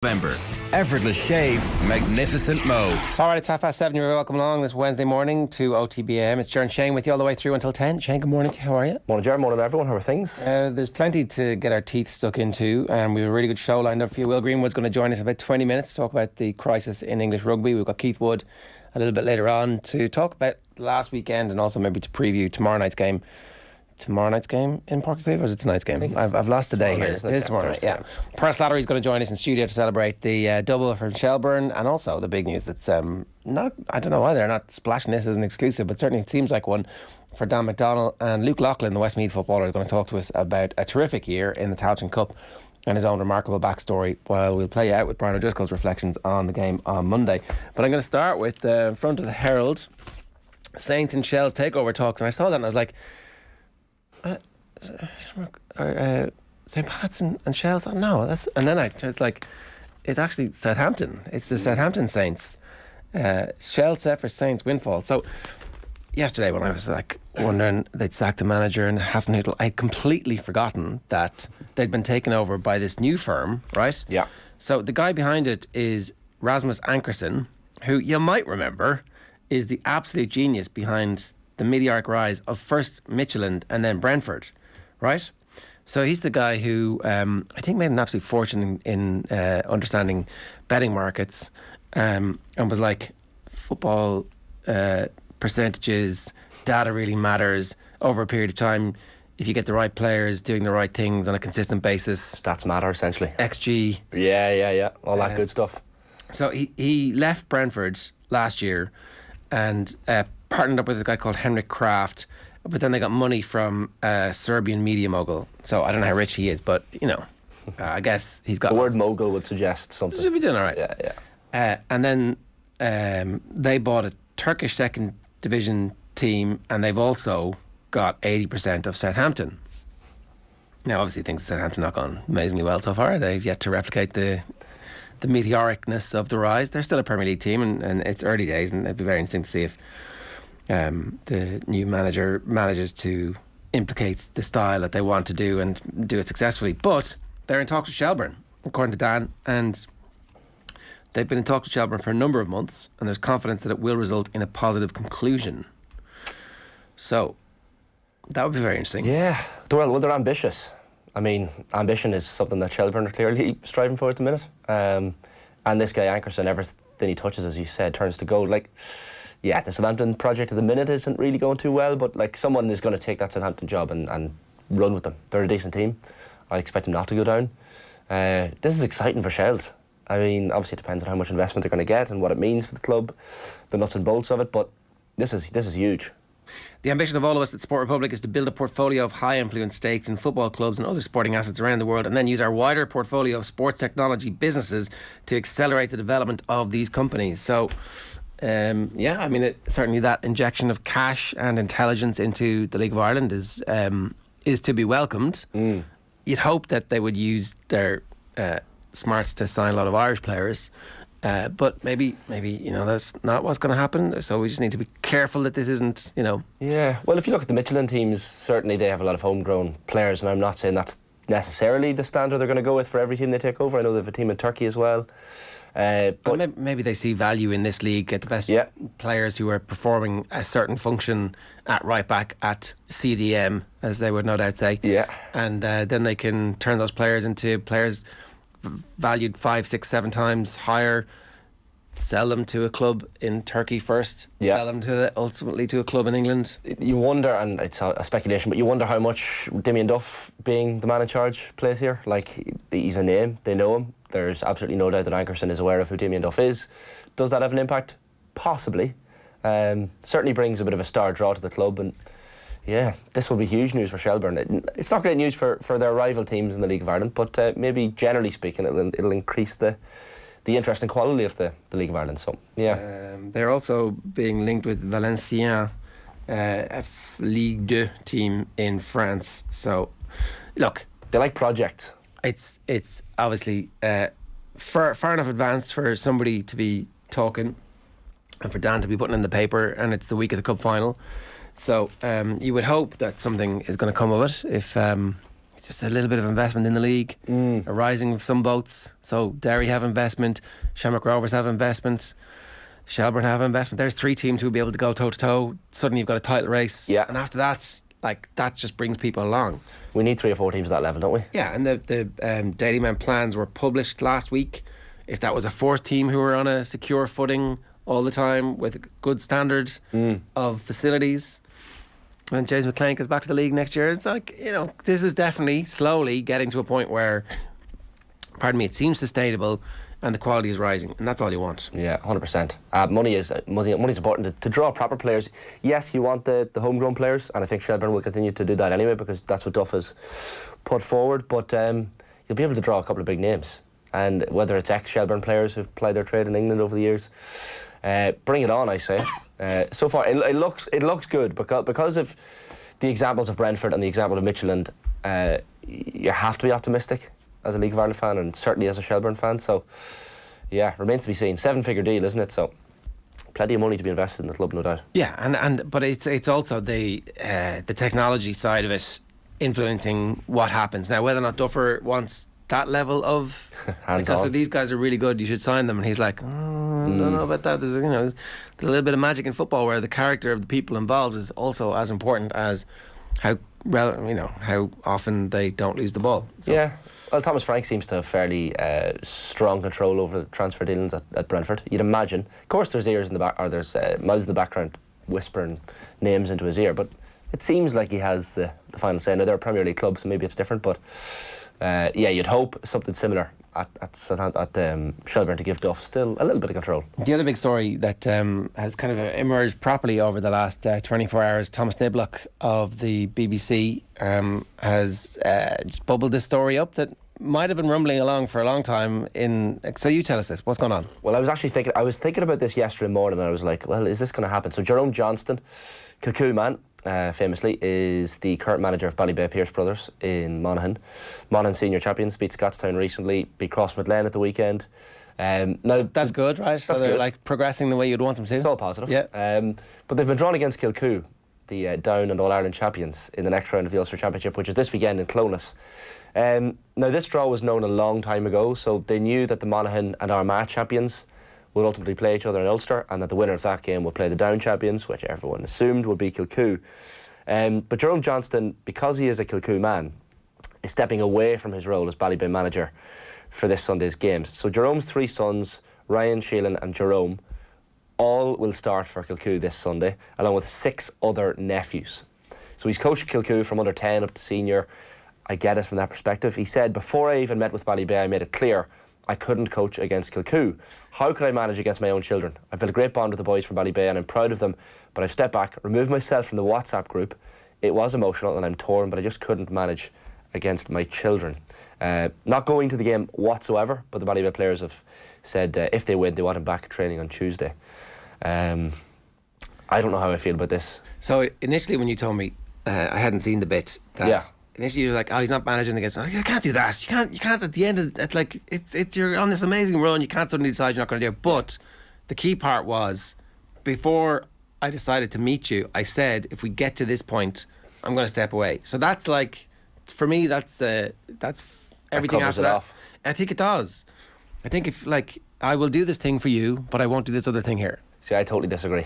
November. Effortless shave, magnificent mode. Alright, it's 7:30. You're welcome along this Wednesday morning to OTB AM. It's Ger and Shane with you all the way through until 10. Shane, good morning. How are you? Morning, Ger. Morning, everyone. How are things? There's plenty to get our teeth stuck into, and we have a really good show lined up for you. Will Greenwood's going to join us in about 20 minutes to talk about the crisis in English rugby. We've got Keith Wood a little bit later on to talk about last weekend and also maybe to preview tomorrow night's game. Tomorrow night's game in Páirc Uí Chaoimh, or is it tonight's game? I've lost the day here. It is tomorrow night, yeah. Per Slattery is going to join us in studio to celebrate the double from Shelbourne, and also the big news that's not, I don't know why they're not splashing this as an exclusive, but certainly it seems like one for Dan McDonnell. And Luke Loughlin, the Westmeath footballer, is going to talk to us about a terrific year in the Tailteann Cup and his own remarkable backstory, while we'll play out with Brian Driscoll's reflections on the game on Monday. But I'm going to start with the front of the Herald, Saints and Shels takeover talks, and I saw that and I was like, St. Pat's and Shels. No, that's, and then it's like, it's actually Southampton. It's the Southampton Saints. Shels set for Saints windfall. So yesterday, when I was like wondering they'd sacked the manager and Hassan Hittel, I'd completely forgotten that they'd been taken over by this new firm, right? Yeah. So the guy behind it is Rasmus Ankersen, who you might remember is the absolute genius behind the meteoric rise of first Michelin and then Brentford, right? So he's the guy who I think made an absolute fortune in understanding betting markets, and was like, football percentages, data really matters over a period of time. If you get the right players doing the right things on a consistent basis, stats matter essentially. XG, yeah, all that good stuff. So he left Brentford last year and partnered up with a guy called Henrik Kraft, but then they got money from a Serbian media mogul. So I don't know how rich he is, but you know, I guess he's got. The word mogul would suggest something. Should be doing all right. Yeah. And then they bought a Turkish second division team, and they've also got 80% of Southampton. Now, obviously, things at Southampton not gone amazingly well so far. They've yet to replicate the meteoricness of the rise. They're still a Premier League team, and it's early days, and it'd be very interesting to see if the new manager manages to implicate the style that they want to do and do it successfully. But they're in talks with Shelbourne, according to Dan, and they've been in talks with Shelbourne for a number of months, and there's confidence that it will result in a positive conclusion. So that would be very interesting. Yeah, well, they're ambitious. I mean, ambition is something that Shelbourne are clearly striving for at the minute. And this guy Ankersen, everything he touches, as you said, turns to gold. Like, yeah, the Southampton project at the minute isn't really going too well, but like, someone is going to take that Southampton job and run with them. They're a decent team. I expect them not to go down. This is exciting for Shels. I mean, obviously it depends on how much investment they're going to get and what it means for the club, the nuts and bolts of it, but this is huge. The ambition of all of us at Sport Republic is to build a portfolio of high-influence stakes in football clubs and other sporting assets around the world, and then use our wider portfolio of sports technology businesses to accelerate the development of these companies. So, yeah, I mean, certainly that injection of cash and intelligence into the League of Ireland is to be welcomed. You'd hope that they would use their smarts to sign a lot of Irish players. But maybe you know, that's not what's going to happen. So we just need to be careful that this isn't, you know. Yeah, well, if you look at the Michelin teams, certainly they have a lot of homegrown players, and I'm not saying that's necessarily the standard they're going to go with for every team they take over. I know they have a team in Turkey as well. But maybe they see value in this league, get the best players who are performing a certain function at right back, at CDM, as they would no doubt say. Yeah. And then they can turn those players into players valued 5, 6, 7 times higher, sell them to a club in Turkey first, sell them ultimately to a club in England. You wonder, and it's a speculation, but you wonder how much Damien Duff, being the man in charge, plays here. Like, he's a name, they know him. There's absolutely no doubt that Ankersen is aware of who Damien Duff is. Does that have an impact? Possibly. Certainly brings a bit of a star draw to the club, and yeah, this will be huge news for Shelbourne. It's not great news for their rival teams in the League of Ireland, but maybe generally speaking it'll increase the interest and quality of the League of Ireland. So yeah, they're also being linked with Valenciennes, a Ligue 2 team in France. So look, they like projects. It's obviously far enough advanced for somebody to be talking and for Dan to be putting in the paper, and it's the week of the cup final. So you would hope that something is going to come of it if just a little bit of investment in the league, a rising of some boats. So Derry have investment, Shamrock Rovers have investment, Shelbourne have investment. There's 3 teams who will be able to go toe to toe. Suddenly you've got a title race, and after that, like, that just brings people along. We need 3 or 4 teams at that level, don't we? Yeah, and the Daily Man plans were published last week. If that was a 4th team who were on a secure footing all the time with good standards of facilities, and James McLean goes back to the league next year, it's like, you know, this is definitely slowly getting to a point where, it seems sustainable and the quality is rising, and that's all you want. Yeah, 100%. Money's important to draw proper players. Yes, you want the homegrown players, and I think Shelbourne will continue to do that anyway, because that's what Duff has put forward, but you'll be able to draw a couple of big names, and whether it's ex-Shelbourne players who've plied their trade in England over the years, bring it on, I say. So far, it looks good because of the examples of Brentford and the example of Midtjylland. You have to be optimistic as a League of Ireland fan, and certainly as a Shelbourne fan. So, yeah, remains to be seen. 7-figure deal, isn't it? So, plenty of money to be invested in the club, no doubt. Yeah, but it's also the technology side of it influencing what happens. Now, whether or not Duffer wants that level of because these guys are really good, you should sign them, and he's like, I don't know about that. There's a little bit of magic in football where the character of the people involved is also as important as how often they don't lose the ball. So. Yeah, well, Thomas Frank seems to have fairly strong control over the transfer dealings at Brentford, you'd imagine. Of course there's ears in the back, or there's mouths in the background whispering names into his ear, but it seems like he has the final say. Now, they're a Premier League club, so maybe it's different, but you'd hope something similar at Shelbourne to give Duff still a little bit of control. The other big story that has kind of emerged properly over the last 24 hours, Thomas Niblock of the BBC has just bubbled this story up that might have been rumbling along for a long time. So you tell us this, what's going on? Well, I was thinking about this yesterday morning, and I was like, well, is this going to happen? So Jerome Johnston, Kilcoo man, famously, is the current manager of Ballybay Pierce Brothers in Monaghan. Monaghan senior champions, beat Scottstown recently, beat Crossmaglen at the weekend. Now that's good, right? So they're like progressing the way you'd want them to. It's all positive. Yeah. But they've been drawn against Kilcoo, the Down and All-Ireland champions, in the next round of the Ulster Championship, which is this weekend in Clones. Now, this draw was known a long time ago, so they knew that the Monaghan and Armagh champions would ultimately play each other in Ulster, and that the winner of that game would play the Down champions, which everyone assumed would be Kilcoo. But Jerome Johnston, because he is a Kilcoo man, is stepping away from his role as Ballybay manager for this Sunday's games. So Jerome's 3 sons, Ryan, Sheelan and Jerome, all will start for Kilcoo this Sunday, along with 6 other nephews. So he's coached Kilcoo from under 10 up to senior. I get it from that perspective. He said, before I even met with Ballybay, I made it clear I couldn't coach against Kilcoo. How could I manage against my own children? I've built a great bond with the boys from Ballybay and I'm proud of them, but I've stepped back, removed myself from the WhatsApp group. It was emotional and I'm torn, but I just couldn't manage against my children. Not going to the game whatsoever, but the Ballybay players have said if they win, they want him back training on Tuesday. I don't know how I feel about this. So initially when you told me, I hadn't seen the bit that... Yeah. Initially you're like, oh, he's not managing against me. You can't do that. You can't at the end of it, like, you're on this amazing run, you can't suddenly decide you're not going to do it. But the key part was, before I decided to meet you, I said, if we get to this point, I'm going to step away. So that's like, for me, that's everything after that. Off. I think it does. I think if, like, I will do this thing for you, but I won't do this other thing here. See, I totally disagree.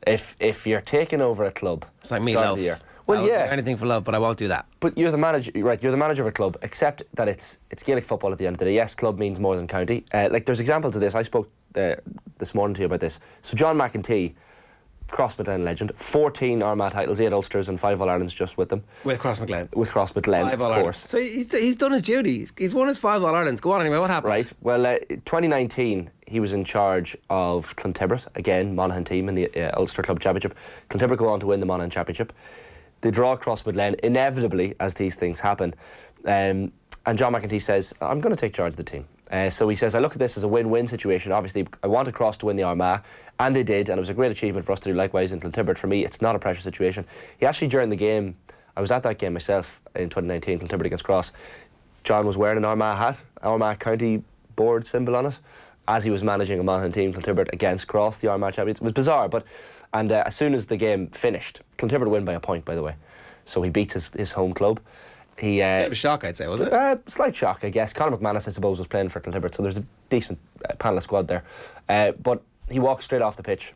If you're taking over a club, it's like Meatloaf. The year. Well, yeah, do anything for love, but I won't do that. But you're the manager, right? You're the manager of a club, except that it's Gaelic football at the end of the day. Yes, club means more than county. Like, there's examples of this. I spoke this morning to you about this. So John McEntee, Crossmaglen legend, 14 Armagh titles, 8 Ulsters and 5 All-Irelands just with them. With Crossmaglen. With Crossmaglen, of course. So he's done his duty. He's won his 5 All-Irelands. Go on anyway, what happened? Right, well, 2019, he was in charge of Clontibbert, again, Monaghan team in the Ulster Club Championship. Clontibbert go on to win the Monaghan Championship. They draw Crossmaglen, inevitably, as these things happen. And John McEntee says, I'm going to take charge of the team. So he says, I look at this as a win-win situation. Obviously, I wanted Cross to win the Armagh, and they did, and it was a great achievement for us to do likewise in Clontibbert. For me, it's not a pressure situation. He actually, during the game, I was at that game myself in 2019, Clontibbert against Cross. John was wearing an Armagh hat, Armagh County Board symbol on it, as he was managing a Monaghan team, Clontibbert against Cross, the Armagh champions. It was bizarre, but as soon as the game finished, Clontibbert win by a point, by the way, so he beats his home club. He Bit of a shock, I'd say, was it? Slight shock, I guess. Conor McManus, I suppose, was playing for Kiltibert, so there's a decent panel squad there. But he walks straight off the pitch,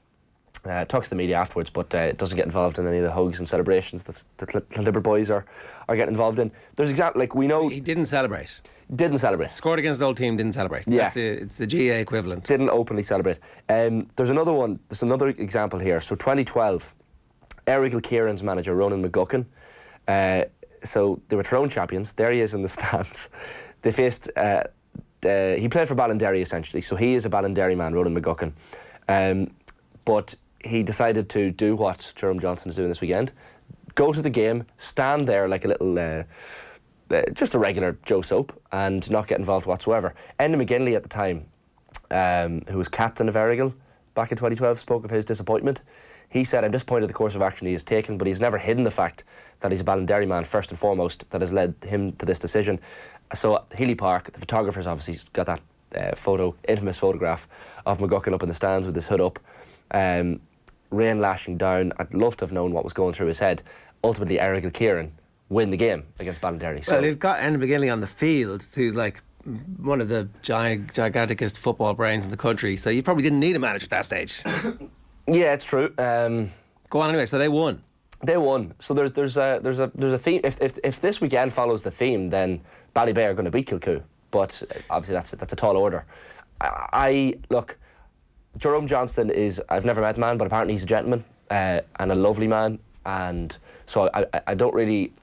talks to the media afterwards, but doesn't get involved in any of the hugs and celebrations that the Kiltibert boys are getting involved in. There's we know He didn't celebrate. Didn't celebrate. Scored against his old team, didn't celebrate. Yeah. It's the GA equivalent. Didn't openly celebrate. There's another one. There's another example here. So 2012, Errigal Kieran's manager, Ronan McGuckin. So they were Tyrone champions. There he is in the stands. They faced. He played for Ballinderry essentially. So he is a Ballinderry man, Ronan McGuckin. But he decided to do what Jerome Johnson is doing this weekend. Go to the game, stand there like a little. Just a regular Joe Soap and not get involved whatsoever. Enda McGinley at the time, who was captain of Errigal back in 2012, spoke of his disappointment. He said, I'm disappointed the course of action he has taken, but he's never hidden the fact that he's a Ballinderry man, first and foremost, that has led him to this decision. So at Healy Park, the photographers obviously got that infamous photograph of McGuckin up in the stands with his hood up, rain lashing down. I'd love to have known what was going through his head. Ultimately, Errigal Kieran win the game against Ballinderry. Well, they've got Enda McGinley on the field, who's like one of the giganticest football brains in the country. So you probably didn't need a manager at that stage. Yeah, it's true. Go on anyway. So they won. They won. So there's a theme. If this weekend follows the theme, then Ballybay are going to beat Kilcoo. But obviously that's a tall order. I look. Jerome Johnston is. I've never met the man, but apparently he's a gentleman and a lovely man. And so I don't really.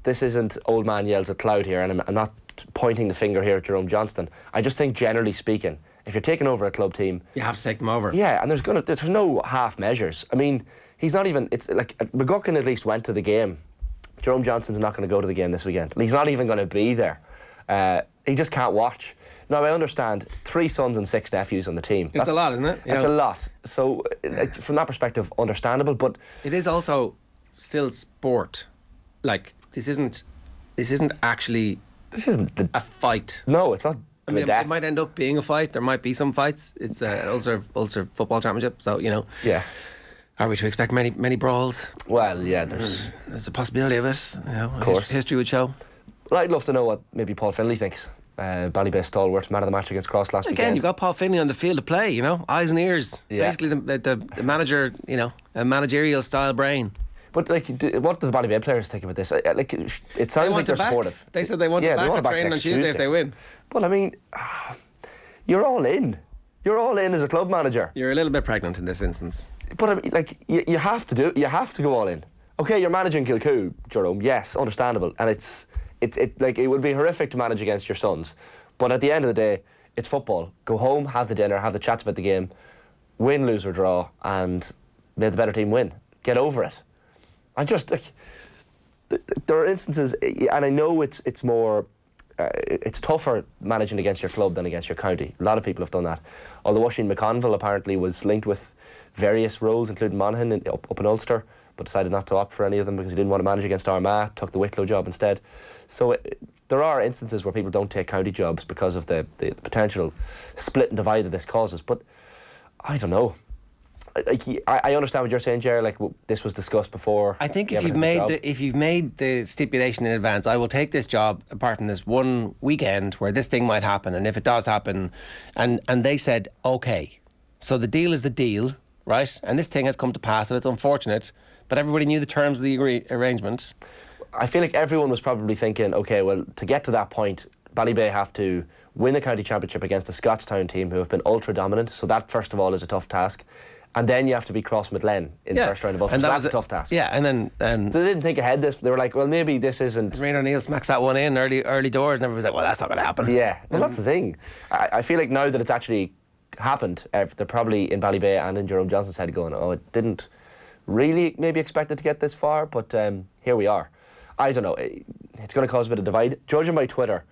This isn't old man yells at cloud here, and I'm not pointing the finger here at Jerome Johnston. I just think, generally speaking, if you're taking over a club team, you have to take them over. Yeah, and there's no half measures. I mean, he's not even. It's like McGuckin at least went to the game. Jerome Johnston's not going to go to the game this weekend. He's not even going to be there. He just can't watch. Now I understand 3 sons and 6 nephews on the team. It's a lot, isn't it? It's a lot. So from that perspective, understandable. But it is also still sport. Like this isn't actually. This isn't a fight. No, it's not. I mean, it might end up being a fight. There might be some fights. It's an Ulster football championship, so Yeah. Are we to expect many brawls? Well, yeah, there's a possibility of it. Of course, history would show. Well, I'd love to know what maybe Paul Finlay thinks. Ballybay stalwart, man of the match against Cross last weekend. Again, you've got Paul Finlay on the field to play. Eyes and ears. Yeah. Basically, the manager. A managerial style brain. But what do the Ballybay players think about this? It sounds like they're supportive. They said they want to back on training on Tuesday if they win. But I mean, you're all in. You're all in as a club manager. You're a little bit pregnant in this instance. But I mean, you have to you have to go all in. Okay, you're managing Kilcoo, Jerome. Yes, understandable, and it would be horrific to manage against your sons. But at the end of the day, it's football. Go home, have the dinner, have the chats about the game, win, lose or draw, and may the better team win. Get over it. I just there are instances, and I know it's more. It's tougher managing against your club than against your county. A lot of people have done that. Although Oisin McConville apparently was linked with various roles, including Monaghan up in Ulster, but decided not to opt for any of them because he didn't want to manage against Armagh, took the Wicklow job instead. So there are instances where people don't take county jobs because of the potential split and divide that this causes. But I don't know. I understand what you're saying, Ger. This was discussed before. I think if you've made the stipulation in advance, I will take this job apart from this one weekend where this thing might happen, and if it does happen, and they said okay, so the deal is the deal, right? And this thing has come to pass, and it's unfortunate, but everybody knew the terms of the arrangement. I feel like everyone was probably thinking, okay, well, to get to that point, Ballybay have to win the county championship against a Scottstown team who have been ultra dominant. So that, first of all, is a tough task. And then you have to beat Crossmaglen in the first round of Ulster. So that's a tough task. Yeah, and then they didn't think ahead. They were like, well, maybe this isn't. Rain O'Neill smacks that one in early doors, and everybody's like, well, that's not going to happen. Yeah, well, that's the thing. I feel like now that it's actually happened, they're probably in Ballybay and in Jerome Johnson's head going, oh, it didn't really maybe expect it to get this far, but here we are. I don't know. It's going to cause a bit of divide. Judging by Twitter,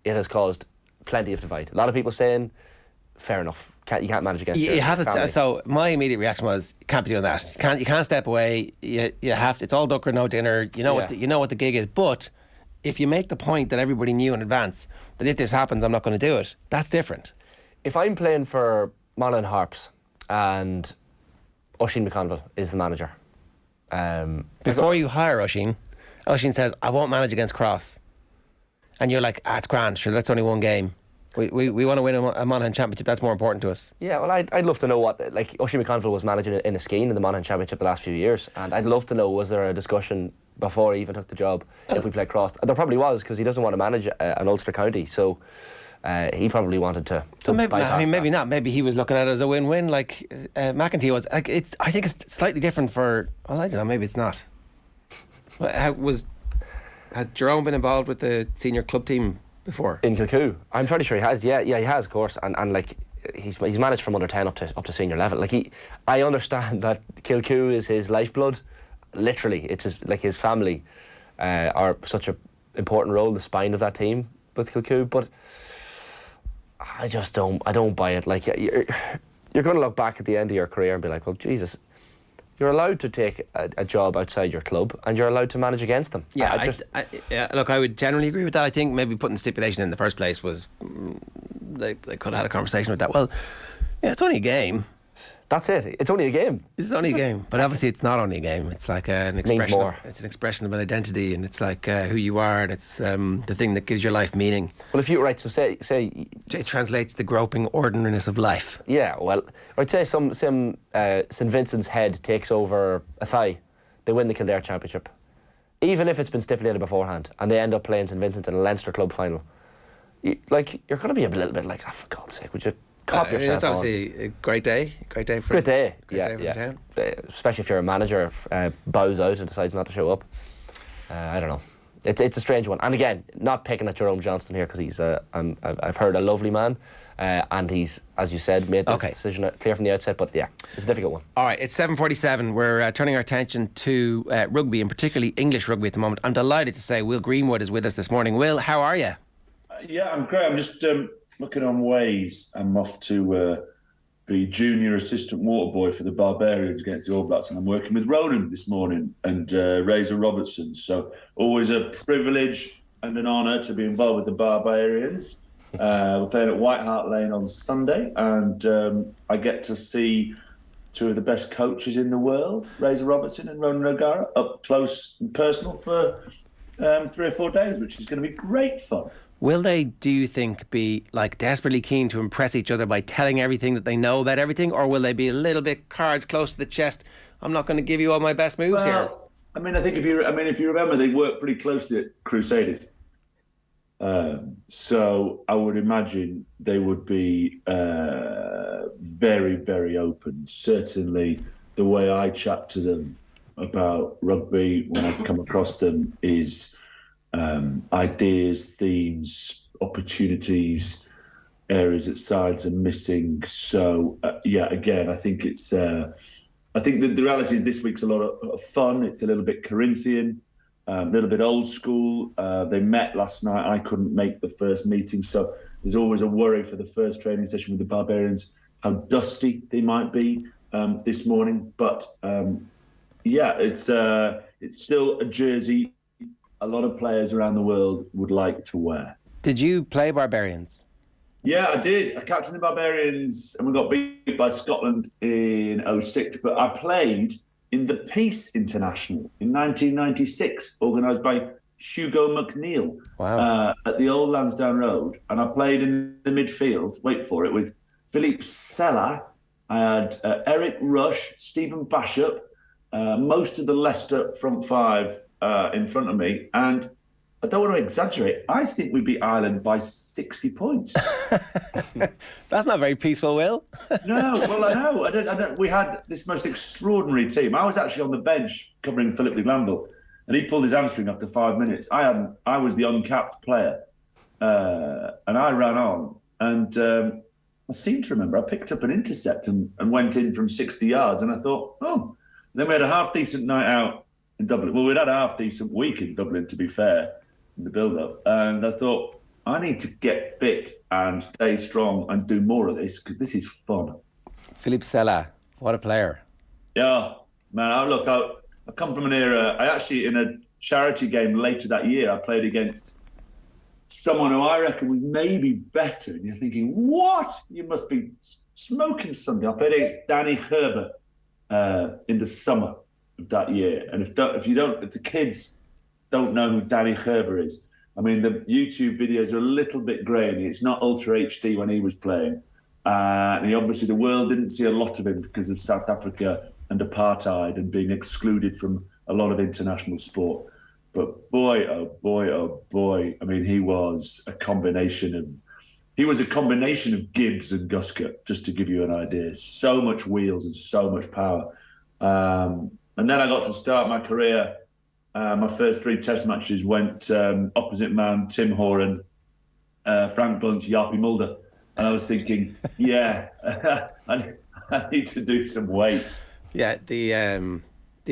it has caused plenty of divide. A lot of people saying, fair enough. You can't manage against you have to. So my immediate reaction was, you can't be doing that. You can't step away. You have to. It's all duck or no dinner. You know what the gig is. But if you make the point that everybody knew in advance that if this happens, I'm not going to do it, that's different. If I'm playing for Monaghan Harps and Oisin McConville is the manager, before you hire Oisin says, I won't manage against Cross. And you're like, it's grand, sure, that's only one game. We want to win a Monaghan Championship. That's more important to us. Yeah, well, I'd love to know what, like, Oisin McConville was managing in a scheme in the Monaghan Championship the last few years, and I'd love to know, was there a discussion before he even took the job if we played cross? There probably was, because he doesn't want to manage an Ulster county, so he probably wanted to maybe not. Maybe he was looking at it as a win-win, like McEntee was. Like, I think it's slightly different for. Well, I don't know. Maybe it's not. Has Jerome been involved with the senior club team before? In Kilcoo? I'm pretty sure he has. Yeah, he has, of course. And like, he's managed from under 10 up to senior level. Like, I understand that Kilcoo is his lifeblood. Literally, it's his family are such an important role, the spine of that team with Kilcoo. But I don't buy it. Like, you're going to look back at the end of your career and be like, well, Jesus, you're allowed to take a job outside your club, and you're allowed to manage against them. Yeah, look, I would generally agree with that. I think maybe putting the stipulation in the first place was they could have had a conversation with that. Well, yeah, it's only a game. That's it. It's only a game. It's only a game, but obviously it's not only a game. It's like an expression. More. It's an expression of an identity, and it's like who you are, and it's the thing that gives your life meaning. Well, if you say it translates the groping ordinariness of life. Yeah, well, I'd say some St Vincent's Head takes over a thigh, they win the Kildare Championship, even if it's been stipulated beforehand, and they end up playing St Vincent's in a Leinster club final. You're going to be a little bit like, for God's sake, would you? It's obviously a great day. Great day for the town. Especially if you're a manager, bows out and decides not to show up. I don't know. It's a strange one. And again, not picking at Jerome Johnston here, because he's I've heard a lovely man, and he's, as you said, made this decision clear from the outset. But yeah, it's a difficult one. All right, it's 7:47. We're turning our attention to rugby, and particularly English rugby at the moment. I'm delighted to say Will Greenwood is with us this morning. Will, how are you? Yeah, I'm great. I'm just looking on Waze. I'm off to be junior assistant water boy for the Barbarians against the All Blacks, and I'm working with Ronan this morning and Razor Robertson. So always a privilege and an honour to be involved with the Barbarians. We're playing at White Hart Lane on Sunday, and I get to see two of the best coaches in the world, Razor Robertson and Ronan O'Gara, up close and personal for 3 or 4 days, which is going to be great fun. Will they, do you think, be like desperately keen to impress each other by telling everything that they know about everything, or will they be a little bit cards close to the chest? I'm not going to give you all my best moves here. I mean, I think if you remember, they worked pretty closely at Crusaders, so I would imagine they would be very, very open. Certainly, the way I chat to them about rugby when I come across them is ideas, themes, opportunities, areas that sides are missing. So again, I think it's. I think that the reality is this week's a lot of fun. It's a little bit Corinthian, a little bit old school. They met last night. I couldn't make the first meeting, so there's always a worry for the first training session with the Barbarians how dusty they might be this morning. But it's still a jersey a lot of players around the world would like to wear. Did you play Barbarians? Yeah, I did. I captained the Barbarians and we got beat by Scotland in 2006. But I played in the Peace International in 1996, organised by Hugo McNeil at the Old Lansdowne Road. And I played in the midfield, wait for it, with Philippe Sella. I had Eric Rush, Stephen Bashop, most of the Leicester front five in front of me, and I don't want to exaggerate, I think we beat Ireland by 60 points. That's not very peaceful, Will. No, well, I know. I don't. We had this most extraordinary team. I was actually on the bench covering Philip de Glanville, and he pulled his hamstring after 5 minutes. I was the uncapped player, and I ran on, and I seem to remember I picked up an intercept and went in from 60 yards, and I thought, oh. Then we had a half-decent night out in Dublin. Well, we'd had a half-decent week in Dublin, to be fair, in the build-up. And I thought, I need to get fit and stay strong and do more of this, because this is fun. Philippe Sella, what a player. Yeah, man, I come from an era, I actually, in a charity game later that year, I played against someone who I reckon was maybe better. And you're thinking, what? You must be smoking something. I played against Danny Herbert in the summer of that year. And if the kids don't know who Danny Herbert is, I mean, the YouTube videos are a little bit grainy. It's not Ultra HD when he was playing. And obviously the world didn't see a lot of him because of South Africa and apartheid and being excluded from a lot of international sport. But boy, oh boy, oh boy. I mean, he was a combination of Gibbs and Guscott, just to give you an idea. So much wheels and so much power. And then I got to start my career. My first 3 test matches went opposite man, Tim Horan, Frank Blunt, Jarpie Mulder. And I was thinking, yeah, I need to do some weight. Yeah, the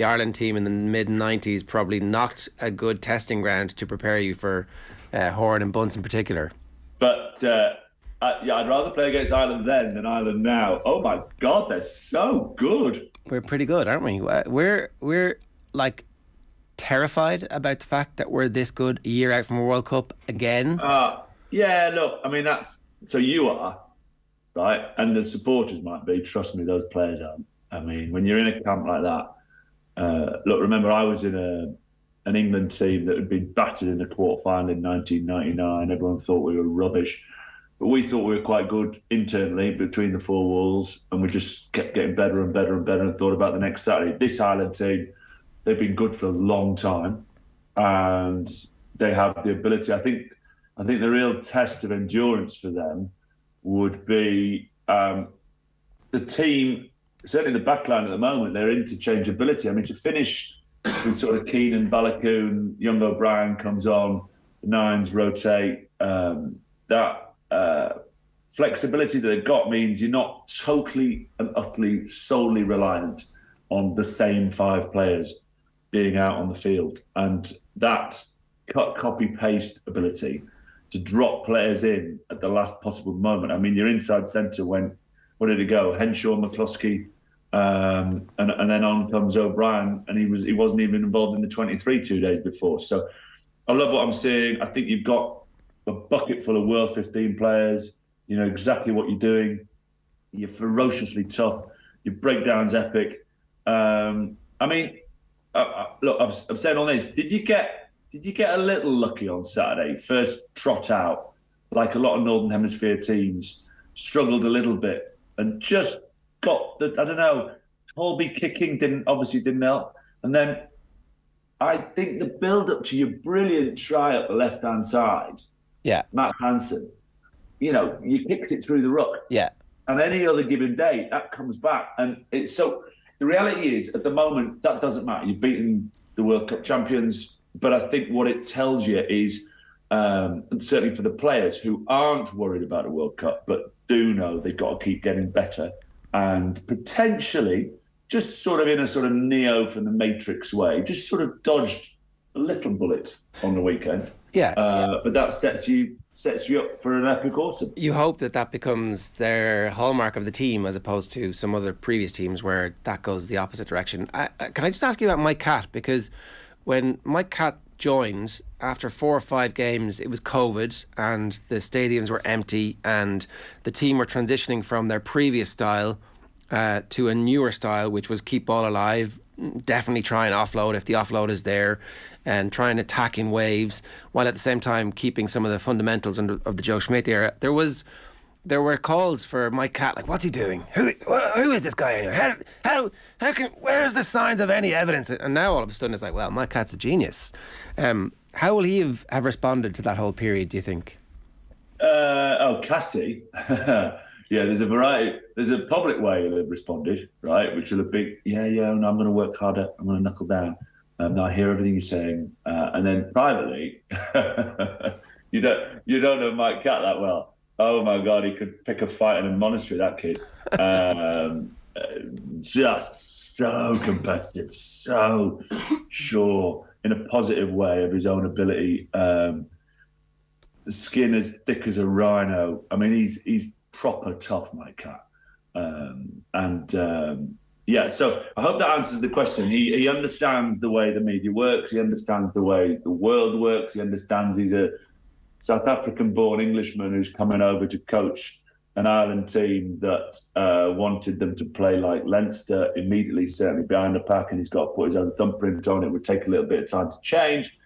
Ireland team in the mid-90s probably not a good testing ground to prepare you for Horan and Bunce in particular. But I'd rather play against Ireland then than Ireland now. Oh my God, they're so good. We're pretty good, aren't we? We're like terrified about the fact that we're this good a year out from a World Cup again. Yeah, look, I mean, so you are, right? And the supporters might be, trust me, those players aren't. I mean, when you're in a camp like that, look, remember I was in an England team that had been battered in the quarterfinal in 1999. Everyone thought we were rubbish. But we thought we were quite good internally between the 4 walls, and we just kept getting better and better and better and thought about the next Saturday. This Ireland team, they've been good for a long time, and they have the ability. I think the real test of endurance for them would be the team, certainly the backline at the moment, their interchangeability. I mean, to finish with sort of Keenan, Balakoon, young O'Brien comes on, the 9s rotate, that flexibility that they've got means you're not totally and utterly solely reliant on the same 5 players being out on the field. And that cut, copy, paste ability to drop players in at the last possible moment. I mean, your inside centre went, where did it go? Henshaw, McCluskey, and then on comes O'Brien, and he wasn't even involved in the 23 2 days before. So I love what I'm seeing. I think you've got a bucket full of World 15 players. You know exactly what you're doing. You're ferociously tough. Your breakdown's epic. I mean, look, I'm saying on this. Did you get a little lucky on Saturday? First trot out, like a lot of Northern Hemisphere teams, struggled a little bit and just got the, I don't know, Holby kicking didn't help. And then I think the build-up to your brilliant try at the left-hand side, yeah, Matt Hansen, you know, you kicked it through the ruck. Yeah. And any other given day, that comes back. And it's so, the reality is, at the moment, that doesn't matter. You've beaten the World Cup champions. But I think what it tells you is, and certainly for the players who aren't worried about a World Cup, but do know they've got to keep getting better and potentially just sort of in a sort of Neo from the Matrix way, just sort of dodged a little bullet on the weekend. Yeah. But that sets you up for an epic autumn. You hope that becomes their hallmark of the team as opposed to some other previous teams where that goes the opposite direction. Can I just ask you about Mike Catt? Because when Mike Catt joined, after 4 or 5 games, it was COVID and the stadiums were empty and the team were transitioning from their previous style to a newer style, which was keep ball alive, definitely try and offload if the offload is there, and try and attack in waves, while at the same time keeping some of the fundamentals of the Joe Schmidt era. There were calls for Mike Catt, like, what's he doing? Who is this guy anyway? Where's the signs of any evidence? And now all of a sudden it's like, well, Mike Catt's a genius. How will he have responded to that whole period, do you think? Cassie. Yeah, there's a variety. There's a public way they've responded, right? Which will be, no, I'm going to work harder. I'm going to knuckle down. Now I hear everything you're saying. And then privately, you don't know Mike Catt that well. Oh my God, he could pick a fight in a monastery, that kid. Just so competitive, so sure in a positive way of his own ability. The skin as thick as a rhino. I mean, he's proper tough, Mike Catt. So I hope that answers the question. He understands the way the media works. He understands the way the world works. He understands he's a South African-born Englishman who's coming over to coach an Ireland team that wanted them to play like Leinster immediately, certainly behind the pack, and he's got to put his own thumbprint on. It would take a little bit of time to change.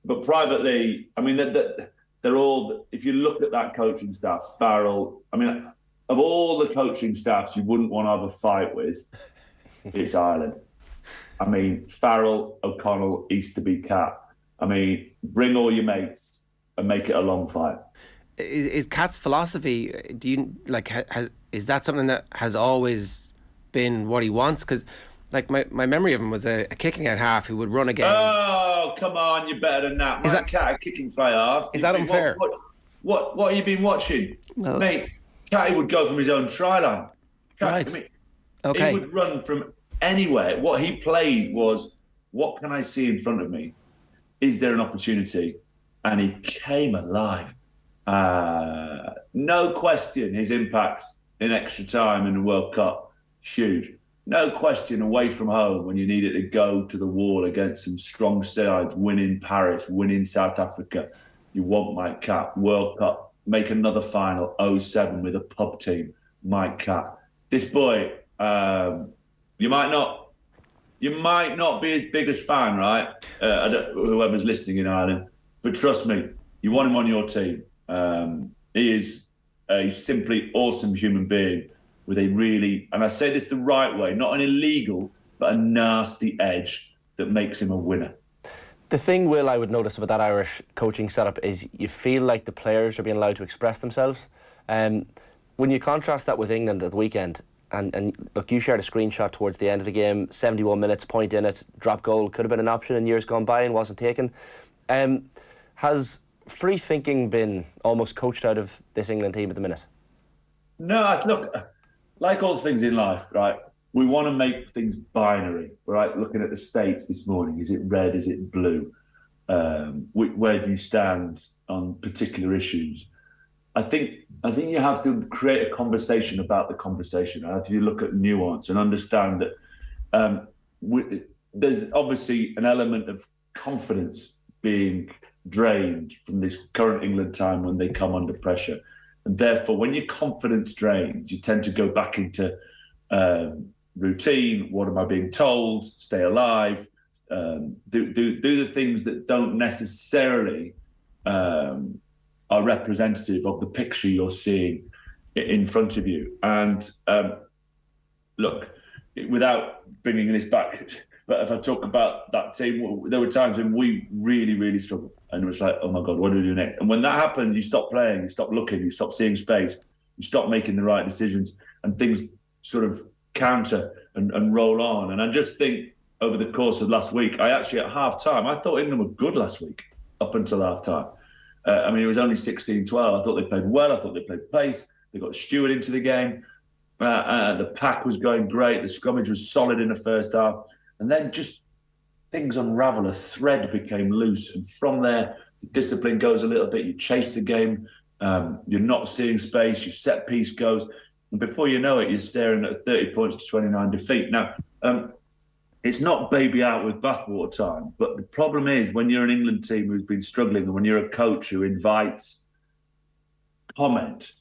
but privately, I mean, they're all, if you look at that coaching staff, Farrell, I mean, of all the coaching staffs you wouldn't want to have a fight with, it's Ireland. I mean, Farrell, O'Connell, Easterby, Cat. I mean, bring all your mates and make it a long fight. Is Cat's philosophy, do you like, is that something that has always been what he wants? Because like my memory of him was a kicking out half who would run a game. Oh, come on, you're better than that. My Cat, a kicking fly half. Is that unfair? What have you been watching? Well, mate, Catty would go from his own try line. Right. I mean, okay. He would run from anywhere. What he played was, what can I see in front of me? Is there an opportunity? And he came alive. No question, his impact in extra time in the World Cup, huge. No question, away from home when you needed to go to the wall against some strong sides, winning Paris, winning South Africa. You want Mike Cat, World Cup, make another final, 07 with a pub team, Mike Cat. This boy, you might not be his biggest fan, right? Whoever's listening in Ireland, but trust me, you want him on your team. He is a simply awesome human being with a really, and I say this the right way, not an illegal, but a nasty edge that makes him a winner. The thing, Will, I would notice about that Irish coaching setup is you feel like the players are being allowed to express themselves. When you contrast that with England at the weekend, and look, you shared a screenshot towards the end of the game, 71 minutes, point in it, drop goal, could have been an option in years gone by and wasn't taken. Has free thinking been almost coached out of this England team at the minute? No, look, like all things in life, right, we want to make things binary, right? Looking at the States this morning, is it red, is it blue? Where do you stand on particular issues? I think you have to create a conversation about the conversation. I have to look at nuance and understand that there's obviously an element of confidence being drained from this current England time when they come under pressure. And therefore, when your confidence drains, you tend to go back into routine. What am I being told? Stay alive. Do the things that don't necessarily are representative of the picture you're seeing in front of you. And look, without bringing this back, but if I talk about that team, there were times when we really, really struggled. And it was like, oh my God, what do we do next? And when that happens, you stop playing, you stop looking, you stop seeing space, you stop making the right decisions, and things sort of counter and roll on. And I just think over the course of last week, I actually at half-time, I thought England were good last week up until half-time. I mean, it was only 16-12. I thought they played well. I thought they played pace. They got Stewart into the game. The pack was going great. The scrummage was solid in the first half. And then just things unravel. A thread became loose. And from there, the discipline goes a little bit. You chase the game. You're not seeing space. Your set piece goes. And before you know it, you're staring at a 30 points to 29 defeat. Now, it's not baby out with bathwater time. But the problem is when you're an England team who's been struggling and when you're a coach who invites comment,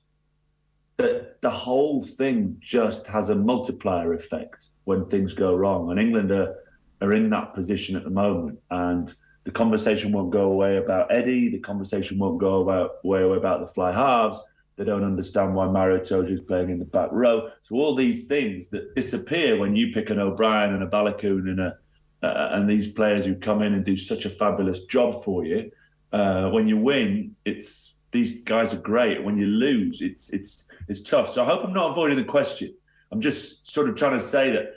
that the whole thing just has a multiplier effect when things go wrong. And England are in that position at the moment. And the conversation won't go away about Eddie. The conversation won't go away about the fly halves. They don't understand why Mario Toji is playing in the back row. So all these things that disappear when you pick an O'Brien and a Balakoon and these players who come in and do such a fabulous job for you. When you win, these guys are great. When you lose, it's tough. So I hope I'm not avoiding the question. I'm just sort of trying to say that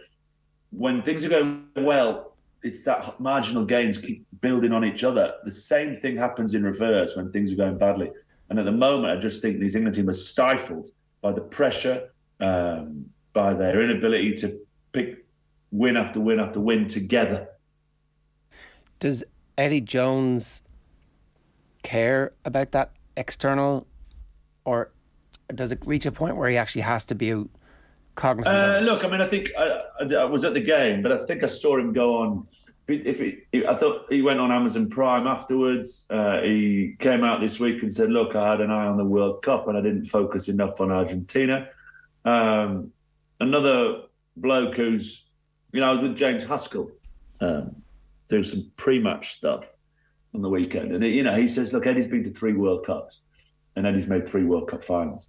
when things are going well, it's that marginal gains keep building on each other. The same thing happens in reverse when things are going badly. And at the moment, I just think these England team are stifled by the pressure, by their inability to pick win after win after win together. Does Eddie Jones care about that external, or does it reach a point where he actually has to be cognizant of it? Look, I mean, I think I was at the game, but I think I saw him go on. I thought he went on Amazon Prime afterwards. He came out this week and said, look, I had an eye on the World Cup and I didn't focus enough on Argentina. Another bloke who's, I was with James Haskell doing some pre-match stuff. on the weekend. And, he says, look, Eddie's been to 3 World Cups and Eddie's made 3 World Cup finals.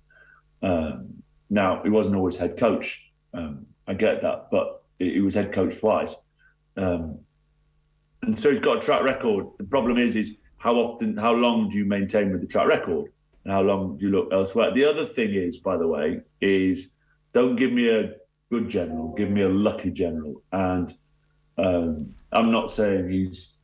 Now, he wasn't always head coach. I get that, but he was head coach twice. And so he's got a track record. The problem is how long do you maintain with the track record and how long do you look elsewhere? The other thing is, by the way, is don't give me a good general, give me a lucky general. And I'm not saying he's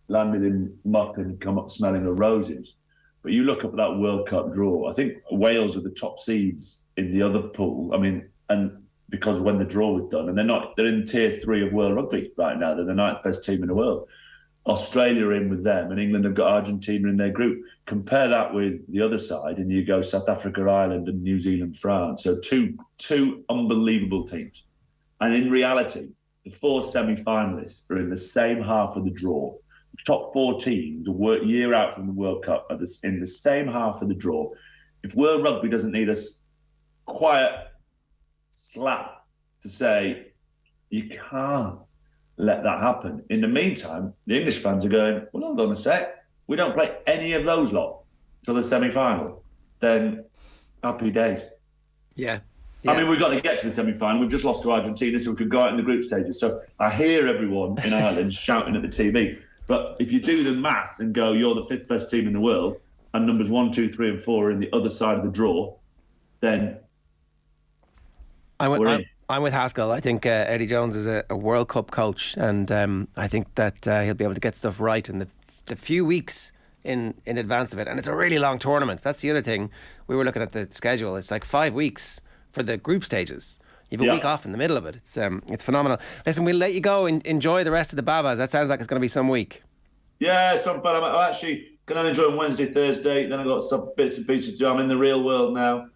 landed in muck and come up smelling of roses, but you look up at that World Cup draw. I think Wales are the top seeds in the other pool. I mean, and because when the draw was done, and they're in tier 3 of World Rugby right now. They're the 9th best team in the world. Australia are in with them, and England have got Argentina in their group. Compare that with the other side, and you go South Africa, Ireland, and New Zealand, France. So two unbelievable teams. And in reality, the 4 semi-finalists are in the same half of the draw. The top 4 teams, a year out from the World Cup, are in the same half of the draw. If World Rugby doesn't need a quiet slap to say, you can't let that happen. In the meantime, the English fans are going, well, hold on a sec. We don't play any of those lot till the semi-final. Then happy days. Yeah. I mean, we've got to get to the semi-final. We've just lost to Argentina, so we could go out in the group stages. So I hear everyone in Ireland shouting at the TV. But if you do the maths and go, you're the 5th best team in the world, and numbers 1, 2, 3, and 4 are in the other side of the draw, then I'm with Haskell. I think Eddie Jones is a World Cup coach, and I think that he'll be able to get stuff right in the few weeks in advance of it. And it's a really long tournament. That's the other thing. We were looking at the schedule. It's like 5 weeks for the group stages. You have a week off in the middle of it. It's phenomenal. Listen, we'll let you go and enjoy the rest of the Babas. That sounds like it's going to be some week. Yeah, but I'm actually going to enjoy Wednesday, Thursday. Then I've got some bits and pieces to do. I'm in the real world now.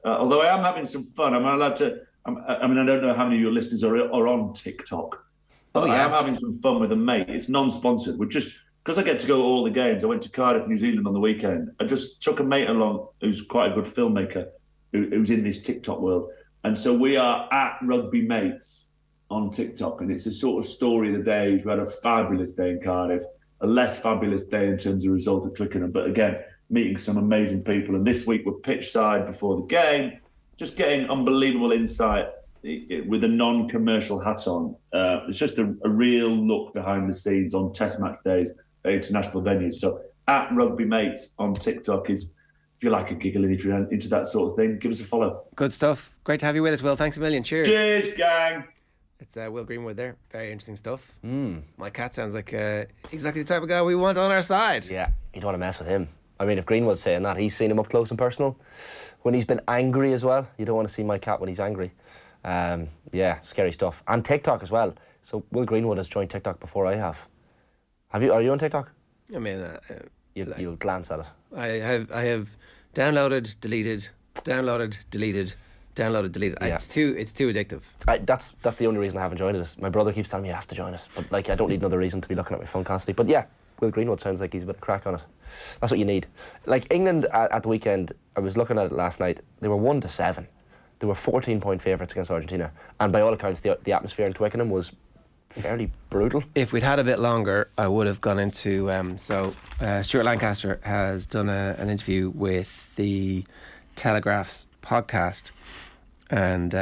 Although I am having some fun. I'm allowed to. I don't know how many of your listeners are on TikTok. But I am having some fun with a mate. It's non-sponsored. We're just because I get to go to all the games. I went to Cardiff, New Zealand on the weekend. I just took a mate along who's quite a good filmmaker who's in this TikTok world. And so we are at Rugby Mates on TikTok. And it's a sort of story of the day. We had a fabulous day in Cardiff, a less fabulous day in terms of result at Twickenham. But again, meeting some amazing people. And this week we're pitch side before the game, just getting unbelievable insight with a non-commercial hat on. It's just a real look behind the scenes on test match days at international venues. So at Rugby Mates on TikTok is, if you like a giggle and if you're into that sort of thing, give us a follow. Good stuff. Great to have you with us, Will. Thanks a million. Cheers. Cheers, gang. It's Will Greenwood there. Very interesting stuff. My cat sounds like exactly the type of guy we want on our side. Yeah, you don't want to mess with him. I mean, if Greenwood's saying that, he's seen him up close and personal. When he's been angry as well, you don't want to see my cat when he's angry. Yeah, scary stuff. And TikTok as well. So Will Greenwood has joined TikTok before I have. Are you on TikTok? I mean, You'll glance at it. I have downloaded, deleted, downloaded, deleted. Yeah. It's too addictive. That's the only reason I haven't joined it. My brother keeps telling me you have to join it, but I don't need another reason to be looking at my phone constantly. But yeah, Will Greenwood sounds like he's a bit of crack on it. That's what you need. England at the weekend, I was looking at it last night. They were 1-7. They were 14-point favourites against Argentina, and by all accounts, the atmosphere in Twickenham was fairly brutal. If we'd had a bit longer, I would have gone into. Stuart Lancaster has done an interview with the Telegraph's podcast, and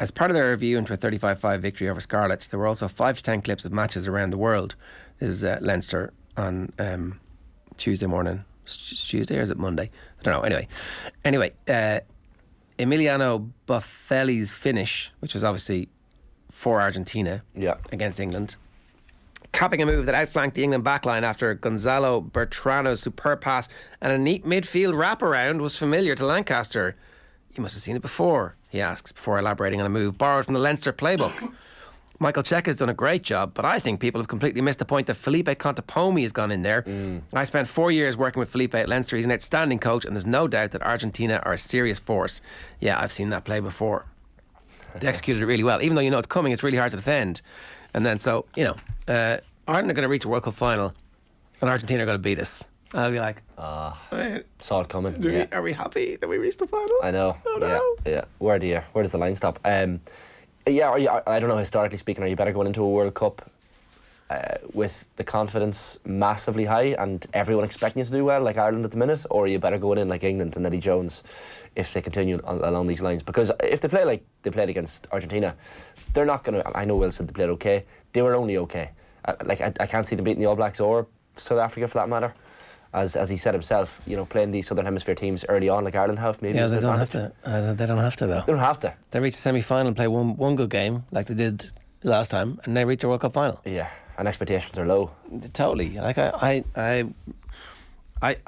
as part of their review into a 35-5 victory over Scarlets, there were also 5 to 10 clips of matches around the world. This is Leinster on Tuesday morning. Tuesday or is it Monday? I don't know. Anyway, Emiliano Buffelli's finish, which was obviously for Argentina against England, capping a move that outflanked the England backline after Gonzalo Bertrano's superb pass and a neat midfield wraparound was familiar to Lancaster. You must have seen it before, he asks, before elaborating on a move borrowed from the Leinster playbook. Michael Check has done a great job, but I think people have completely missed the point that Felipe Contepomi has gone in there. I spent 4 years working with Felipe at Leinster. He's an outstanding coach, and there's no doubt that Argentina are a serious force. Yeah, I've seen that play before. They executed it really well. Even though you know it's coming, it's really hard to defend. And then, Ireland are going to reach a World Cup final, and Argentina are going to beat us. I'll be like, saw it coming. Are we happy that we reached the final? I know. Oh, no. Yeah. Where does the line stop? I don't know, historically speaking, are you better going into a World Cup with the confidence massively high and everyone expecting you to do well, like Ireland at the minute, or you better go in like England and Eddie Jones if they continue along these lines? Because if they play like they played against Argentina, they're not going to... I know Will said they played okay. They were only okay. I can't see them beating the All Blacks or South Africa for that matter. As he said himself, playing these Southern Hemisphere teams early on like Ireland have, maybe. Yeah, they don't have to. They don't have to, though. They don't have to. They reach the semi-final and play one good game like they did last time, and they reach a World Cup final. Yeah, and expectations are low. Totally. Like I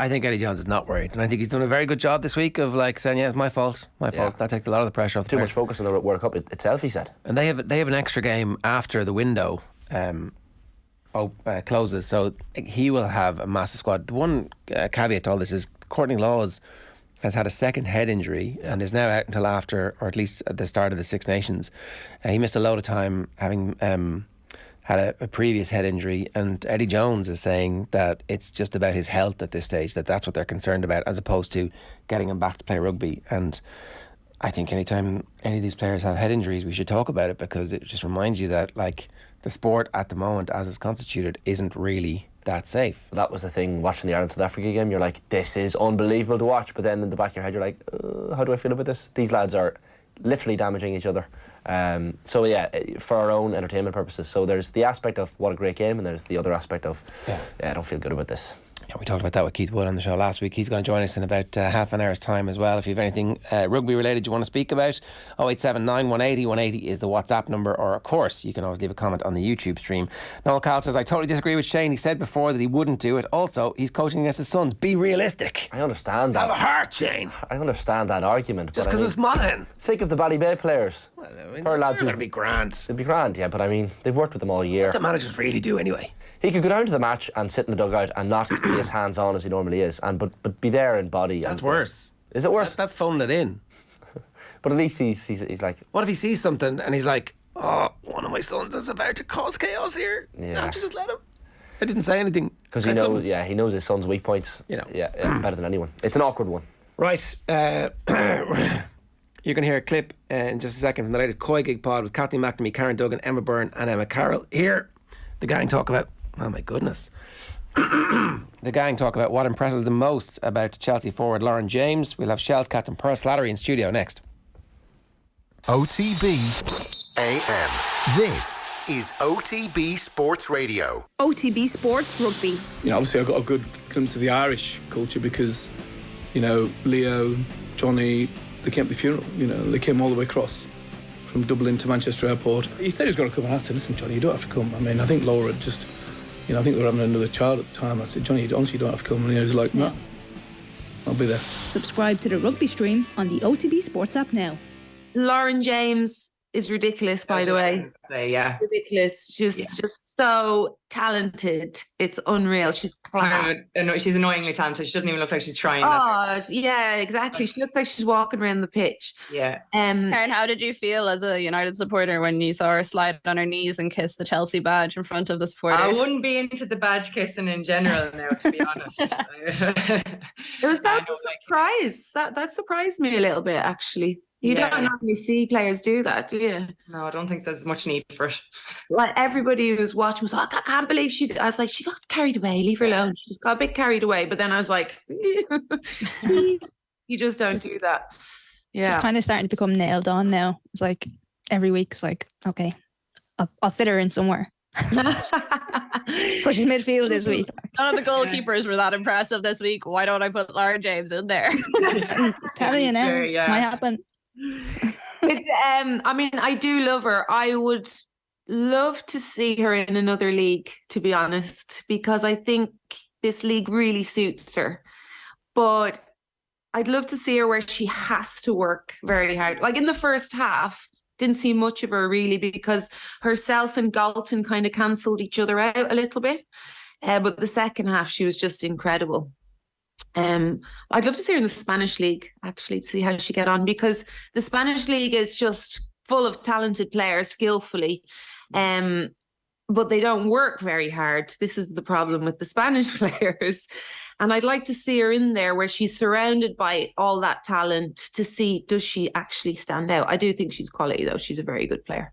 think Eddie Jones is not worried, and I think he's done a very good job this week of like saying, "Yeah, it's my fault. That takes a lot of the pressure off the Too players. much focus on the World Cup itself," he said. And they have an extra game after the window closes, so he will have a massive squad. The one caveat to all this is Courtney Laws has had a second head injury and is now out until after, or at least at the start of the Six Nations. He missed a load of time having had a previous head injury, and Eddie Jones is saying that it's just about his health at this stage, that's what they're concerned about, as opposed to getting him back to play rugby. And I think anytime any of these players have head injuries, we should talk about it, because it just reminds you that like the sport at the moment as it's constituted isn't really that safe. That was the thing, watching the Ireland-South Africa game, you're like, this is unbelievable to watch, but then in the back of your head you're like, how do I feel about this? These lads are literally damaging each other. So yeah, for our own entertainment purposes. So there's the aspect of what a great game, and there's the other aspect of I don't feel good about this. Yeah, we talked about that with Keith Wood on the show last week. He's going to join us in about half an hour's time as well. If you have anything rugby related you want to speak about, 0879 180 180 is the WhatsApp number, or of course you can always leave a comment on the YouTube stream. Noel Cathal says, I totally disagree with Shane. He said before that he wouldn't do it. Also, he's coaching against his sons. Be realistic. I understand that. Have a heart, Shane. I understand that argument. Just because it's Monaghan. Think of the Ballybay players. Well, I mean, Her lads they're going to be grand. They'd be grand, yeah, but I mean, they've worked with them all year. What the managers really do anyway. He could go down to the match and sit in the dugout and not be as hands-on as he normally is, but be there in body. That's worse. Is it worse? That's phoning it in. But at least he's like... What if he sees something and he's like, oh, one of my sons is about to cause chaos here. Yeah. No, just let him. I didn't say anything. Because he knows his son's weak points. Yeah, better than anyone. It's an awkward one. Right. You're going to hear a clip in just a second from the latest Koi Gig pod with Kathleen McNamee, Karen Duggan, Emma Byrne and Emma Carroll. Here, the gang talk about... Oh my goodness. The gang talk about what impresses them most about Chelsea forward Lauren James. We'll have Shels captain Pearl Slattery in studio next. OTB AM. This is OTB Sports Radio. OTB Sports Rugby. Obviously I got a good glimpse of the Irish culture because, Leo, Johnny, they came to the funeral. They came all the way across from Dublin to Manchester Airport. He said he was going to come, and I said, listen, Johnny, you don't have to come. I mean, I think Laura just, I think they were having another child at the time. I said, Johnny, honestly, you don't have to come. And he was like, no, I'll be there. Subscribe to the rugby stream on the OTB Sports app now. Lauren James is ridiculous, by the way. Ridiculous. She's just so talented. It's unreal. She's she's annoyingly talented. She doesn't even look like she's trying. Oh, yeah, exactly. She looks like she's walking around the pitch. Yeah. Karen, how did you feel as a United supporter when you saw her slide on her knees and kiss the Chelsea badge in front of the supporters? I wouldn't be into the badge kissing in general now, to be honest. That was a surprise. That surprised me a little bit, actually. You don't normally see players do that, do you? No, I don't think there's much need for it. Like everybody who was watching was like, I can't believe I was like, she got carried away, leave her alone. She got a bit carried away. But then I was like, you just don't do that. Yeah. She's kind of starting to become nailed on now. It's like every week it's like, okay, I'll fit her in somewhere. So she's midfield this week. None of the goalkeepers were that impressive this week. Why don't I put Lauren James in there? Telling you now, might happen. I mean, I do love her. I would love to see her in another league, to be honest, because I think this league really suits her. But I'd love to see her where she has to work very hard. Like in the first half, didn't see much of her really because herself and Galton kind of cancelled each other out a little bit. But the second half, she was just incredible. I'd love to see her in the Spanish league, actually, to see how she get on, because the Spanish league is just full of talented players skillfully, but they don't work very hard. This is the problem with the Spanish players. And I'd like to see her in there where she's surrounded by all that talent to see, does she actually stand out? I do think she's quality, though. She's a very good player.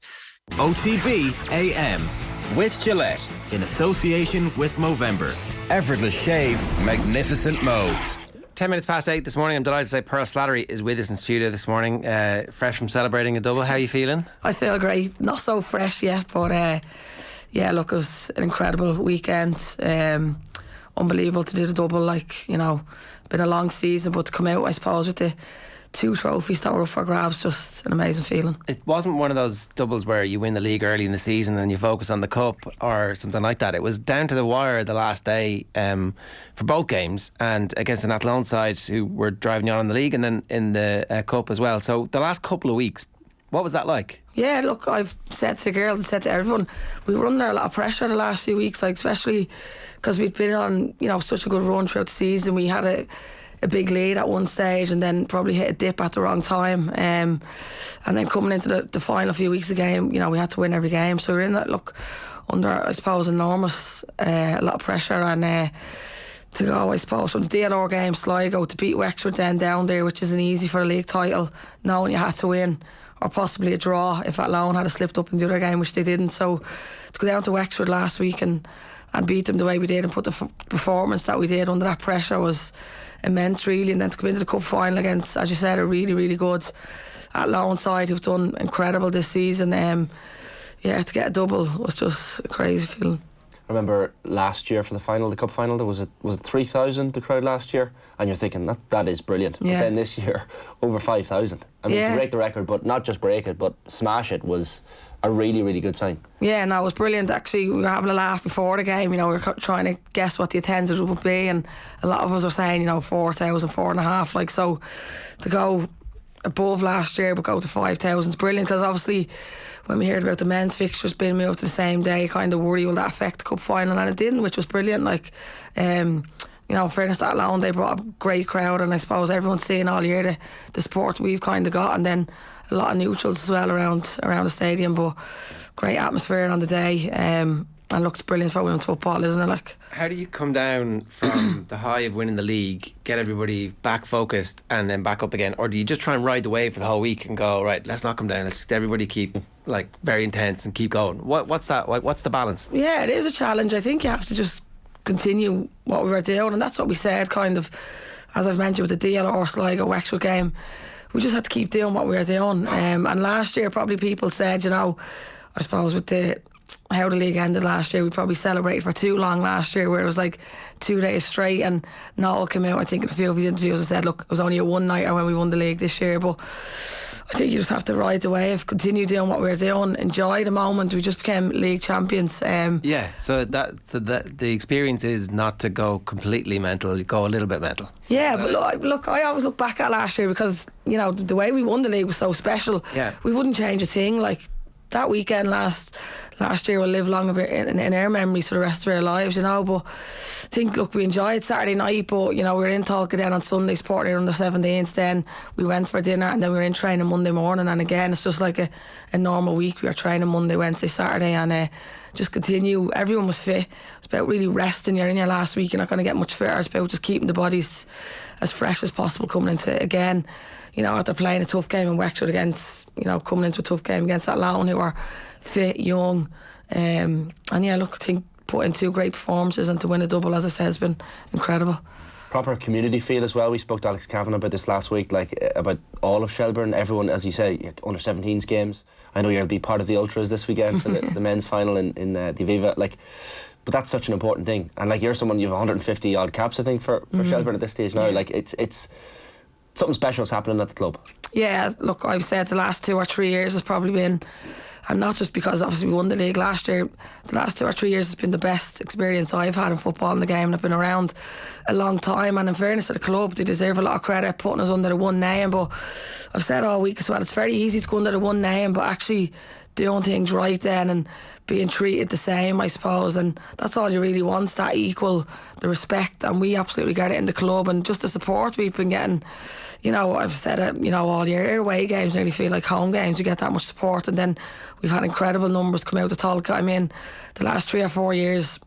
OTB AM. with Gillette, in association with Movember. Effortless shave, magnificent modes. 10 minutes past 8 this morning. I'm delighted to say Pearl Slattery is with us in studio this morning, fresh from celebrating a double. How are you feeling? I feel great. Not so fresh yet, but yeah, look, it was an incredible weekend. Unbelievable to do the double. Like, you know, been a long season, but to come out, I suppose, with the 2 trophies that were up for grabs, just an amazing feeling. It wasn't one of those doubles where you win the league early in the season and you focus on the cup or something like that. It was down to the wire the last day for both games, and against an Athlone side who were driving you on in the league and then in the cup as well. So the last couple of weeks, what was that like? Yeah, look, I've said to the girls, said to everyone, we were under a lot of pressure the last few weeks, like especially because we'd been on, you know, such a good run throughout the season. We had a big lead at one stage and then probably hit a dip at the wrong time, and then coming into the final few weeks of the game, you know, we had to win every game, so we were in that, look, under, I suppose, enormous a lot of pressure, and to go, I suppose, from the DLR game, Sligo, to beat Wexford then down there, which isn't easy for a league title, knowing you had to win or possibly a draw if Athlone had slipped up in the other game, which they didn't. So to go down to Wexford last week and beat them the way we did and put the performance that we did under that pressure was immense, really. And then to come into the cup final against, as you said, a really, really good Athlone side who've done incredible this season. Yeah, to get a double was just a crazy feeling. I remember last year for the final, the cup final, there was it 3,000 the crowd last year, and you're thinking that is brilliant. Yeah. But then this year, over 5,000. I mean, Yeah. to break the record, but not just break it, but smash it, was a really, really good sign. Yeah, no, it was brilliant. Actually, we were having a laugh before the game. You know, we were trying to guess what the attendance would be, and a lot of us were saying, you know, 4,000, 4,500. Like, so to go above last year but go to 5,000 is brilliant, because obviously when we heard about the men's fixtures being moved to the same day, kind of worry, will that affect the cup final? And it didn't, which was brilliant. Like, you know, in fairness to Athlone, they brought a great crowd, and I suppose everyone's seeing all year the support we've kind of got, and then a lot of neutrals as well around the stadium. But great atmosphere on the day, and looks brilliant for women's football, isn't it? Like, how do you come down from the high of winning the league, get everybody back focused and then back up again? Or do you just try and ride the wave for the whole week and go, right, let's not come down, let's everybody keep like very intense and keep going? What's that? What's the balance? Yeah, it is a challenge. I think you have to just continue what we were doing, and that's what we said, kind of, as I've mentioned with the DLR Sligo Wexford game. We just had to keep doing what we were doing, and last year probably people said, you know, I suppose with how the league ended last year, we probably celebrated for too long last year, where it was like 2 days straight, and Noel came out, I think, in a few of his interviews and said, look, it was only a one-nighter when we won the league this year. But I think you just have to ride the wave, continue doing what we were doing, enjoy the moment. We just became league champions. So the experience is not to go completely mental, go a little bit mental. Yeah, but look, I always look back at last year, because, you know, the way we won the league was so special. Yeah. We wouldn't change a thing. Like, that weekend last year will live long in our memories for the rest of our lives, you know. But I think, look, we enjoyed Saturday night, but, you know, we were in Talca then on Sunday, supporting under 17s. Then we went for dinner, and then we were in training Monday morning. And again, it's just like a normal week. We were training Monday, Wednesday, Saturday, and just continue. Everyone was fit. It's about really resting. You're in your last week, you're not going to get much fitter. It's about just keeping the bodies as fresh as possible coming into it again. You know, after playing a tough game in Wexford against, you know, coming into a tough game against Athlone, who are fit, young, and yeah, look, I think putting 2 great performances, and to win a double, as I said, has been incredible. Proper community feel as well. We spoke to Alex Cavan about this last week, like about all of Shelbourne, everyone, as you say, under 17s games. I know you'll be part of the ultras this weekend for the men's final in the Aviva, like, but that's such an important thing. And like, you're someone, you have 150 odd caps, I think, for Shelbourne at this stage now. Like, it's something special is happening at the club. Yeah, look, I've said the last 2 or 3 years has probably been, and not just because obviously we won the league last year, the last 2 or 3 years has been the best experience I've had in football in the game, and I've been around a long time. And in fairness to the club, they deserve a lot of credit putting us under the one name. But I've said all week as well, it's very easy to go under the one name, but actually doing things right then and being treated the same, I suppose, and that's all you really want, that equal, the respect, and we absolutely get it in the club, and just the support we've been getting. You know, I've said it, you know, all year, our away games nearly feel like home games. We get that much support, and then we've had incredible numbers come out of Talca. I mean, the last 3 or 4 years,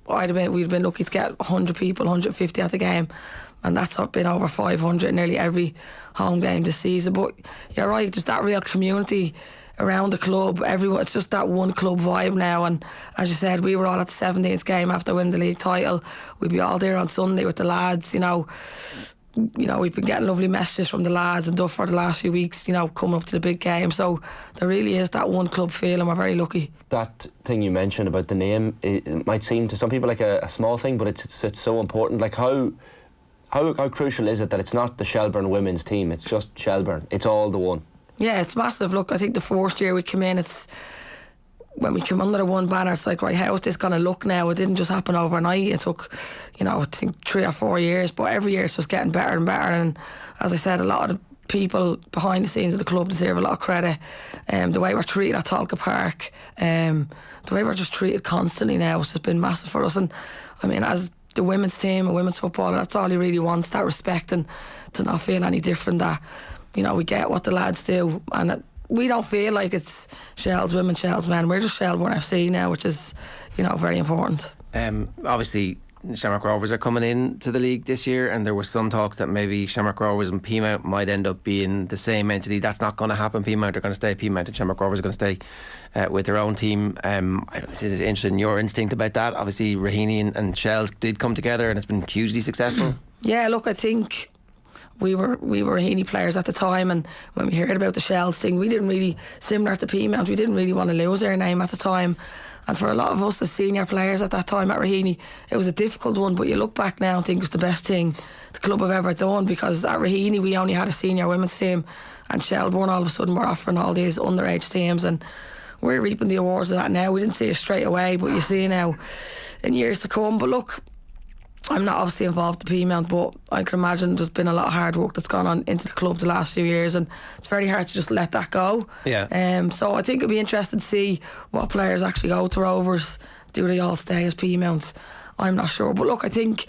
we've been lucky to get 100 people, 150 at the game, and that's been over 500 in nearly every home game this season. But you're right, just that real community around the club. Everyone, it's just that one club vibe now. And as you said, we were all at the 17th game after winning the league title. We'd be all there on Sunday with the lads. You know, we've been getting lovely messages from the lads and stuff for the last few weeks, you know, coming up to the big game. So there really is that one club feel, and we're very lucky. That thing you mentioned about the name, it might seem to some people like a small thing, but it's so important. Like how crucial is it that it's not the Shelbourne women's team, it's just Shelbourne, it's all the one? Yeah, it's massive. Look, I think the first year we came in, when we came under the one banner, it's like, right, how is this going to look now? It didn't just happen overnight. It took, you know, I think 3 or 4 years, but every year it's just getting better and better. And as I said, a lot of the people behind the scenes of the club deserve a lot of credit. The way we're treated at Talca Park, the way we're just treated constantly now, it's just been massive for us. And I mean, as the women's team, a women's footballer, that's all he really wants, that respect, and to not feel any different, that, you know, we get what the lads do, and we don't feel like it's Shels women, Shels men. We're just Shelbourne FC now, which is, you know, very important. Obviously, Shamrock Rovers are coming in to the league this year, and there was some talks that maybe Shamrock Rovers and Peamount might end up being the same entity. That's not going to happen. Peamount are going to stay Peamount, and Shamrock Rovers are going to stay with their own team. I'm interested in your instinct about that. Obviously, Raheny and Shels did come together, and it's been hugely successful. Yeah, look, I think we were Raheny players at the time, and when we heard about the Shels thing, we didn't really, similar to Peamount, we didn't really want to lose our name at the time. And for a lot of us as senior players at that time at Raheny, it was a difficult one, but you look back now and think it was the best thing the club have ever done, because at Raheny we only had a senior women's team, and Shelbourne all of a sudden were offering all these underage teams, and we're reaping the awards of that now. We didn't see it straight away, but you see now in years to come. But look, I'm not obviously involved in Peamount, but I can imagine there's been a lot of hard work that's gone on into the club the last few years, and it's very hard to just let that go. Yeah. So I think it'll be interesting to see what players actually go to Rovers. Do they all stay as Peamounts? I'm not sure. But look, I think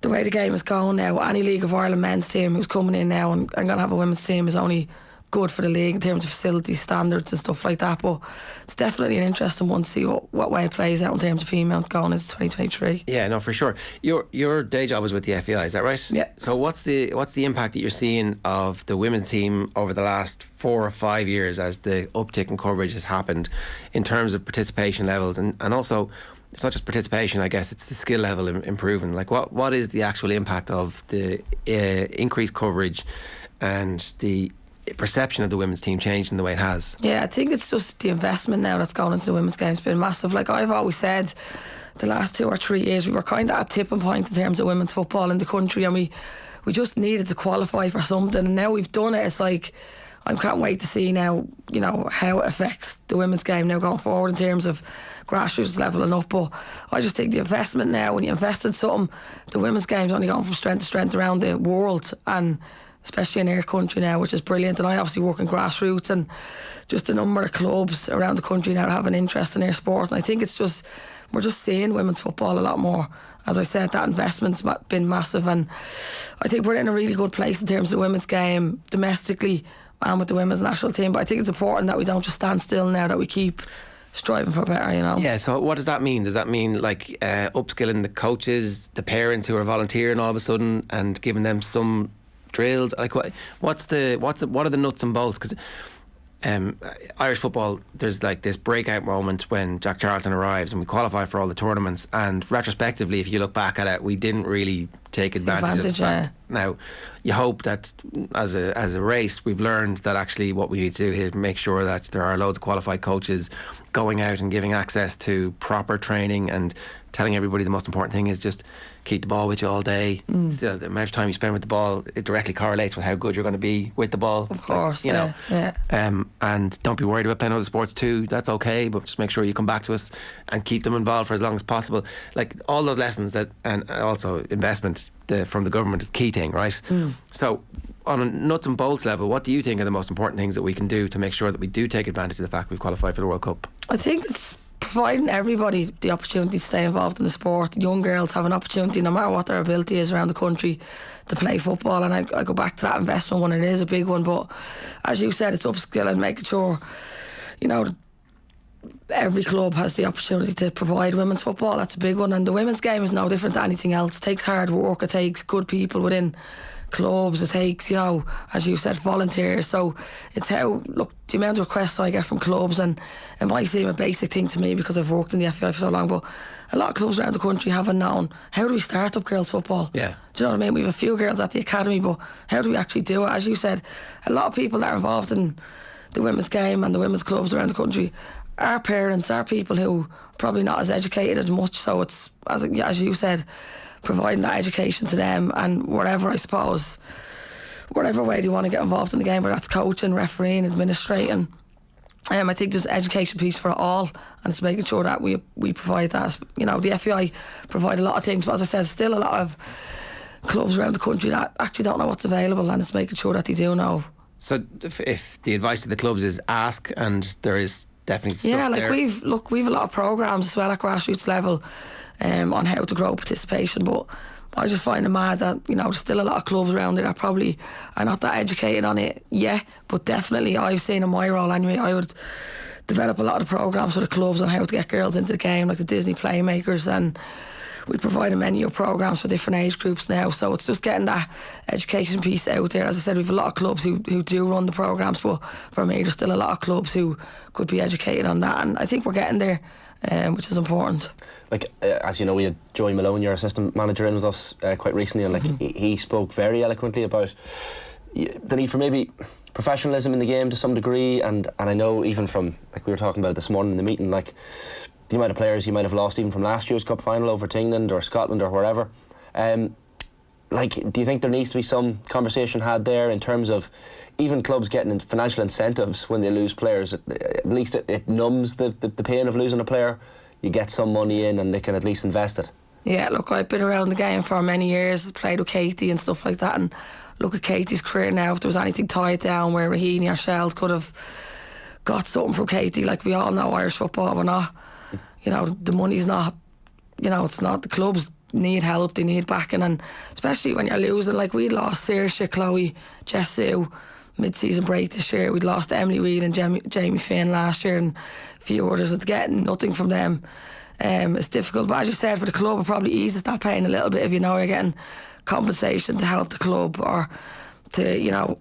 the way the game is going now, any League of Ireland men's team who's coming in now and going to have a women's team is only good for the league in terms of facilities, standards and stuff like that. But it's definitely an interesting one to see what way it plays out in terms of Peamount going into 2023. Yeah, no, for sure. Your day job is with the FEI, is that right? Yeah. So what's the impact that you're seeing of the women's team over the last 4 or 5 years as the uptick in coverage has happened in terms of participation levels, and also it's not just participation, I guess it's the skill level improving. Like what is the actual impact of the increased coverage and the perception of the women's team changing the way it has? Yeah, I think it's just the investment now that's gone into the women's game has been massive. Like I've always said, the last 2 or 3 years we were kind of at a tipping point in terms of women's football in the country, and we just needed to qualify for something, and now we've done it. It's like I can't wait to see now, you know, how it affects the women's game now going forward in terms of grassroots levelling up. But I just think the investment now, when you invest in something, the women's game's only gone from strength to strength around the world, and especially in our country now, which is brilliant. And I obviously work in grassroots, and just a number of clubs around the country now have an interest in our sport, and I think it's just, we're just seeing women's football a lot more. As I said, that investment's been massive, and I think we're in a really good place in terms of the women's game domestically and with the women's national team. But I think it's important that we don't just stand still now, that we keep striving for better, you know. Yeah, so what does that mean? Does that mean like upskilling the coaches, the parents who are volunteering all of a sudden and giving them some drills? Like what are the nuts and bolts? Because Irish football, there's like this breakout moment when Jack Charlton arrives and we qualify for all the tournaments, and retrospectively if you look back at it, we didn't really take advantage of the fact. Now you hope that as a race we've learned that actually what we need to do here is make sure that there are loads of qualified coaches going out and giving access to proper training and telling everybody the most important thing is just keep the ball with you all day. The amount of time you spend with the ball, it directly correlates with how good you're going to be with the ball. Of course, you know. And don't be worried about playing other sports too. That's okay, but just make sure you come back to us and keep them involved for as long as possible. Like all those lessons that, and also investment from the government is the key thing, right? So on a nuts and bolts level, what do you think are the most important things that we can do to make sure that we do take advantage of the fact we've qualified for the World Cup? I think it's providing everybody the opportunity to stay involved in the sport. Young girls have an opportunity, no matter what their ability is around the country, to play football. And I go back to that investment one, and it is a big one. But as you said, it's upskilling, making sure, you know, every club has the opportunity to provide women's football. That's a big one. And the women's game is no different to anything else. It takes hard work, it takes good people within clubs, it takes, as you said, volunteers. So it's how, look, the amount of requests I get from clubs, and it might seem a basic thing to me because I've worked in the FAI for so long, but a lot of clubs around the country haven't known, how do we start up girls football? Yeah. Do you know what I mean? We have a few girls at the academy, but how do we actually do it? As you said, a lot of people that are involved in the women's game and the women's clubs around the country are parents, are people who are probably not as educated as much. So it's, as you said, providing that education to them, and whatever way they want to get involved in the game, whether that's coaching, refereeing, administrating. I think there's an education piece for it all, and it's making sure that we provide that. The FAI provide a lot of things, but as I said, still a lot of clubs around the country that actually don't know what's available, and it's making sure that they do know. So if the advice to the clubs is ask, and there is definitely stuff there. we've a lot of programmes as well at grassroots level on how to grow participation, but I just find it mad that there's still a lot of clubs around there that probably are not that educated on it yet, but definitely I've seen in my role anyway, I would develop a lot of programs for the clubs on how to get girls into the game, like the Disney Playmakers, and we provide a menu of programs for different age groups now. So it's just getting that education piece out there. As I said, we've a lot of clubs who do run the programs, but for me there's still a lot of clubs who could be educated on that, and I think we're getting there, which is important. As you know, we had Joey Malone, your assistant manager, in with us quite recently, and he spoke very eloquently about the need for maybe professionalism in the game to some degree, and I know even from, we were talking about it this morning in the meeting, the amount of players you might have lost even from last year's cup final over to England or Scotland or wherever. Do you think there needs to be some conversation had there in terms of even clubs getting financial incentives when they lose players? At least it numbs the pain of losing a player. You get some money in and they can at least invest it. Yeah, look, I've been around the game for many years, played with Katie and stuff like that, and look at Katie's career now. If there was anything tied down where Raheny or Shels could have got something from Katie, we all know Irish football, we're not, the money's not, it's not, the clubs need help, they need backing, and especially when you're losing, we'd lost Saoirse, Chloe, Jess Sue mid-season break this year, we'd lost Emily Weed and Jamie Finn last year, and a few others. It's getting nothing from them. It's difficult, but as you said, for the club it probably eases that pain a little bit if you're getting compensation to help the club, or to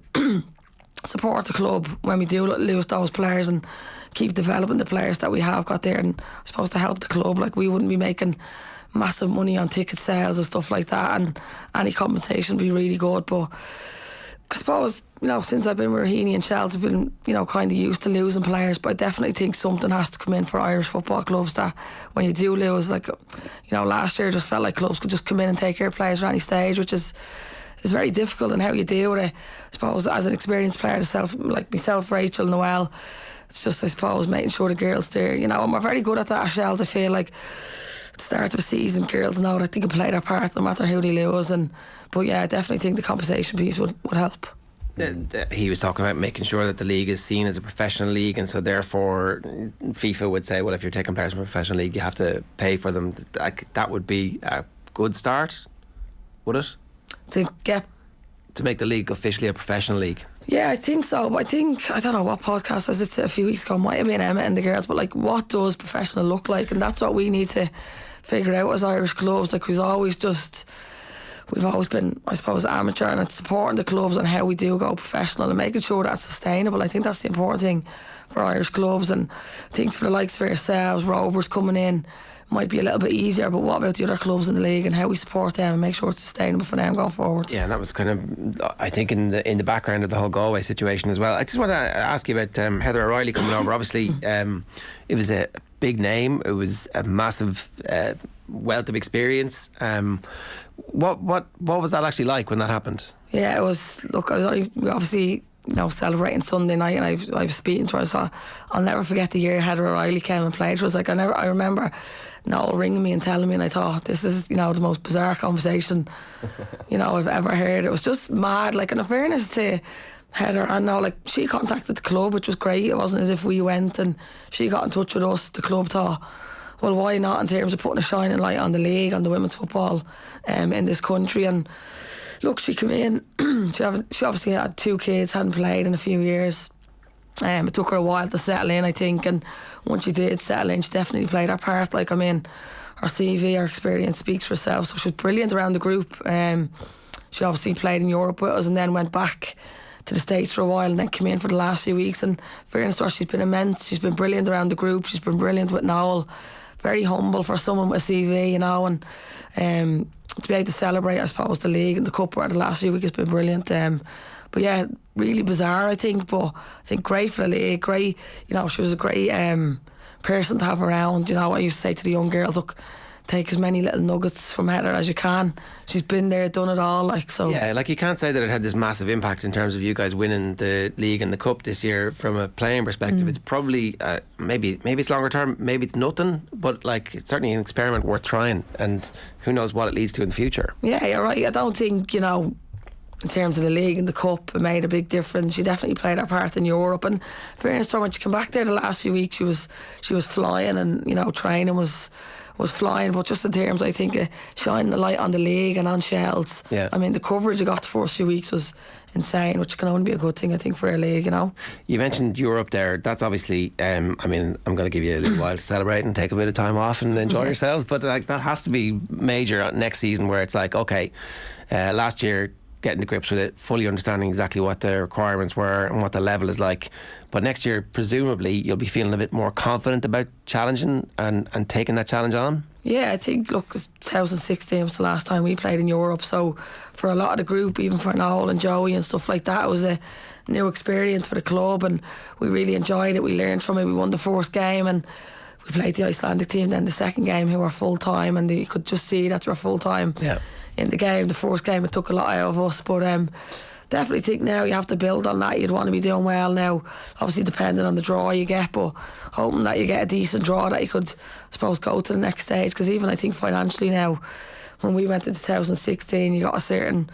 support the club when we do lose those players, and keep developing the players that we have got there, and I suppose to help the club. We wouldn't be making massive money on ticket sales and stuff like that, and any compensation would be really good. But I suppose, since I've been with Raheny and Shels, I've been, kind of used to losing players, but I definitely think something has to come in for Irish football clubs, that when you do lose, last year just felt like clubs could just come in and take care of players at any stage, which is very difficult, and how you deal with it. I suppose as an experienced player like myself, Rachel, Noelle, it's just, I suppose, making sure the girls there, and we're very good at that at Shels. I feel like at the start of a season, girls know that they can play their part no matter who they lose, but yeah, I definitely think the compensation piece would help. He was talking about making sure that the league is seen as a professional league, and so therefore FIFA would say, well, if you're taking players from a professional league, you have to pay for them. That would be a good start, would it? To make the league officially a professional league. Yeah, I think so. But I don't know what podcast I was at a few weeks ago, might have been Emma and the girls, but what does professional look like? And that's what we need to figure out as Irish clubs. We've always been, I suppose, amateur, and it's supporting the clubs on how we do go professional and making sure that's sustainable. I think that's the important thing for Irish clubs, and things for the likes of yourselves, Rovers coming in, might be a little bit easier, but what about the other clubs in the league and how we support them and make sure it's sustainable for them going forward? Yeah, and that was kind of, I think, in the background of the whole Galway situation as well. I just want to ask you about Heather O'Reilly coming over. Obviously, it was a big name. It was a massive wealth of experience. What was that actually like when that happened? Yeah, it was. Look, I was obviously celebrating Sunday night, and I was speaking to her. So I'll never forget the year Heather O'Reilly came and played. It was I remember Noel ringing me and telling me, and I thought, this is the most bizarre conversation I've ever heard. It was just mad. And in fairness to Heather, and now she contacted the club, which was great. It wasn't as if we went and she got in touch with us. The club thought, well, why not, in terms of putting a shining light on the league, on the women's football in this country. And look, she came in. She obviously had 2 kids, hadn't played in a few years. It took her a while to settle in, I think, and once she did settle in, she definitely played her part. Her CV, her experience speaks for herself. So she was brilliant around the group. she obviously played in Europe with us and then went back to the States for a while and then came in for the last few weeks. And fairness to her, she's been immense. She's been brilliant around the group. She's been brilliant with Noel. Very humble for someone with a CV, you know, and to be able to celebrate, I suppose, the league and the cup where the last few weeks has been brilliant. But yeah, really bizarre, I think, but I think great for the league. Great, you know, she was a great person to have around. You know, I used to say to the young girls, look, take as many little nuggets from Heather as you can. She's been there, done it all, like, so. Yeah, like, you can't say that it had this massive impact in terms of you guys winning the league and the cup this year from a playing perspective. It's probably maybe it's longer term, maybe it's nothing, but like, it's certainly an experiment worth trying, and who knows what it leads to in the future. Yeah, you're right. I don't think, you know, in terms of the league and the cup, it made a big difference. She definitely played her part in Europe, and fairness to her, when she came back there the last few weeks, she was flying, and, you know, training was flying, but just in terms, I think, of shining the light on the league and on Shels. Yeah. I mean, the coverage you got the first few weeks was insane, which can only be a good thing, I think, for a league, you know. You mentioned Europe there. That's obviously, I mean, I'm going to give you a little while to celebrate and take a bit of time off and enjoy yourselves, but like, that has to be major next season, where it's like, okay, last year, getting to grips with it, fully understanding exactly what the requirements were and what the level is like. But next year, presumably, you'll be feeling a bit more confident about challenging and taking that challenge on. Yeah, I think, look, 2016 was the last time we played in Europe, so for a lot of the group, even for Noel and Joey and stuff like that, it was a new experience for the club, and we really enjoyed it. We learned from it. We won the first game, and we played the Icelandic team then the second game, who were full time, and you could just see that they were full time. Yeah. In the game, the first game, it took a lot out of us, but definitely think now you have to build on that. You'd want to be doing well now, obviously depending on the draw you get, but hoping that you get a decent draw that you could, I suppose, go to the next stage. Because even I think financially now, when we went to 2016, you got a certain,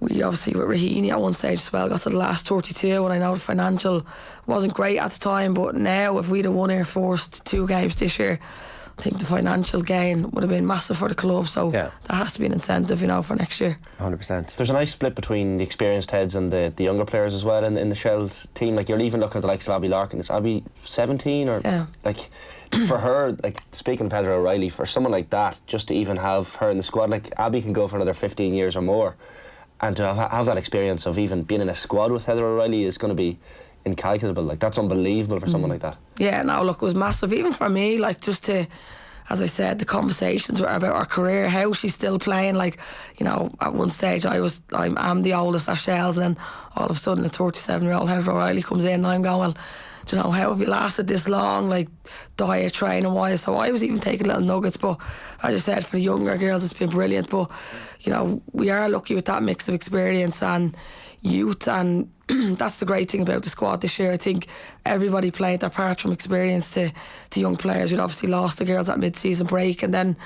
we obviously with Rahini at one stage as well got to the last 32, and I know the financial wasn't great at the time, but now if we'd have won our first 2 games this year, I think the financial gain would have been massive for the club, so that has to be an incentive, you know, for next year. 100%. There's a nice split between the experienced heads and the younger players as well in the Shels team. Like, you're even looking at the likes of Abby Larkin. Is Abby 17 or like, for her, like, speaking of Heather O'Reilly, for someone like that, just to even have her in the squad, like, Abby can go for another 15 years or more, and to have that experience of even being in a squad with Heather O'Reilly is going to be incalculable. Like, that's unbelievable for someone like that. Yeah, no, look, it was massive, even for me, like, just to, as I said, the conversations were about her career, how she's still playing. Like, you know, at one stage I'm the oldest at Shels, and then all of a sudden a 37-year-old Heather O'Reilly comes in, and I'm going, well, do you know, how have you lasted this long, like, diet, training wise? So I was even taking little nuggets, but as I said, for the younger girls it's been brilliant. But, you know, we are lucky with that mix of experience and youth, and that's the great thing about the squad this year. I think everybody played their part, from experience to young players. We'd obviously lost the girls at mid-season break, and then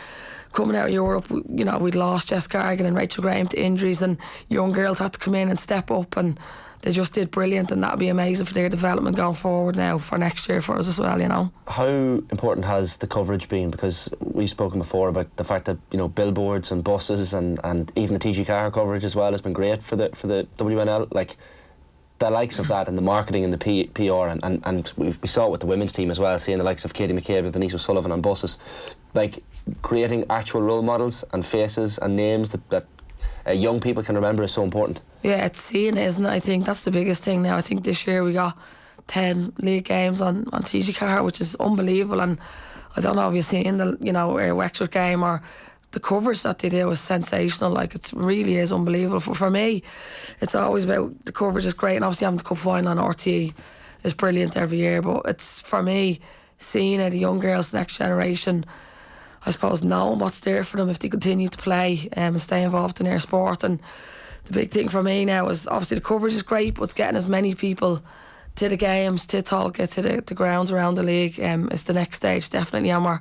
coming out of Europe, you know, we'd lost Jess Gargan and Rachel Graham to injuries, and young girls had to come in and step up, and they just did brilliant, and that'll be amazing for their development going forward now for next year for us as well, you know. How important has the coverage been? Because we've spoken before about the fact that, you know, billboards and buses and even the TG car coverage as well has been great for the WNL. Like, the likes of that and the marketing and the PR, and we saw it with the women's team as well, seeing the likes of Katie McCabe and Denise O'Sullivan on buses, like, creating actual role models and faces and names that young people can remember is so important. Yeah, it's seeing it, isn't it? I think that's the biggest thing now. I think this year we got 10 league games on TG Car, which is unbelievable, and I don't know if you've seen the, you know, our Wexford game, or the coverage that they did was sensational. Like, it really is unbelievable. For me, it's always about the coverage is great, and obviously having the cup final on RTE is brilliant every year, but it's, for me, seeing it, the young girls, the next generation, I suppose, knowing what's there for them if they continue to play and stay involved in their sport. And the big thing for me now is, obviously the coverage is great, but it's getting as many people to the games, to Tolka, to the grounds around the league is the next stage, definitely, and we're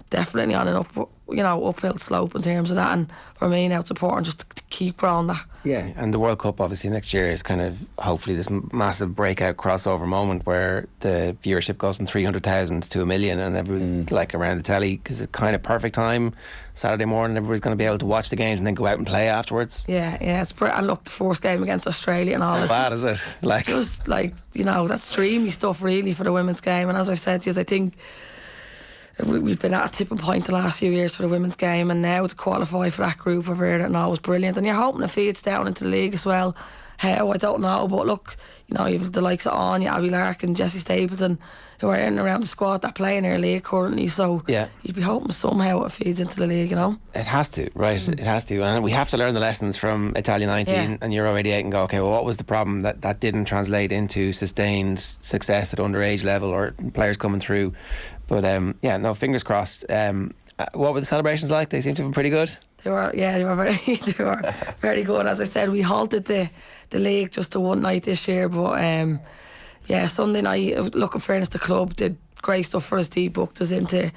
definitely on an uphill slope in terms of that. And for me now, it's important just to keep growing that. Yeah, and the World Cup obviously next year is kind of hopefully this massive breakout crossover moment where the viewership goes from 300,000 to 1 million, and everybody's like around the telly, because it's kind of perfect time. Saturday morning, everybody's going to be able to watch the games and then go out and play afterwards. Yeah, it's brilliant. And look, the first game against Australia and all How this. bad is it? Like, just like, you know, that's dreamy stuff really for the women's game. And as I've said to you, I think we've been at a tipping point the last few years for the women's game, and now to qualify for that group of it and all was brilliant. And you're hoping it feeds down into the league as well. How, I don't know, but look, you know, you've the likes of Anya, Abby Larkin, Jessie Stapleton, who are in and around the squad that play in our league currently, so you'd be hoping somehow it feeds into the league, you know. It has to, right? It has to, and we have to learn the lessons from Italia 19 and Euro 88 and go, okay, well, what was the problem that didn't translate into sustained success at underage level or players coming through? But fingers crossed. What were the celebrations like? They seemed to have been pretty good. They were very good. As I said, we halted the league just to one night this year, but Sunday night, look, in fairness, the club did great stuff for us. They booked us into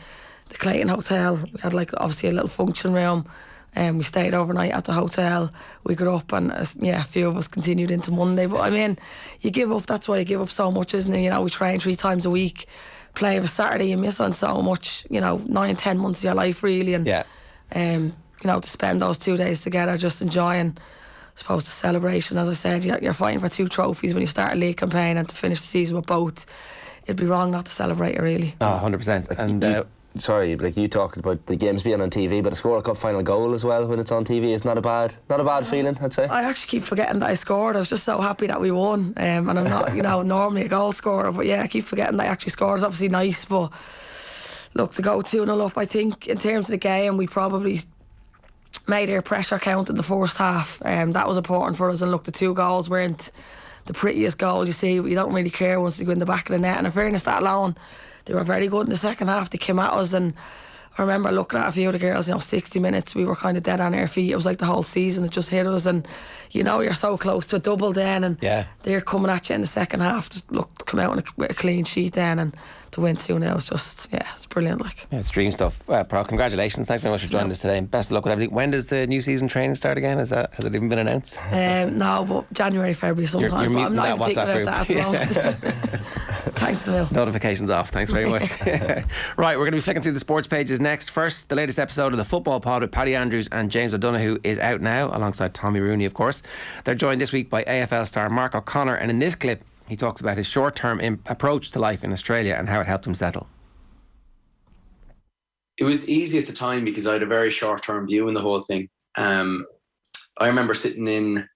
the Clayton Hotel. We had obviously a little function room, and we stayed overnight at the hotel. We got up and a few of us continued into Monday. But I mean, you give up. That's why you give up so much, isn't it? You know, we train 3 times a week. Play of a Saturday, you miss on so much, 9-10 months of your life really, and to spend those 2 days together just enjoying, I suppose, the celebration. As I said, you're fighting for 2 trophies when you start a league campaign, and to finish the season with both, it'd be wrong not to celebrate it really. 100%. And sorry, like you talked about the games being on TV, but to score a cup final goal as well when it's on TV is not a bad feeling, I'd say. I actually keep forgetting that I scored. I was just so happy that we won, and I'm not, normally a goal scorer, but I keep forgetting that I actually scored. It's obviously nice, but look, to go 2-0 up, I think in terms of the game, we probably made our pressure count in the first half. That was important for us, and look, the 2 goals weren't the prettiest goals you see, but you don't really care once they go in the back of the net. And in fairness, that alone, they were very good in the second half. They came at us, and I remember looking at a few of the girls, 60 minutes, we were kind of dead on our feet. It was like the whole season, it just hit us, and you're so close to a double then, and they're coming at you in the second half. Just look, come out with a clean sheet then, and to win 2-0 is just, it's brilliant. It's dream stuff. Pearl, congratulations. Thanks very much for joining us today, and best of luck with everything. When does the new season training start again? Has it even been announced? No, but January, February sometime. But I'm not even thinking about that at the moment. Thanks, Emil. Notifications off. Thanks very much. Right, we're going to be flicking through the sports pages next. First, the latest episode of the Football Pod with Paddy Andrews and James O'Donoghue is out now, alongside Tommy Rooney, of course. They're joined this week by AFL star Mark O'Connor, and in this clip, he talks about his short-term approach to life in Australia and how it helped him settle. It was easy at the time because I had a very short-term view in the whole thing. I remember sitting in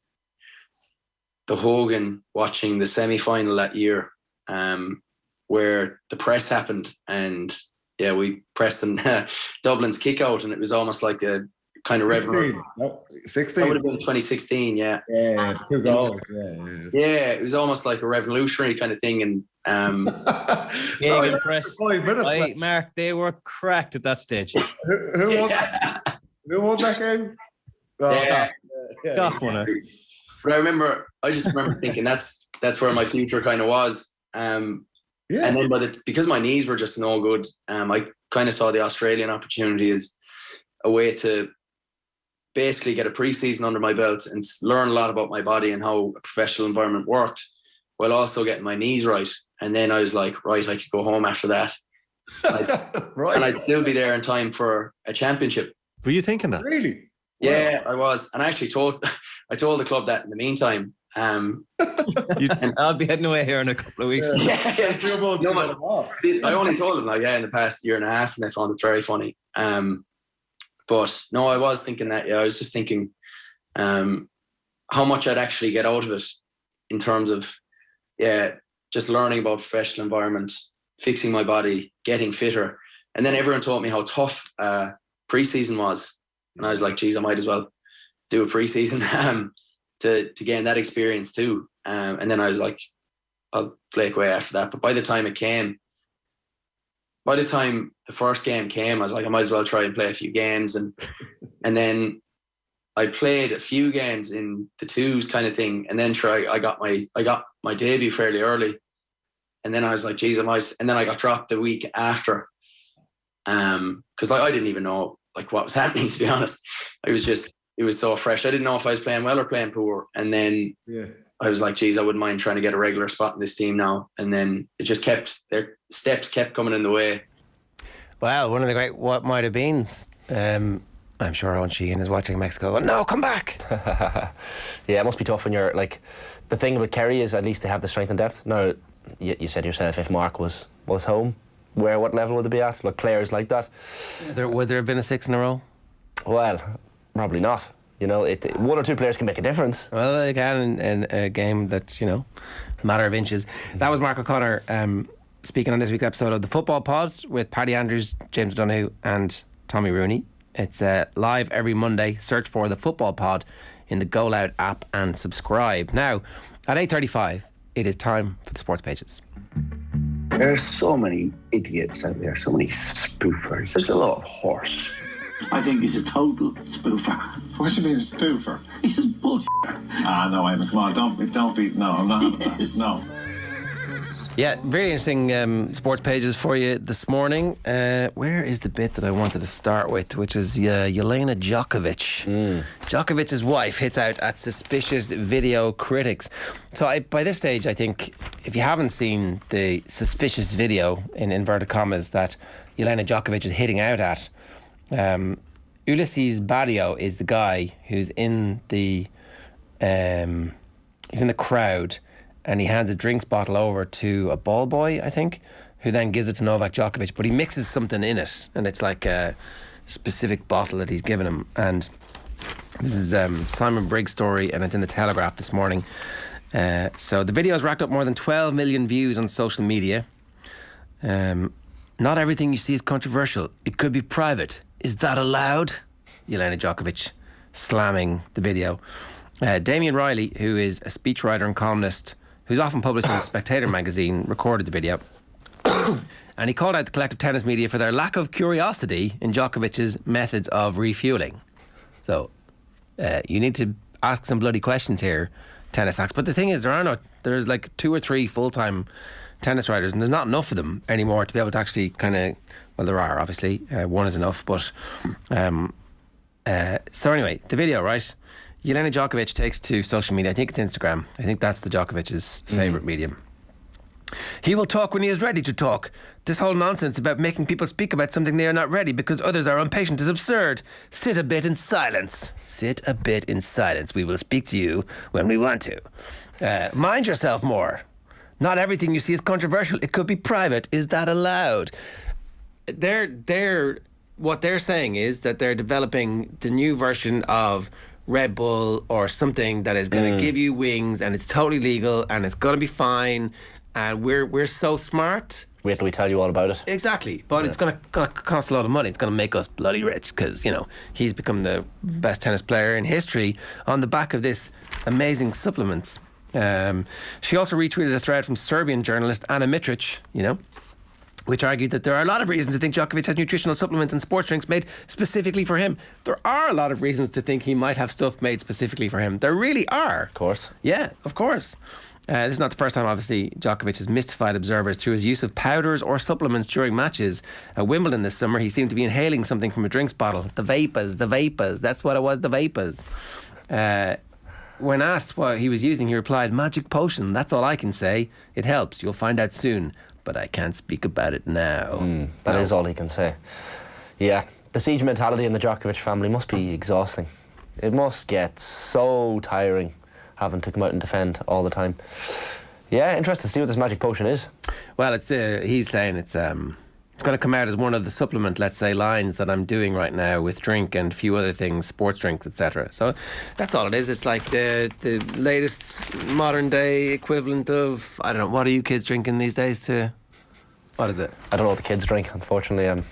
the Hogan watching the semi-final that year, where the press happened, and we pressed in Dublin's kick out, and it was almost like a kind of 16. That would have been 2016, Yeah, 2 goals. Yeah, it was almost like a revolutionary kind of thing, and press. Mark, they were cracked at that stage. Who won that game? Goff won it. But I just remember thinking that's where my future kind of was. And then, because my knees were just no good, I kind of saw the Australian opportunity as a way to basically get a pre-season under my belt and learn a lot about my body and how a professional environment worked, while also getting my knees right. And then I was like, right, I could go home after that. Right. And I'd still be there in time for a championship. Were you thinking that? Really? Yeah, I was. And I actually told the club that in the meantime. I'll be heading away here in a couple of weeks. I only told them in the past year and a half, and they found it very funny. But no, I was thinking that. I was just thinking how much I'd actually get out of it in terms of just learning about professional environment, fixing my body, getting fitter, and then everyone taught me how tough pre-season was, and I was like, geez, I might as well do a pre-season to gain that experience too. And then I was like, I'll flake away after that. But by the time the first game came, I was like, I might as well try and play a few games. And then I played a few games in the twos kind of thing. And then I got my debut fairly early. And then I was like, geez, I might. And then I got dropped the week after. Because I didn't even know what was happening, to be honest. It was so fresh. I didn't know if I was playing well or playing poor. And then I was like, geez, I wouldn't mind trying to get a regular spot in this team now. And then it just their steps kept coming in the way. Well, one of the great what might have beens. I'm sure Owen Sheehan is watching Mexico. No, come back. Yeah, it must be tough when you're the thing with Kerry is at least they have the strength and depth. Now, you said yourself, if Mark was home, what level would they be at? Like players like that. Would there have been a 6 in a row? Well, probably not. You know, one or two players can make a difference. Well, they can in a game that's, you know, a matter of inches. That was Mark O'Connor speaking on this week's episode of the Football Pod with Paddy Andrews, James O'Donoghue and Tommy Rooney. It's live every Monday. Search for the Football Pod in the Go Loud app and subscribe. Now, at 8:35, it is time for the sports pages. There are so many idiots out there, so many spoofers. There's a lot of horse. I think he's a total spoofer. What do you mean a spoofer? He's just bullshit. No, Eamon, come on, don't be, no, I'm not having that. No. Yeah, very interesting sports pages for you this morning. Where is the bit that I wanted to start with, which is Jelena Djokovic. Djokovic's wife hits out at suspicious video critics. So by this stage, I think, if you haven't seen the suspicious video, in inverted commas, that Jelena Djokovic is hitting out at, Ulises Barrio is the guy who's in the he's in the crowd, and he hands a drinks bottle over to a ball boy, I think, who then gives it to Novak Djokovic, but he mixes something in it, and it's like a specific bottle that he's given him. And this is Simon Briggs' story, and it's in the Telegraph this morning. So the video has racked up more than 12 million views on social media. Not everything you see is controversial. It could be private. Is that allowed? Jelena Djokovic slamming the video. Damien Riley, who is a speechwriter and columnist who's often published in the Spectator magazine, recorded the video. And he called out the collective tennis media for their lack of curiosity in Djokovic's methods of refueling. So, you need to ask some bloody questions here, tennis acts. But the thing is, there's like 2 or 3 full-time tennis writers, and there's not enough of them anymore to be able to actually kind of, well, there are, obviously. One is enough, but... so anyway, the video, right? Jelena Djokovic takes to social media. I think it's Instagram. I think that's the Djokovic's favourite medium. He will talk when he is ready to talk. This whole nonsense about making people speak about something they are not ready because others are impatient is absurd. Sit a bit in silence. Sit a bit in silence. We will speak to you when we want to. Mind yourself more. Not everything you see is controversial. It could be private. Is that allowed? What they're saying is that they're developing the new version of Red Bull or something that is going to give you wings, and it's totally legal and it's going to be fine, and we're so smart. Wait till we tell you all about it. Exactly, but it's going to cost a lot of money. It's going to make us bloody rich because, you know, he's become the best tennis player in history on the back of this amazing supplements. She also retweeted a thread from Serbian journalist Ana Mitric, which argued that there are a lot of reasons to think Djokovic has nutritional supplements and sports drinks made specifically for him. There are a lot of reasons to think he might have stuff made specifically for him. There really are. Of course. Yeah, of course. This is not the first time, obviously, Djokovic has mystified observers through his use of powders or supplements during matches. At Wimbledon this summer, he seemed to be inhaling something from a drinks bottle. The vapors. That's what it was, the vapors. When asked what he was using, he replied, "Magic potion. That's all I can say. It helps. You'll find out soon. But I can't speak about it now." That is all he can say. Yeah, the siege mentality in the Djokovic family must be exhausting. It must get so tiring having to come out and defend all the time. Yeah, interested to see what this magic potion is. Well, it's he's saying it's going to come out as one of the supplement, let's say, lines that I'm doing right now with drink and a few other things, sports drinks, etc. So that's all it is. It's like the latest modern day equivalent of, I don't know, what are you kids drinking these days what is it? I don't know what the kids drink, unfortunately. I'm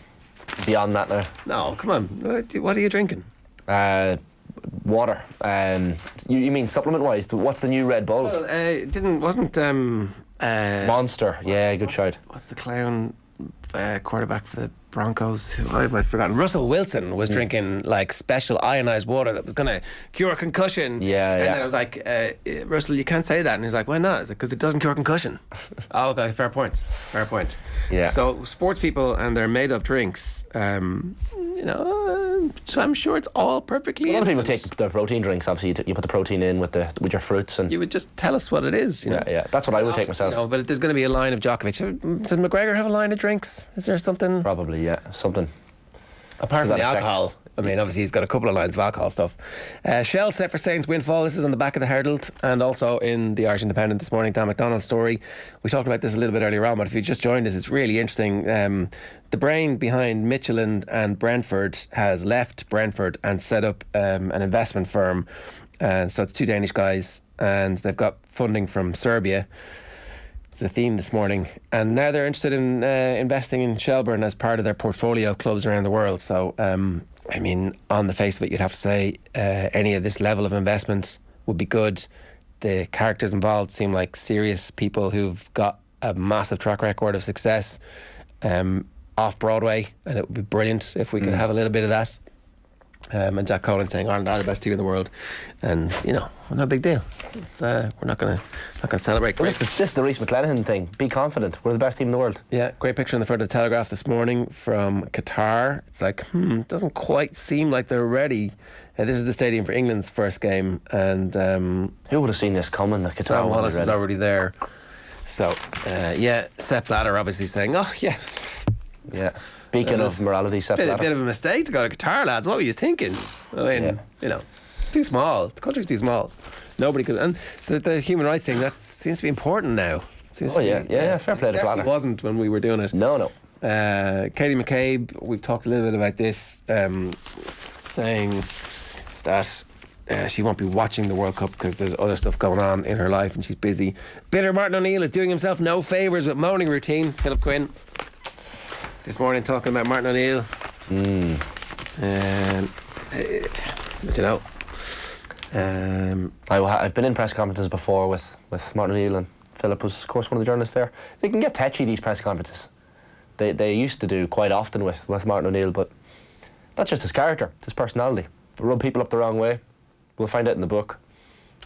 beyond that now. No, come on. What are you drinking? Water. You mean supplement-wise? What's the new Red Bull? Well, wasn't Monster. Yeah, good shout. What's the clown quarterback for the Broncos? I've forgotten. Russell Wilson was drinking like special ionized water that was going to cure concussion. Yeah. And then I was like, Russell, you can't say that. And he's like, why not? I was like, because it doesn't cure concussion. Oh, okay, fair point. Yeah. So sports people and their made up drinks, so I'm sure it's all perfectly innocent. A lot of people take the protein drinks. Obviously, you put the protein in with your fruits, and you would just tell us what it is. Yeah, that's what I would take myself. But there's going to be a line of Djokovic. Does McGregor have a line of drinks? Is there something? Probably, yeah, something. Apart from the alcohol, I mean, obviously he's got a couple of lines of alcohol stuff. Shels set for Saints windfall. This is on the back of the Herald and also in the Irish Independent this morning. Dan McDonald's story. We talked about this a little bit earlier on, but if you just joined us, it's really interesting. The brain behind Michelin and Brentford has left Brentford and set up an investment firm. So it's two Danish guys, and they've got funding from Serbia. It's a theme this morning, and now they're interested in investing in Shelbourne as part of their portfolio clubs around the world. So I mean, on the face of it, you'd have to say any of this level of investment would be good. The characters involved seem like serious people who've got a massive track record of success off Broadway, and it would be brilliant if we could have a little bit of that. And Jack Colan saying Ireland are the best team in the world, and you know, no big deal. We're not going to celebrate. Well, this is the Rhys McClenaghan thing. Be confident. We're the best team in the world. Yeah, great picture on the front of the Telegraph this morning from Qatar. It's like, it doesn't quite seem like they're ready. This is the stadium for England's first game, and who would have seen this coming? That Qatar Sam Wallace is already there. So yeah, Sepp Blatter obviously saying, oh yes, yeah. Beacon of morality, Sepp Blatter. Bit of a mistake to go to Qatar, lads. What were you thinking? I mean, you know, too small. The country's too small. Nobody could. And the human rights thing, that seems to be important now. Fair play to Blatter. It wasn't when we were doing it. No. Katie McCabe, we've talked a little bit about this, saying that she won't be watching the World Cup because there's other stuff going on in her life and she's busy. Bitter Martin O'Neill is doing himself no favours with moaning routine. Philip Quinn this morning talking about Martin O'Neill. But you know, I've been in press conferences before with Martin O'Neill, and Philip was of course one of the journalists there. They can get tetchy, these press conferences. They used to do quite often with Martin O'Neill, but that's just his character, his personality. Rub people up the wrong way. We'll find out in the book.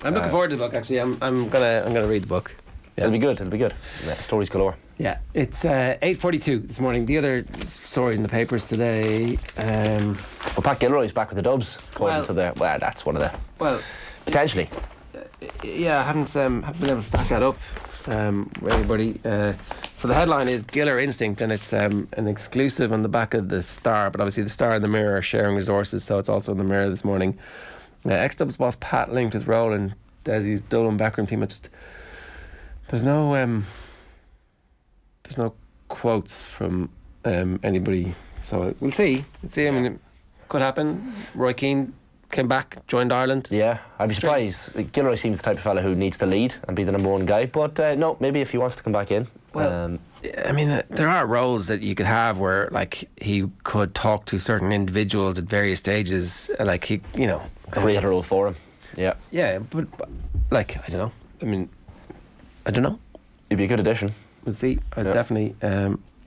I'm looking forward to the book. Actually, I'm gonna read the book. Yeah. It'll be good. Yeah, stories galore. Yeah, it's 8:42 this morning. The other stories in the papers today. Well, Pat Gilroy's back with the Dubs. That's one of the. Well, potentially. Yeah, I haven't been able to stack that up with anybody. So the headline is Giller Instinct, and it's an exclusive on the back of the Star. But obviously, the Star and the Mirror are sharing resources, so it's also in the Mirror this morning. Ex-Dubs boss Pat linked his role in Desi's Dublin backroom team. There's no quotes from anybody, so we'll see. I mean, it could happen. Roy Keane came back, joined Ireland. Yeah, I'd be surprised. Gilroy seems the type of fella who needs to lead and be the number one guy, but no, maybe if he wants to come back in. Well, I mean, there are roles that you could have where, like, he could talk to certain individuals at various stages, like he, you know, create a role for him. Yeah, but like, I don't know. I mean, I don't know. He'd be a good addition. We'll see. Definitely.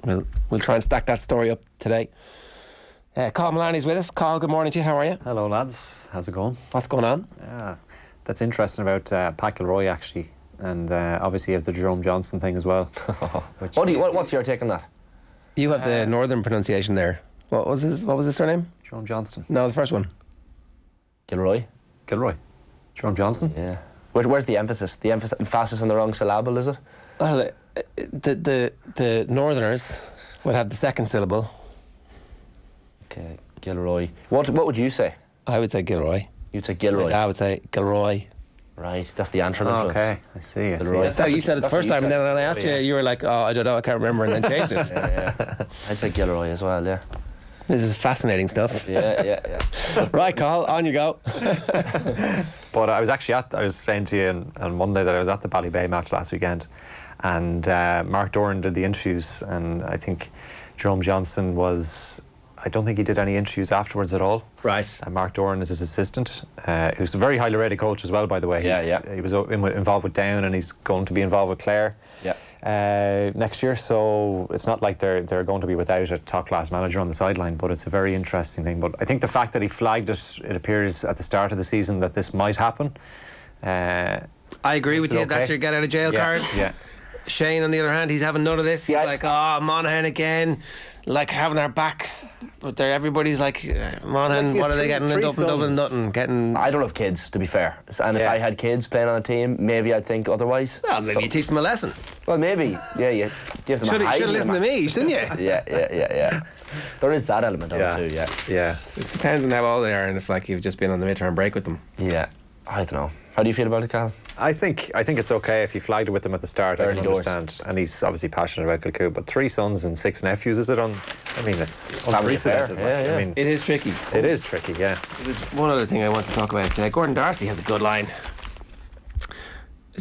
We'll try and stack that story up today. Carl Maloney's with us. Carl, good morning to you. How are you? Hello, lads. How's it going? What's going on? Yeah, that's interesting about Pat Gilroy, actually, and obviously you have the Jerome Johnston thing as well. What's your take on that? You have the northern pronunciation there. What was his surname? Jerome Johnston. No, the first one. Gilroy. Jerome Johnston. Yeah. Where's the emphasis? The emphasis on the wrong syllable, is it? Well, the northerners would have the second syllable. Okay, Gilroy. What would you say? I would say Gilroy. You'd say Gilroy. I would say Gilroy. Right, that's the Antrim influence. Okay, I see. That's how you said it the first time, and then I asked you, you were like, oh, I don't know, I can't remember, and then changed it. Yeah. I'd say Gilroy as well, yeah. This is fascinating stuff. Yeah. Right, Carl, on you go. But I was saying to you on Monday that I was at the Ballybay match last weekend, and Mark Doran did the interviews, and I think Jerome Johnston I don't think he did any interviews afterwards at all. Right. And Mark Doran is his assistant, who's a very highly rated coach as well, by the way. He was involved with Down, and he's going to be involved with Clare next year. So it's not like they're going to be without a top-class manager on the sideline, but it's a very interesting thing. But I think the fact that he flagged it appears at the start of the season that this might happen. I agree with you. Okay. That's your get-out-of-jail card. Yeah. Shane, on the other hand, he's having none of this. He's like, oh, Monaghan again, like having our backs. But everybody's like, Monaghan, what are they getting in Dublin, nothing. I don't have kids, to be fair. And if I had kids playing on a team, maybe I'd think otherwise. Well, maybe you teach them a lesson. Well, maybe. Yeah, you give them should have listened to me, shouldn't you? Yeah. There is that element of it too, yeah. It depends on how old they are and if like you've just been on the midterm break with them. Yeah, I don't know. How do you feel about it, Cathal? I think it's okay if you flagged it with them at the start. I can understand, and he's obviously passionate about Kilcoo. But 3 sons and 6 nephews, is it on? I mean, it's unprecedented. Yeah. I mean, it is tricky. It is tricky. Yeah. It was one other thing I want to talk about today. Gordon Darcy has a good line.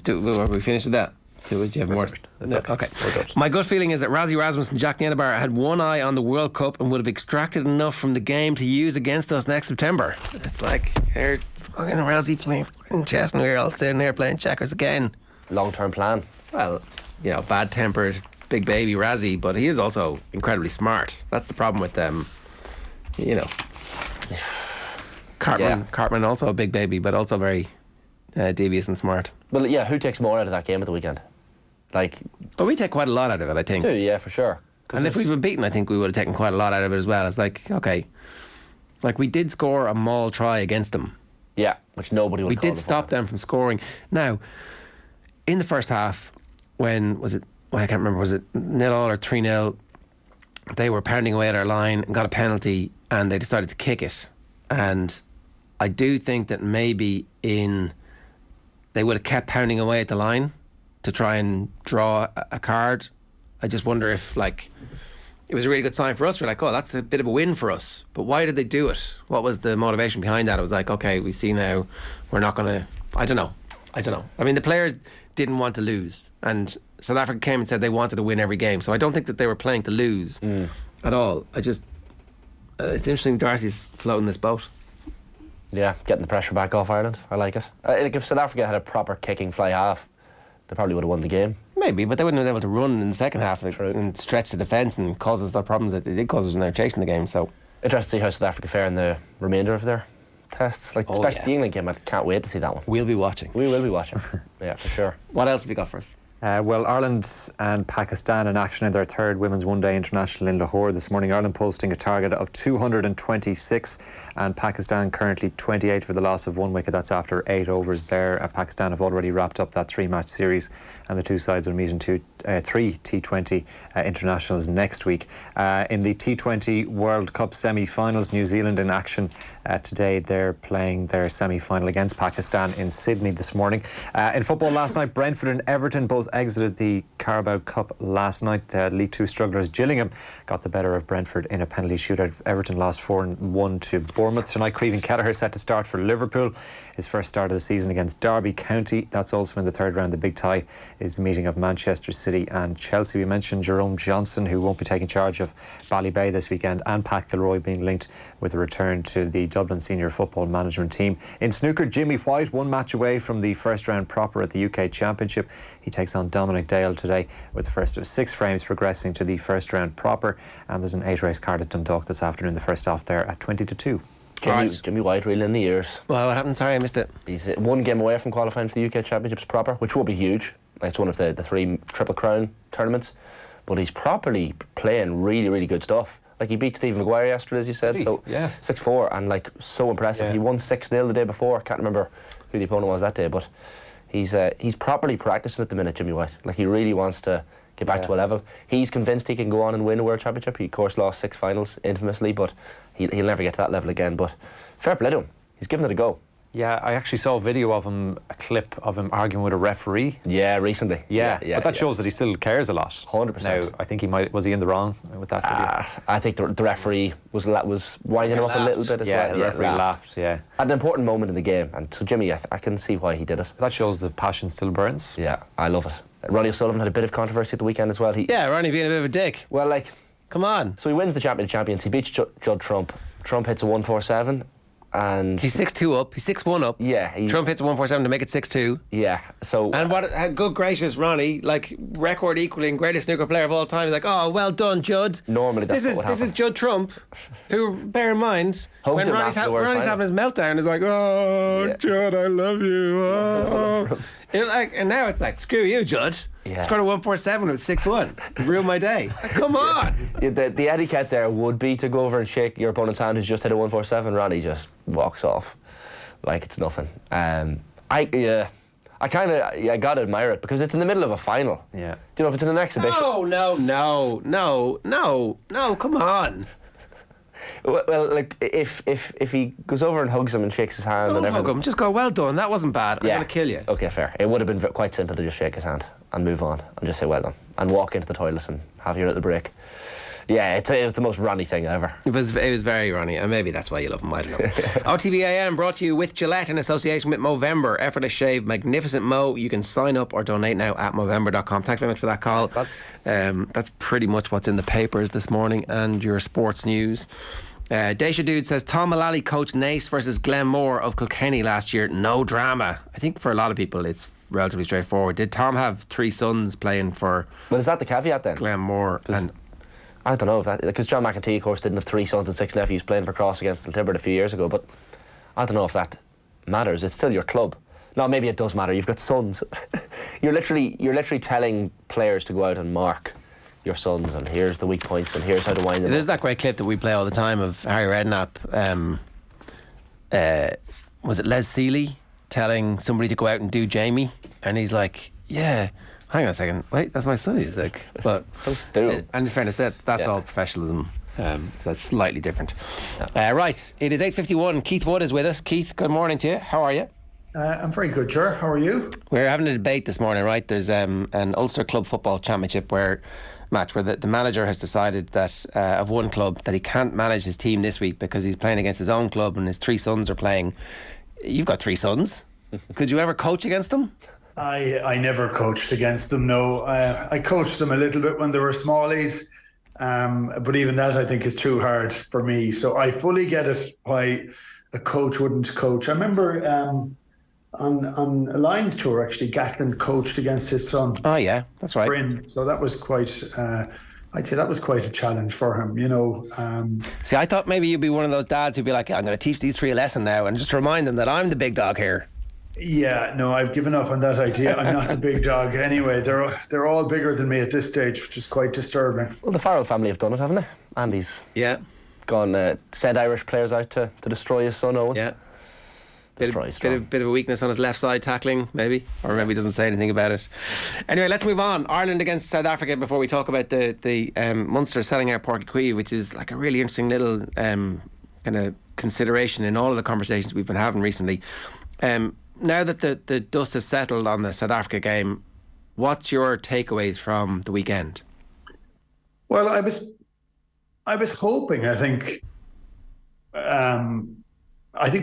Are we finished with that? Do you have more? That's okay. My gut feeling is that Rassie Rasmus and Jack Nienaber had one eye on the World Cup and would have extracted enough from the game to use against us next September. It's like, they're fucking Rassie playing fucking chess and we're all sitting there playing checkers again. Long-term plan. Well, bad-tempered, big baby Rassie, but he is also incredibly smart. That's the problem with them, Cartman also a big baby, but also very devious and smart. Well, yeah, who takes more out of that game at the weekend? We take quite a lot out of it, I think. Yeah, for sure. And if we'd been beaten, I think we would have taken quite a lot out of it as well. It's like, okay, like we did score a maul try against them. Yeah, which nobody would. We did stop them from scoring. Now, in the first half, when was it? Well, I can't remember. Was it 0-0 or 3-0? They were pounding away at our line and got a penalty, and they decided to kick it. And I do think that maybe they would have kept pounding away at the line to try and draw a card. I just wonder if, it was a really good sign for us. We're like, oh, that's a bit of a win for us. But why did they do it? What was the motivation behind that? It was like, okay, we see now we're not going to... I don't know. I mean, the players didn't want to lose. And South Africa came and said they wanted to win every game. So I don't think that they were playing to lose at all. it's interesting Darcy's floating this boat. Yeah, getting the pressure back off Ireland. I like it. If South Africa had a proper kicking fly half, they probably would have won the game. Maybe, but they wouldn't have been able to run in the second half and stretch the defence and cause us the problems that they did cause us when they were chasing the game. So interesting to see how South Africa fare in the remainder of their tests. Especially the England game, I can't wait to see that one. We'll be watching. We will be watching. Yeah, for sure. What else have you got for us? Well, Ireland and Pakistan in action in their third Women's One Day International in Lahore this morning. Ireland posting a target of 226 and Pakistan currently 28 for the loss of 1 wicket. That's after 8 overs there. Pakistan have already wrapped up that 3-match series and the two sides will meet in 3 T20 internationals next week. In the T20 World Cup semi-finals, New Zealand in action today. They're playing their semi-final against Pakistan in Sydney this morning. In football last night, Brentford and Everton both exited the Carabao Cup last night. League 2 strugglers Gillingham got the better of Brentford in a penalty shootout. Everton lost 4-1 to Bournemouth. Tonight, Creevin Kelleher set to start for Liverpool. His first start of the season against Derby County. That's also in the third round. The big tie is the meeting of Manchester City and Chelsea. We mentioned Jerome Johnson, who won't be taking charge of Ballybay this weekend, and Pat Gilroy being linked with a return to the Dublin senior football management team. In snooker, Jimmy White, 1 match away from the first round proper at the UK Championship. He takes on Dominic Dale today with the first of 6 frames progressing to the first round proper, and there's an 8-race card at Dundalk this afternoon, the first off there at 20-2. Jimmy White really in the ears. Well, what happened? Sorry, I missed it. He's 1 game away from qualifying for the UK Championships proper, which will be huge. It's one of the 3 Triple Crown tournaments, but he's properly playing really, really good stuff. He beat Stephen Maguire yesterday, as you said, so 6-4, and so impressive. He won 6-0 the day before. I can't remember who the opponent was that day, but he's properly practicing at the minute, Jimmy White. He really wants to get back to a level. He's convinced he can go on and win a World Championship. He, of course, lost 6 finals infamously, but he'll never get to that level again. But fair play to him. He's given it a go. Yeah, I actually saw a video of him, a clip of him arguing with a referee. Yeah, recently. Yeah, but that shows that he still cares a lot. 100%. Now, I think was he in the wrong with that video? I think the referee was winding him up a little bit as well. The referee laughed, At an important moment in the game, and so Jimmy, I can see why he did it. That shows the passion still burns. Yeah, I love it. Ronnie O'Sullivan had a bit of controversy at the weekend as well. Ronnie being a bit of a dick. Well, come on. So he wins the Champion of Champions. He beats Judd Trump. Trump hits a 147. And he's 6-2 up. He's 6-1 up. Yeah. Trump hits a 147 to make it 6-2. Yeah. So. And good gracious, Ronnie, record equaling greatest snooker player of all time. He's like, oh, well done, Judd. Normally, that's this is Judd Trump, who, bear in mind, when Ronnie's having his meltdown, is like, oh, Judd, I love you. Oh. And now it's like, screw you, Judd. Yeah. Scored a 147 with 6-1. Ruined my day. Come on. Yeah, the etiquette there would be to go over and shake your opponent's hand who's just hit a 147. Ronnie just walks off like it's nothing. I gotta admire it because it's in the middle of a final. Yeah. Do you know if it's in an exhibition? No, come on. Well, like if he goes over and hugs him and shakes his hand Don't and everything. hug him. Just go, well done. That wasn't bad. I'm Yeah. going to kill you. Okay, fair. It would have been quite simple to just shake his hand and move on and just say well done and walk into the toilet and have your little break. Yeah, it was the most Ronnie thing ever. It was very Ronnie, and maybe that's why you love him. I don't know. OTB AM brought to you with Gillette in association with Movember. Effortless shave, magnificent Mo. You can sign up or donate now at Movember.com. Thanks very much for that call. That's pretty much what's in the papers this morning and your sports news. Daisha Dude says Tom Mullally coached Naas versus Glenmore of Kilkenny last year. No drama. I think for a lot of people it's relatively straightforward. Did Tom have 3 sons playing for? Well, is that the caveat then? Glenmore and. I don't know if that, because John McEntee, of course, didn't have 3 sons and 6 nephews playing for Cross against Tiltibert a few years ago, but I don't know if that matters. It's still your club. No, maybe it does matter. You've got sons. You're literally telling players to go out and mark your sons, and here's the weak points, and here's how to wind them There's up. that great clip that we play all the time of Harry Redknapp. Was it Les Seeley telling somebody to go out and do Jamie, and he's like, yeah. Hang on a second. Wait, that's my son. He's like, but and in fairness, that's all professionalism. So that's slightly different. Right, it is 8:51. Keith Wood is with us. Keith, good morning to you. How are you? I'm very good, sir. How are you? We're having a debate this morning, right? There's an Ulster Club Football Championship match where the manager has decided that of one club that he can't manage his team this week because he's playing against his own club and his 3 sons are playing. You've got 3 sons. Could you ever coach against them? I never coached against them, no. I coached them a little bit when they were smallies, but even that I think is too hard for me. So I fully get it why a coach wouldn't coach. I remember on a Lions tour, actually, Gatlin coached against his son. Oh, yeah, that's right. Bryn. So that was quite... I'd say that was quite a challenge for him, you know. See, I thought maybe you'd be one of those dads who'd be like, I'm going to teach these 3 a lesson now and just remind them that I'm the big dog here. Yeah, no, I've given up on that idea. I'm not the big dog anyway. They're all bigger than me at this stage, which is quite disturbing. Well, the Farrell family have done it, haven't they? Andy's gone, sent Irish players out to destroy his son, Owen. Yeah. Bit of a weakness on his left side tackling, maybe, or maybe he doesn't say anything about it. Anyway, let's move on. Ireland against South Africa before we talk about the Munster selling out Páirc Uí Chaoimh, which is like a really interesting little kind of consideration in all of the conversations we've been having recently. Now that the dust has settled on the South Africa game, what's your takeaways from the weekend? Well, I was hoping. I think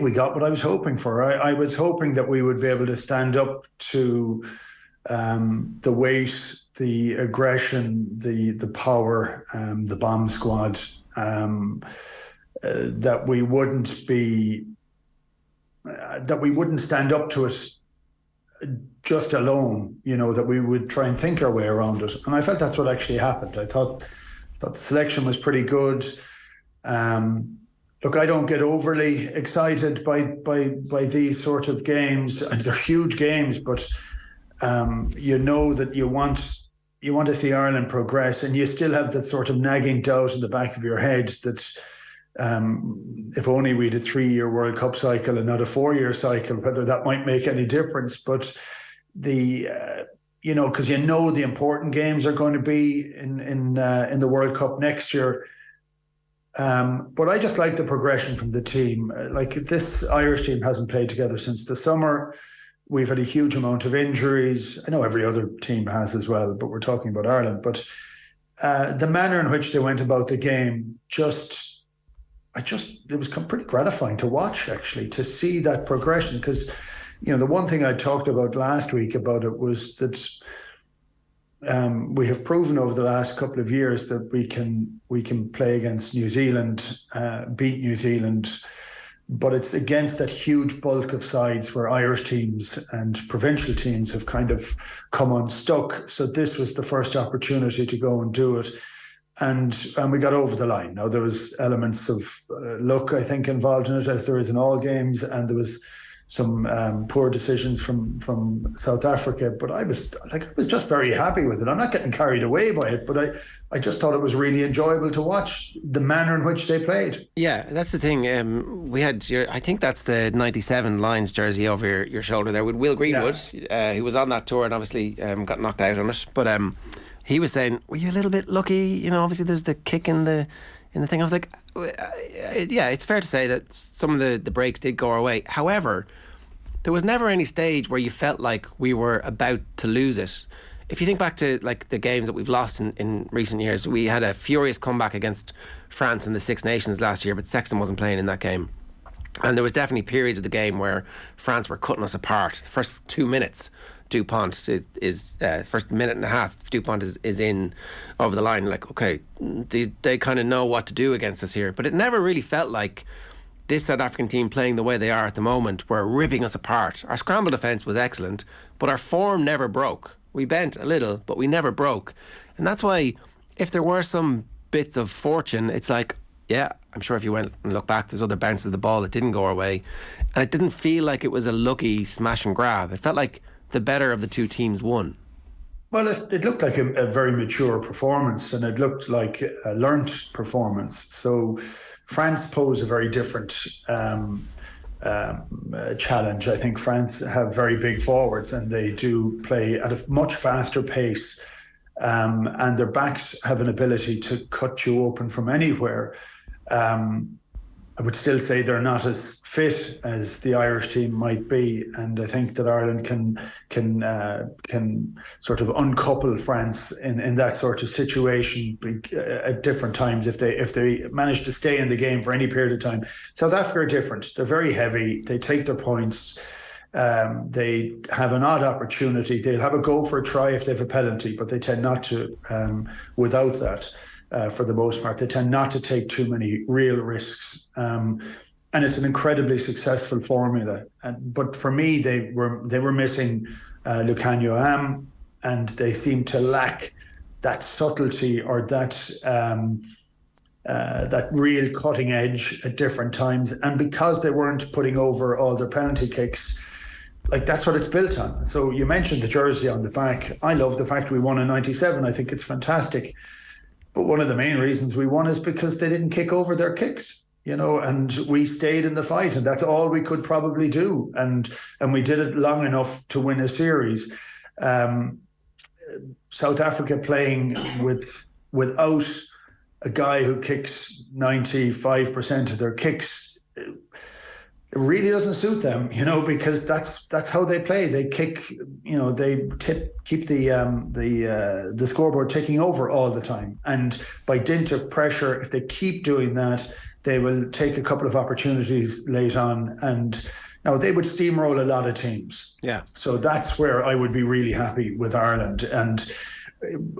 we got what I was hoping for. I was hoping that we would be able to stand up to the weight, the aggression, the power, the bomb squad. That we wouldn't be. That we wouldn't stand up to it just alone, you know, that we would try and think our way around it. And I felt that's what actually happened. I thought the selection was pretty good. Look, I don't get overly excited by these sort of games. And they're huge games, but you know that you want to see Ireland progress, and you still have that sort of nagging doubt in the back of your head that if only we had a 3-year World Cup cycle and not a 4-year cycle, whether that might make any difference. But because you know the important games are going to be in the World Cup next year. But I just like the progression from the team. Like, this Irish team hasn't played together since the summer. We've had a huge amount of injuries. I know every other team has as well, but we're talking about Ireland. But the manner in which they went about the game it was pretty gratifying to watch, actually, to see that progression. Because, you know, the one thing I talked about last week about it was that we have proven over the last couple of years that we can play against New Zealand, beat New Zealand, but it's against that huge bulk of sides where Irish teams and provincial teams have kind of come unstuck. So this was the first opportunity to go and do it. And we got over the line. Now, there was elements of luck, I think, involved in it, as there is in all games, and there was poor decisions from South Africa, but I was just very happy with it. I'm not getting carried away by it, but I just thought it was really enjoyable to watch the manner in which they played. Yeah, that's the thing. We had I think that's the 97 Lions jersey over your shoulder there with Will Greenwood, who was on that tour and obviously got knocked out on it. But he was saying, were you a little bit lucky? You know, obviously there's the kick in the thing. I was like, yeah, it's fair to say that some of the breaks did go our way. However, there was never any stage where you felt like we were about to lose it. If you think back to like the games that we've lost in recent years, we had a furious comeback against France in the Six Nations last year, but Sexton wasn't playing in that game. And there was definitely periods of the game where France were cutting us apart. The first 2 minutes, Dupont is first minute and a half, Dupont is in over the line. Like, okay, they kind of know what to do against us here. But it never really felt like this South African team playing the way they are at the moment were ripping us apart. Our scramble defence was excellent, but our form never broke. We bent a little, but we never broke. And that's why if there were some bits of fortune, it's like, yeah, I'm sure if you went and look back, there's other bounces of the ball that didn't go our way. And it didn't feel like it was a lucky smash and grab. It felt like the better of the two teams won. Well, it looked like a very mature performance, and it looked like a learnt performance. So France posed a very different challenge. I think France have very big forwards, and they do play at a much faster pace, and their backs have an ability to cut you open from anywhere. I would still say they're not as fit as the Irish team might be, and I think that Ireland can sort of uncouple France in that sort of situation at different times if they manage to stay in the game for any period of time. South Africa are different. They're very heavy. They take their points. They have an odd opportunity. They'll have a go for a try if they have a penalty, but they tend not to without that. For the most part, they tend not to take too many real risks, and it's an incredibly successful formula. But for me, they were missing Loughlin, and they seem to lack that subtlety or that real cutting edge at different times. And because they weren't putting over all their penalty kicks, like that's what it's built on. So you mentioned the jersey on the back. I love the fact we won in '97. I think it's fantastic. But one of the main reasons we won is because they didn't kick over their kicks, and we stayed in the fight, and that's all we could probably do. And we did it long enough to win a series. South Africa playing without a guy who kicks 95% of their kicks, it really doesn't suit them, because that's how they play. They kick, they keep the scoreboard ticking over all the time. And by dint of pressure, if they keep doing that, they will take a couple of opportunities late on, and they would steamroll a lot of teams. Yeah. So that's where I would be really happy with Ireland. And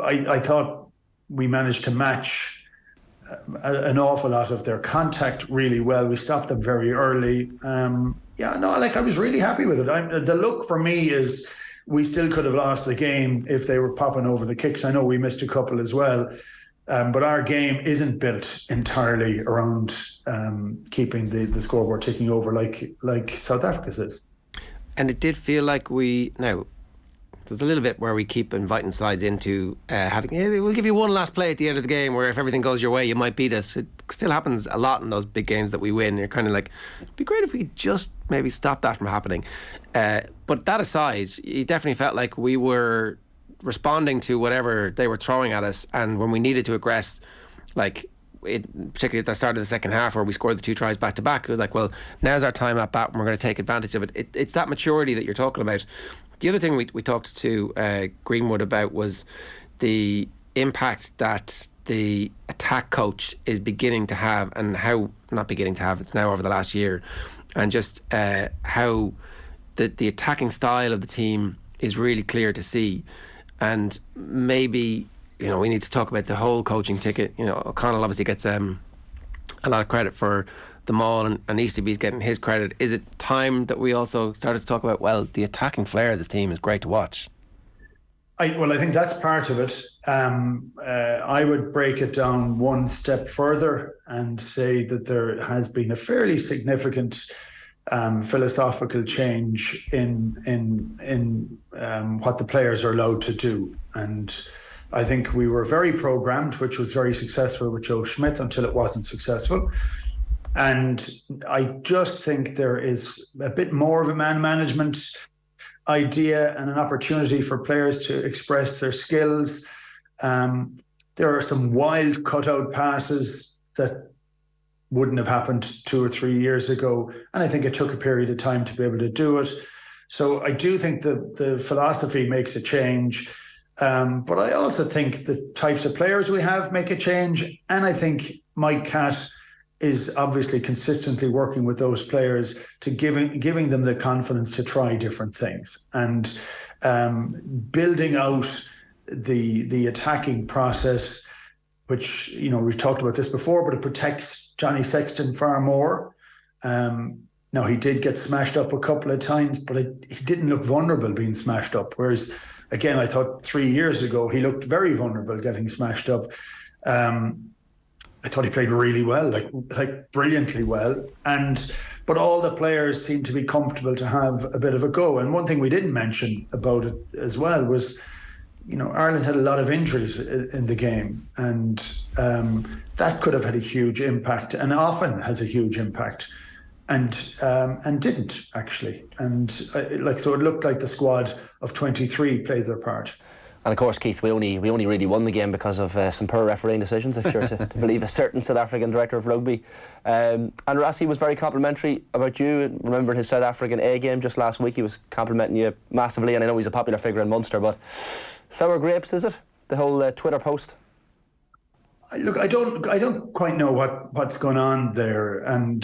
I thought we managed to match an awful lot of their contact really well. We stopped them very early. I was really happy with it. The look for me is we still could have lost the game if they were popping over the kicks. I know we missed a couple as well, but our game isn't built entirely around keeping the scoreboard ticking over like South Africa's is. And it did feel like there's a little bit where we keep inviting sides into we'll give you one last play at the end of the game where if everything goes your way, you might beat us. It still happens a lot in those big games that we win. You're kind of like, it'd be great if we could just maybe stop that from happening. But that aside, you definitely felt like we were responding to whatever they were throwing at us. And when we needed to aggress, particularly at the start of the second half where we scored the 2 tries back to back, it was like, well, now's our time at bat and we're going to take advantage of it. It's that maturity that you're talking about. The other thing we talked to Greenwood about was the impact that the attack coach is beginning to have, and how, not beginning to have, it's now over the last year, and just how the attacking style of the team is really clear to see. And maybe, we need to talk about the whole coaching ticket. O'Connell obviously gets a lot of credit for them all, and Easterby's getting his credit. Is it time that we also started to talk about, the attacking flair of this team is great to watch? I think that's part of it. I would break it down one step further and say that there has been a fairly significant philosophical change in what the players are allowed to do. And I think we were very programmed, which was very successful with Joe Schmidt until it wasn't successful. And I just think there is a bit more of a man management idea and an opportunity for players to express their skills. There are some wild cutout passes that wouldn't have happened 2 or 3 years ago. And I think it took a period of time to be able to do it. So I do think the philosophy makes a change. But I also think the types of players we have make a change. And I think Mike Catt is obviously consistently working with those players to giving them the confidence to try different things and building out the attacking process, which, you know, we've talked about this before, but it protects Johnny Sexton far more. Now, he did get smashed up a couple of times, but he didn't look vulnerable being smashed up. Whereas, again, I thought 3 years ago, he looked very vulnerable getting smashed up. I thought he played really well, like brilliantly well. But all the players seemed to be comfortable to have a bit of a go. And one thing we didn't mention about it as well was, you know, Ireland had a lot of injuries in the game, and that could have had a huge impact, and often has a huge impact, and didn't actually. And so it looked like the squad of 23 played their part. And of course, Keith, we only really won the game because of some poor refereeing decisions, if you're to believe a certain South African director of rugby. And Rassie was very complimentary about you. Remember his South African A game just last week? He was complimenting you massively, and I know he's a popular figure in Munster, but sour grapes, is it? The whole Twitter post? Look, I don't quite know what's going on there, and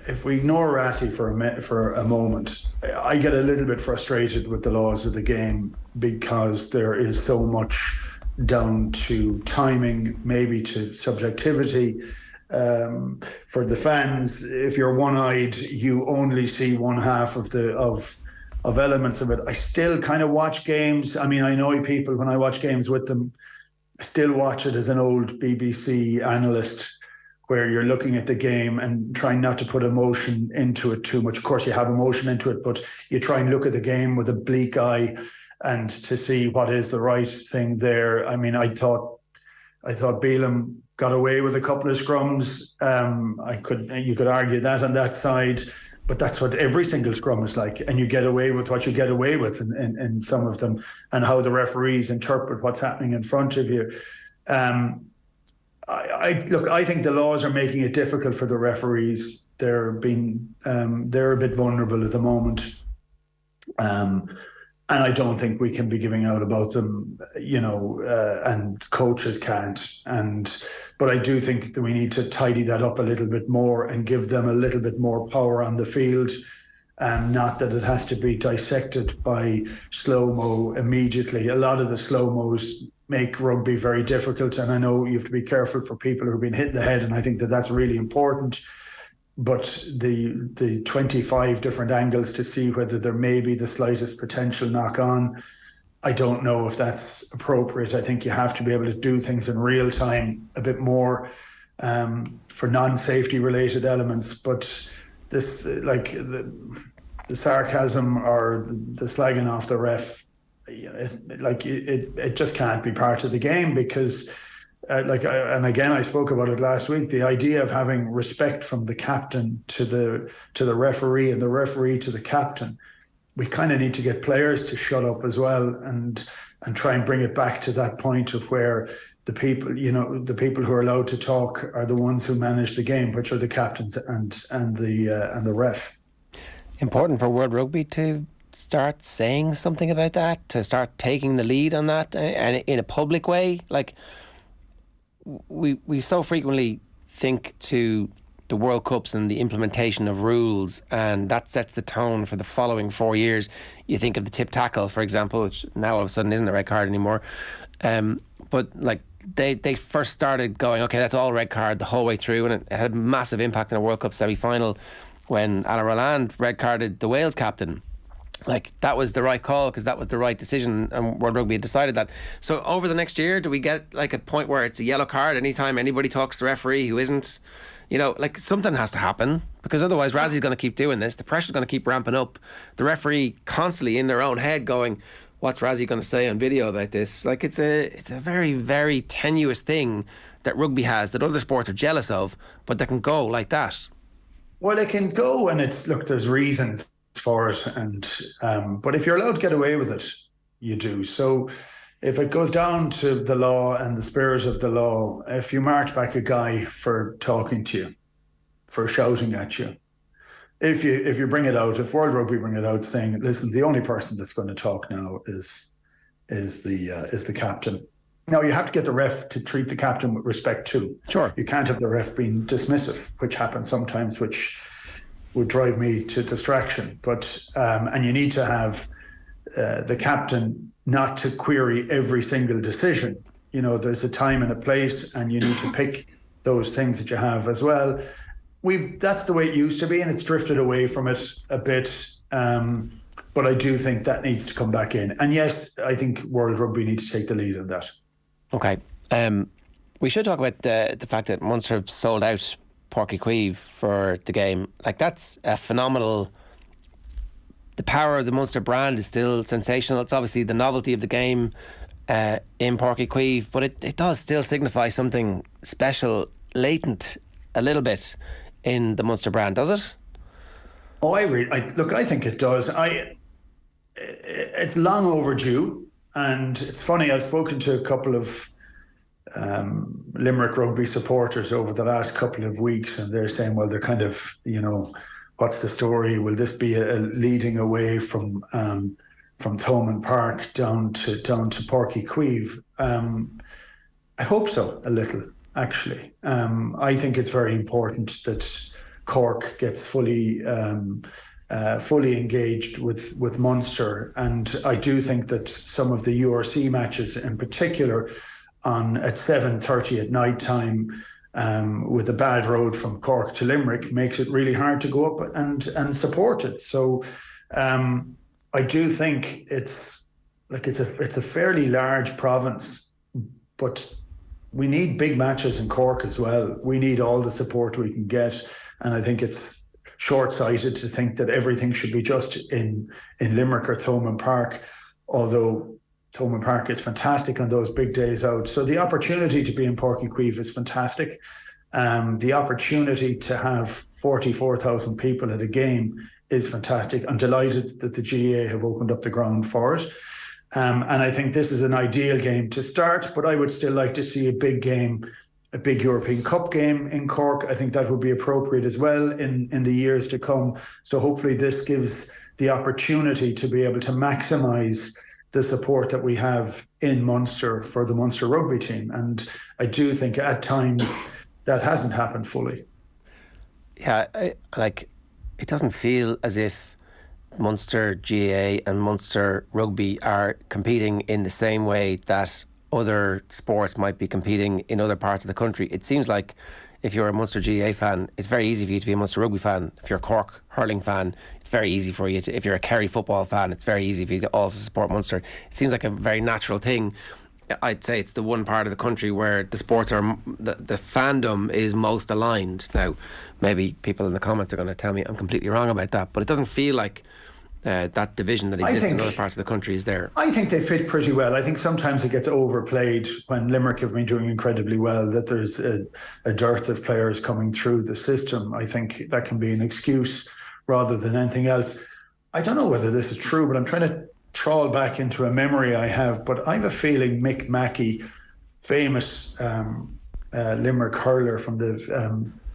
if we ignore Rassie for a moment, I get a little bit frustrated with the laws of the game because there is so much down to timing, maybe to subjectivity. For the fans, if you're one-eyed, you only see one half of elements of it. I still kind of watch games. I mean, I know people when I watch games with them. I still watch it as an old BBC analyst, where you're looking at the game and trying not to put emotion into it too much. Of course, you have emotion into it, but you try and look at the game with a bleak eye and to see what is the right thing there. I mean, I thought Bealham got away with a couple of scrums. You could argue that on that side, but that's what every single scrum is like. And you get away with what you get away with in some of them, and how the referees interpret what's happening in front of you. I think the laws are making it difficult for the referees. They're a bit vulnerable at the moment, and I don't think we can be giving out about them, and coaches can't. But I do think that we need to tidy that up a little bit more and give them a little bit more power on the field. Not that it has to be dissected by slow-mo immediately. A lot of the slow-mos make rugby very difficult, and I know you have to be careful for people who have been hit in the head, and I think that that's really important. But the 25 different angles to see whether there may be the slightest potential knock-on, I don't know if that's appropriate. I think you have to be able to do things in real time a bit more for non-safety related elements. But this, like the sarcasm or the slagging off the ref, it just can't be part of the game, because and again, I spoke about it last week, the idea of having respect from the captain to the referee and the referee to the captain. We kind of need to get players to shut up as well and try and bring it back to that point of where the people who are allowed to talk are the ones who manage the game, which are the captains and the ref. Important for World Rugby to start saying something about that, to start taking the lead on that, and in a public way. Like we so frequently think to the World Cups and the implementation of rules, and that sets the tone for the following 4 years. You think of the tip tackle, for example, which now all of a sudden isn't a red card anymore. But like they first started going, okay, that's all red card the whole way through, and it had a massive impact in a World Cup semi-final when Alan Rowland red carded the Wales captain. like that was the right call because that was the right decision, and World Rugby had decided that. So over the next year, do we get like a point where it's a yellow card anytime anybody talks to the referee who isn't, like something has to happen, because otherwise Razzie's going to keep doing this, the pressure's going to keep ramping up, the referee constantly in their own head going, what's Razzie going to say on video about this? Like it's a very, very tenuous thing that rugby has that other sports are jealous of, but they can go like that. Well, it can go, and there's reasons for it, and but if you're allowed to get away with it, you do. So if it goes down to the law and the spirit of the law, if you march back a guy for talking to you, for shouting at you, if you bring it out, if World Rugby bring it out saying, listen, the only person that's going to talk now is the captain. Now, you have to get the ref to treat the captain with respect too. Sure. You can't have the ref being dismissive, which happens sometimes, which would drive me to distraction. But and you need to have the captain not to query every single decision. There's a time and a place, and you need to pick those things that you have as well. That's the way it used to be, and it's drifted away from it a bit. But I do think that needs to come back in. And yes, I think World Rugby need to take the lead on that. Okay. We should talk about the fact that Munster have sold out Páirc Uí Chaoimh for the game. Like, that's a phenomenal... The power of the Munster brand is still sensational. It's obviously the novelty of the game in Páirc Uí Chaoimh, but it does still signify something special, latent a little bit in the Munster brand, does it? Oh, I think it does. It's long overdue, and it's funny, I've spoken to a couple of Limerick rugby supporters over the last couple of weeks, and they're saying, well, they're kind of, what's the story? Will this be a leading away from Thomond Park down to Páirc Uí Chaoimh? I hope so, a little, actually. I think it's very important that Cork gets fully engaged with Munster, and I do think that some of the URC matches in particular at 7:30 at night time with a bad road from Cork to Limerick makes it really hard to go up and support it. So I do think it's a fairly large province, but we need big matches in Cork as well. We need all the support we can get, and I think it's short-sighted to think that everything should be just in Limerick or Thomond Park, although Thomond Park is fantastic on those big days out. So the opportunity to be in Páirc Uí Chaoimh is fantastic. The opportunity to have 44,000 people at a game is fantastic. I'm delighted that the GAA have opened up the ground for it. And I think this is an ideal game to start, but I would still like to see a big game, a big European Cup game in Cork. I think that would be appropriate as well in the years to come. So hopefully this gives the opportunity to be able to maximise the support that we have in Munster for the Munster rugby team. And I do think at times that hasn't happened fully. Yeah, it doesn't feel as if Munster GAA and Munster rugby are competing in the same way that other sports might be competing in other parts of the country. It seems like if you're a Munster GAA fan, it's very easy for you to be a Munster rugby fan. If you're a Cork hurling fan, it's very easy for you to, if you're a Kerry football fan, it's very easy for you to also support Munster. It seems like a very natural thing. I'd say it's the one part of the country where the sports are, the fandom is most aligned. Now, maybe people in the comments are going to tell me I'm completely wrong about that, but it doesn't feel like that division that exists in other parts of the country is there. I think they fit pretty well. I think sometimes it gets overplayed when Limerick have been doing incredibly well, that there's a dearth of players coming through the system. I think that can be an excuse rather than anything else. I don't know whether this is true, but I'm trying to trawl back into a memory I have, but I have a feeling Mick Mackey, famous Limerick hurler from the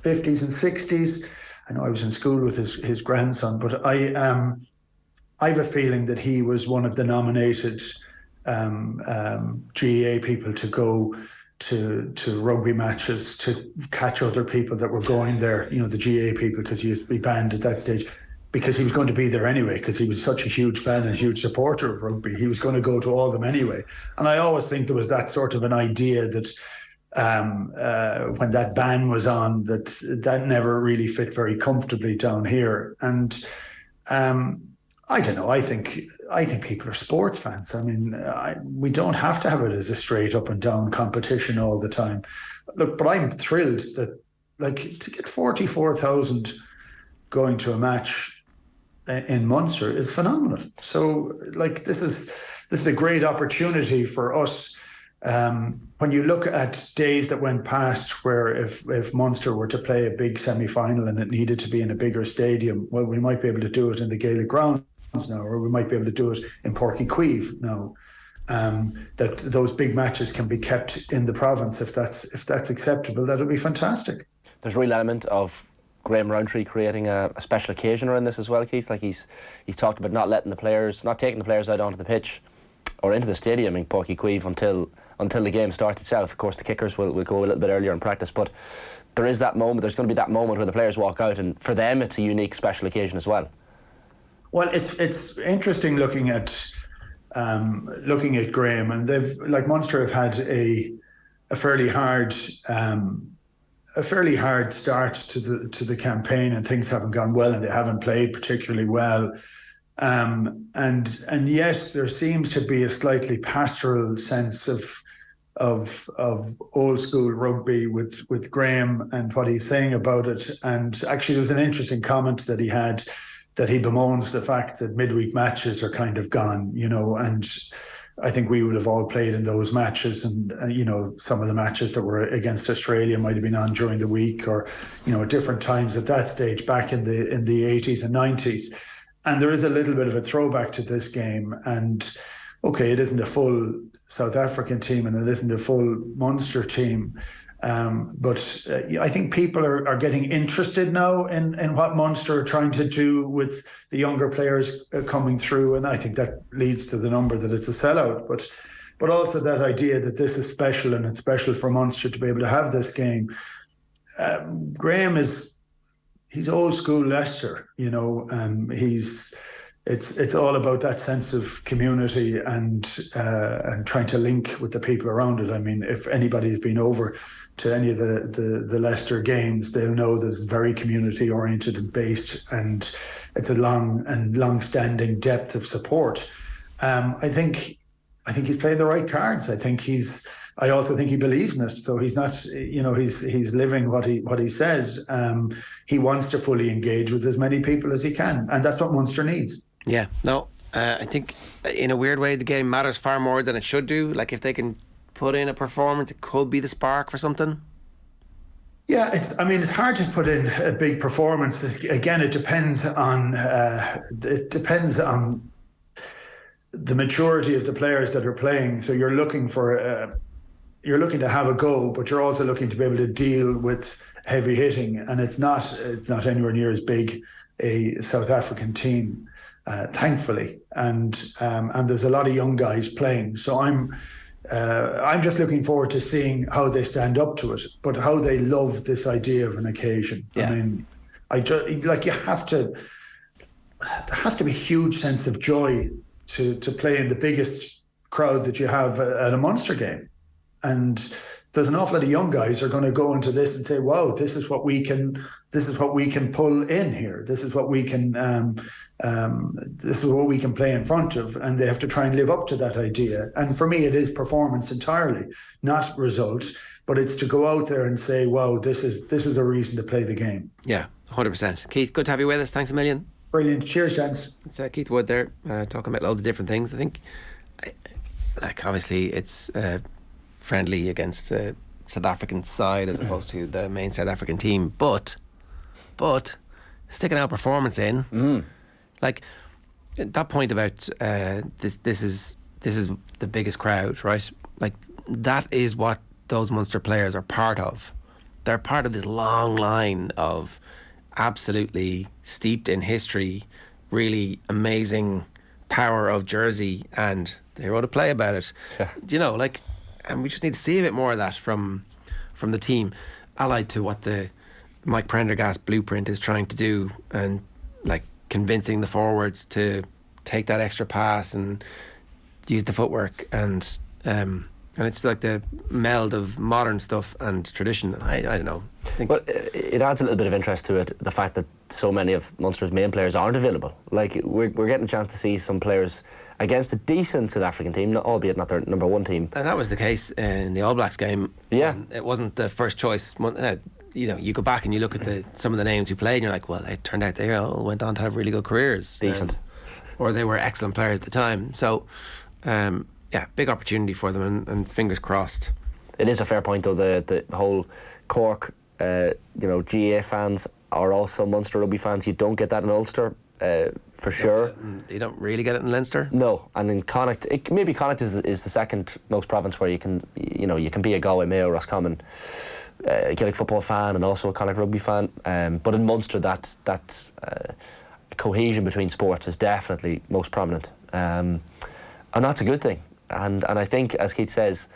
50s and 60s, I know I was in school with his grandson, but I have a feeling that he was one of the nominated GAA people to go to rugby matches to catch other people that were going there, the GAA people, because he used to be banned at that stage, because he was going to be there anyway, because he was such a huge fan and a huge supporter of rugby. He was going to go to all of them anyway. And I always think there was that sort of an idea that when that ban was on, that never really fit very comfortably down here. And I don't know. I think people are sports fans. I mean, we don't have to have it as a straight up and down competition all the time. Look, but I'm thrilled that, like, to get 44,000 going to a match in Munster is phenomenal. So, like, this is a great opportunity for us. When you look at days that went past where if Munster were to play a big semi-final and it needed to be in a bigger stadium, well, we might be able to do it in the Gaelic grounds now, or we might be able to do it in Páirc Uí now. That those big matches can be kept in the province if that's acceptable. That would be fantastic. There's a real element of Graham Rowntree creating a special occasion around this as well, Keith. Like he's talked about not taking the players out onto the pitch or into the stadium in Páirc Uí until the game starts itself. Of course, the kickers will go a little bit earlier in practice, but there is that moment. There's going to be that moment where the players walk out, and for them, it's a unique special occasion as well. Well, it's interesting looking at Graham, and they've, like, Munster have had a fairly hard start to the campaign, and things haven't gone well, and they haven't played particularly well. And yes, there seems to be a slightly pastoral sense of old school rugby with Graham and what he's saying about it. And actually, there was an interesting comment that he had, that he bemoans the fact that midweek matches are kind of gone, and I think we would have all played in those matches, and some of the matches that were against Australia might have been on during the week, or at different times at that stage back in the 80s and 90s. And there is a little bit of a throwback to this game. And okay, it isn't a full South African team and it isn't a full Munster team. But I think people are getting interested now in what Munster are trying to do with the younger players coming through. And I think that leads to the number that it's a sellout. But also that idea that this is special, and it's special for Munster to be able to have this game. Graham he's old school Leicester, it's all about that sense of community and trying to link with the people around it. I mean, if anybody has been over to any of the Leicester games, they'll know that it's very community oriented and based, and it's a long-standing depth of support. I think he's playing the right cards. I also think he believes in it. So he's not, he's living what he says. He wants to fully engage with as many people as he can, and that's what Munster needs. Yeah, no, I think in a weird way the game matters far more than it should do. Like, if they can put in a performance, it could be the spark for something. Yeah, it's hard to put in a big performance. Again, it depends on the maturity of the players that are playing. So you're looking to have a go, but you're also looking to be able to deal with heavy hitting, and it's not anywhere near as big a South African team, thankfully, and there's a lot of young guys playing. So I'm just looking forward to seeing how they stand up to it, but how they love this idea of an occasion. Yeah. I mean, there has to be a huge sense of joy to play in the biggest crowd that you have at a Munster game. And there's an awful lot of young guys are going to go into this and say, "Wow, this is what we can pull in here. This is what we can play in front of," and they have to try and live up to that idea. And for me, it is performance entirely, not result, but it's to go out there and say, "Wow, this is a reason to play the game." Yeah, 100%. Keith, good to have you with us. Thanks a million. Brilliant. Cheers, gents. It's Keith Wood there, talking about loads of different things. I think, obviously, it's friendly against South African side as opposed to the main South African team, but sticking our performance in, like that point about this is the biggest crowd, right? Like, that is what those Munster players are part of. They're part of this long line of absolutely steeped in history, really amazing power of jersey, and they wrote a play about it. Yeah. And we just need to see a bit more of that from the team, allied to what the Mike Prendergast blueprint is trying to do, and convincing the forwards to take that extra pass and use the footwork, and it's like the meld of modern stuff and tradition. I don't know. But it adds a little bit of interest to it, the fact that so many of Munster's main players aren't available. Like, we're getting a chance to see some players against a decent South African team, albeit not their number one team. And that was the case in the All Blacks game. Yeah. It wasn't the first choice. You know, you go back and you look at some of the names who played and you're like, well, it turned out they all went on to have really good careers. Decent. Or they were excellent players at the time. So, big opportunity for them, and fingers crossed. It is a fair point, though, the whole Cork, GA fans are also Munster rugby fans. You don't get that in Ulster, for sure. You don't really get it in Leinster? No, and in Connacht, maybe Connacht is the second most province where you can be a Galway, Mayo, Roscommon, Gaelic football fan and also a Connacht rugby fan. But in Munster, that cohesion between sports is definitely most prominent, and that's a good thing. And I think, as Keith says,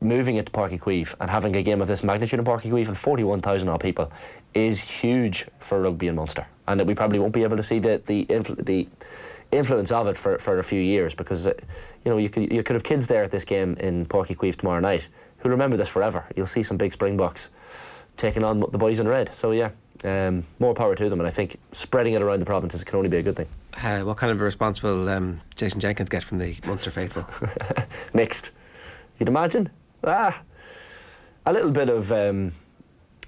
moving it to Páirc Uí Chaoimh and having a game of this magnitude in Páirc Uí Chaoimh and 41,000 odd people is huge for rugby in Munster, and that we probably won't be able to see the influence of it for a few years, because you could have kids there at this game in Páirc Uí Chaoimh tomorrow night who remember this forever. You'll see some big Springboks taking on the boys in red. So yeah, more power to them, and I think spreading it around the provinces can only be a good thing. What kind of a response will Jason Jenkins get from the Munster faithful? Mixed, you'd imagine. A little bit of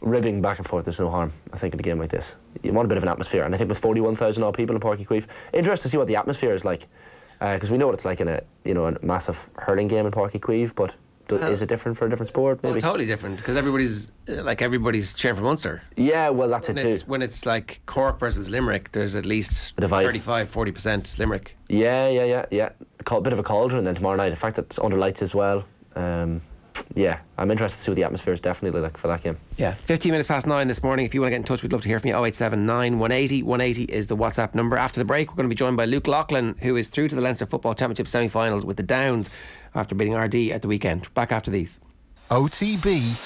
ribbing back and forth, there's no harm, I think, in a game like this. You want a bit of an atmosphere, and I think with 41,000 odd people in Páirc Uí Chaoimh, interested to see what the atmosphere is like, because we know what it's like in a massive hurling game in Páirc Uí Chaoimh, but is it different for a different sport? Maybe totally different, because everybody's cheering for Munster. Yeah, well, that's it too. When it's like Cork versus Limerick, there's at least 35-40% Limerick. Yeah. A bit of a cauldron then tomorrow night. In fact, it's under lights as well. I'm interested to see what the atmosphere is definitely like for that game. 15 minutes past 9 this morning. If you want to get in touch, we'd love to hear from you. 0879 180 180 is the WhatsApp number. After the break, we're going to be joined by Luke Loughlin, who is through to the Leinster Football Championship semi-finals with the Downs after beating RD at the weekend. Back after these. OTB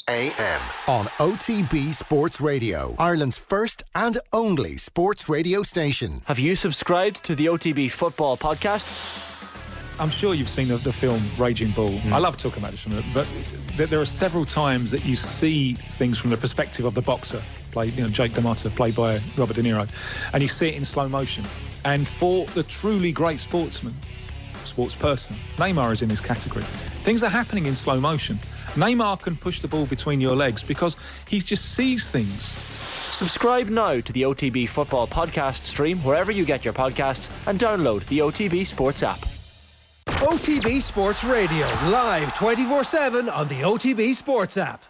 AM on OTB Sports Radio, Ireland's first and only sports radio station. Have you subscribed to the OTB Football Podcast? I'm sure you've seen the film Raging Bull. I love talking about this film, but there are several times that you see things from the perspective of the boxer, played, Jake LaMotta, played by Robert De Niro, and you see it in slow motion. And for the truly great sportsperson, Neymar is in this category. Things are happening in slow motion. Neymar can push the ball between your legs because he just sees things. Subscribe now to the OTB Football Podcast stream wherever you get your podcasts, and download the OTB Sports app. OTB Sports Radio, live 24/7 on the OTB Sports app.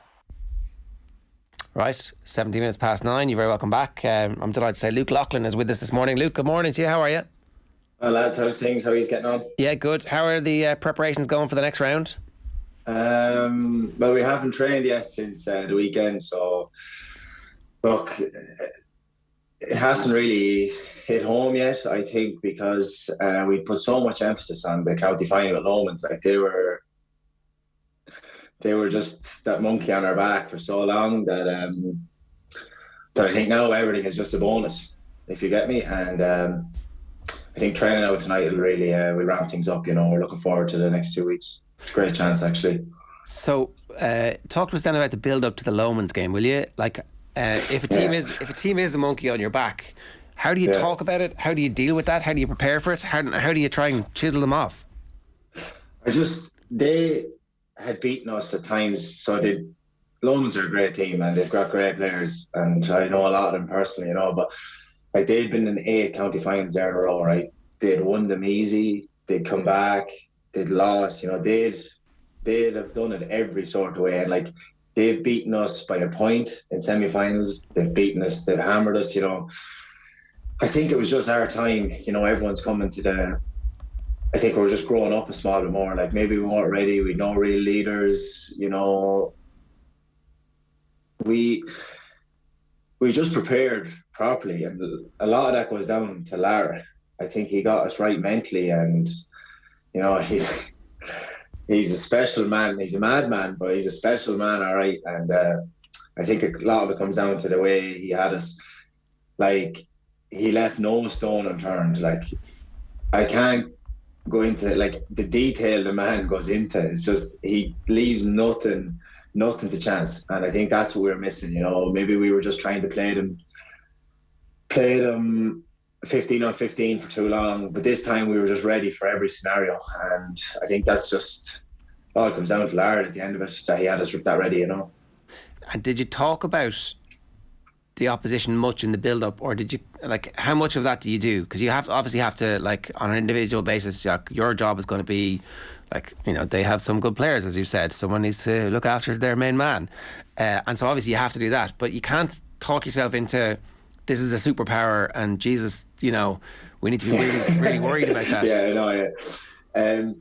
Right, 17 minutes past 9. You're very welcome back. I'm delighted to say Luke Loughlin is with us this morning. Luke, good morning to you. How are you? Well, lads, how's things? How are you getting on? Yeah, good. How are the preparations going for the next round? Well, we haven't trained yet since the weekend, so look, it hasn't really hit home yet, I think, because we put so much emphasis on the county final at Lomans. Like they were just that monkey on our back for so long that I think now everything is just a bonus, if you get me. And I think training out tonight will really we'll ramp things up. We're looking forward to the next 2 weeks. It's a great chance, actually. So, talk to us then about the build up to the Lomans game, will you? Like, if a team is a monkey on your back, how do you talk about it? How do you deal with that? How do you prepare for it? How do you try and chisel them off? They had beaten us at times, so Lomans are a great team and they've got great players, and I know a lot of them personally, but like they'd been in 8 county finals there in a row, right? They'd won them easy, they'd come back, they'd lost, they'd have done it every sort of way, and like they've beaten us by a point in semi-finals, they've beaten us, they've hammered us, I think it was just our time, everyone's coming to I think we're just growing up a small bit more, like maybe we weren't ready, we'd no real leaders, we just prepared properly, and a lot of that goes down to Lara. I think he got us right mentally, and he's a special man. He's a madman, but he's a special man, all right. And I think a lot of it comes down to the way he had us. Like, he left no stone unturned. Like, I can't go into like the detail the man goes into. It's just he leaves nothing nothing to chance. And I think that's what we were missing. You know, maybe we were just trying to play them 15 on 15 for too long. But this time we were just ready for every scenario. And I think that's just all it comes down to Laird at the end of it, that he had us that ready, you know. And did you talk about the opposition much in the build-up, or did you, like, how much of that do you do? Because you obviously have to, like, on an individual basis, your job is going to be, like, you know, they have some good players, as you said. Someone needs to look after their main man, and so obviously you have to do that. But you can't talk yourself into, this is a superpower, and Jesus, you know, we need to be really, really worried about that. Yeah, I know. Yeah.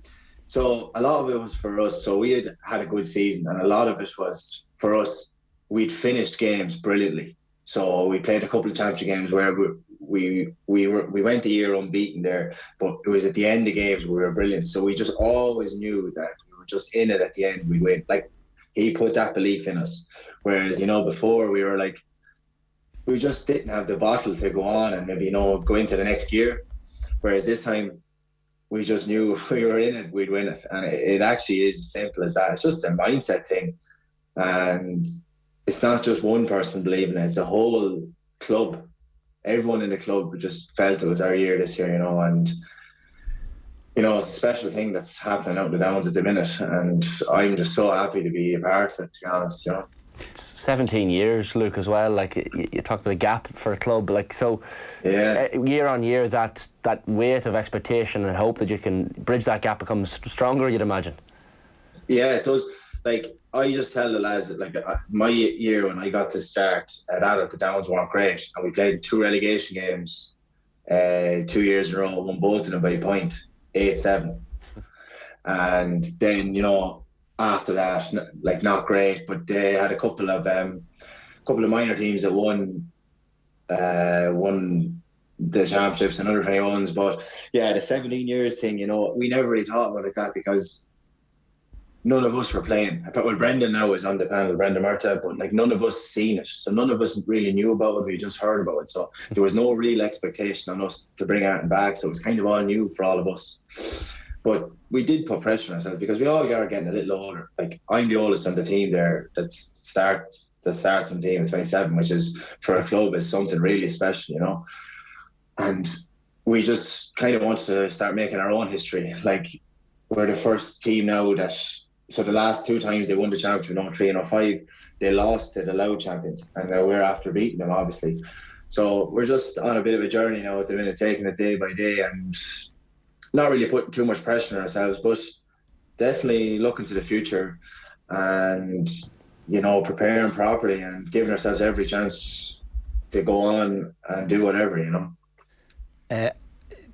So a lot of it was for us. So we had a good season, and a lot of it was for us. We'd finished games brilliantly. So we played a couple of championship games where we went the year unbeaten there, but it was at the end of games we were brilliant. So we just always knew that we were just in it at the end. We'd win. Like, he put that belief in us. Whereas, you know, before we were like, we just didn't have the bottle to go on and maybe, you know, go into the next year. Whereas this time, we just knew if we were in it, we'd win it. And it actually is as simple as that. It's just a mindset thing. And it's not just one person believing it, it's a whole club. Everyone in the club just felt it was our year this year, you know, and, you know, it's a special thing that's happening out in the Downs at the minute, and I'm just so happy to be a part of it, to be honest, you know. It's 17 years, Luke, as well. Like, you talk about a gap for a club, like, so year on year, that weight of expectation and hope that you can bridge that gap becomes stronger, you'd imagine. Yeah, it does. Like, I just tell the lads that, like, my year when I got to start at the Downs weren't great, and we played 2 relegation games 2 years in a row, won both of them by a point, 8-7. And then, you know, after that, like, not great, but they had a couple of minor teams that won the championships and under 21s. But yeah, the 17 years thing, you know, we never really thought about it like that, because none of us were playing. Well, Brendan now is on the panel, Brendan Murta, but like, none of us seen it. So none of us really knew about it. We just heard about it. So there was no real expectation on us to bring Aaron back. So it was kind of all new for all of us. But we did put pressure on ourselves, because we all are getting a little older. Like, I'm the oldest on the team there that starts on the team at 27, which is, for a club, is something really special, you know. And we just kind of wanted to start making our own history. Like, we're the first team now that, so the last 2 times they won the championship, 03 and 05, they lost to the Lough champions, and now we're after beating them, obviously. So we're just on a bit of a journey now at the minute, taking it day by day, and not really putting too much pressure on ourselves, but definitely looking to the future and, you know, preparing properly and giving ourselves every chance to go on and do whatever, you know.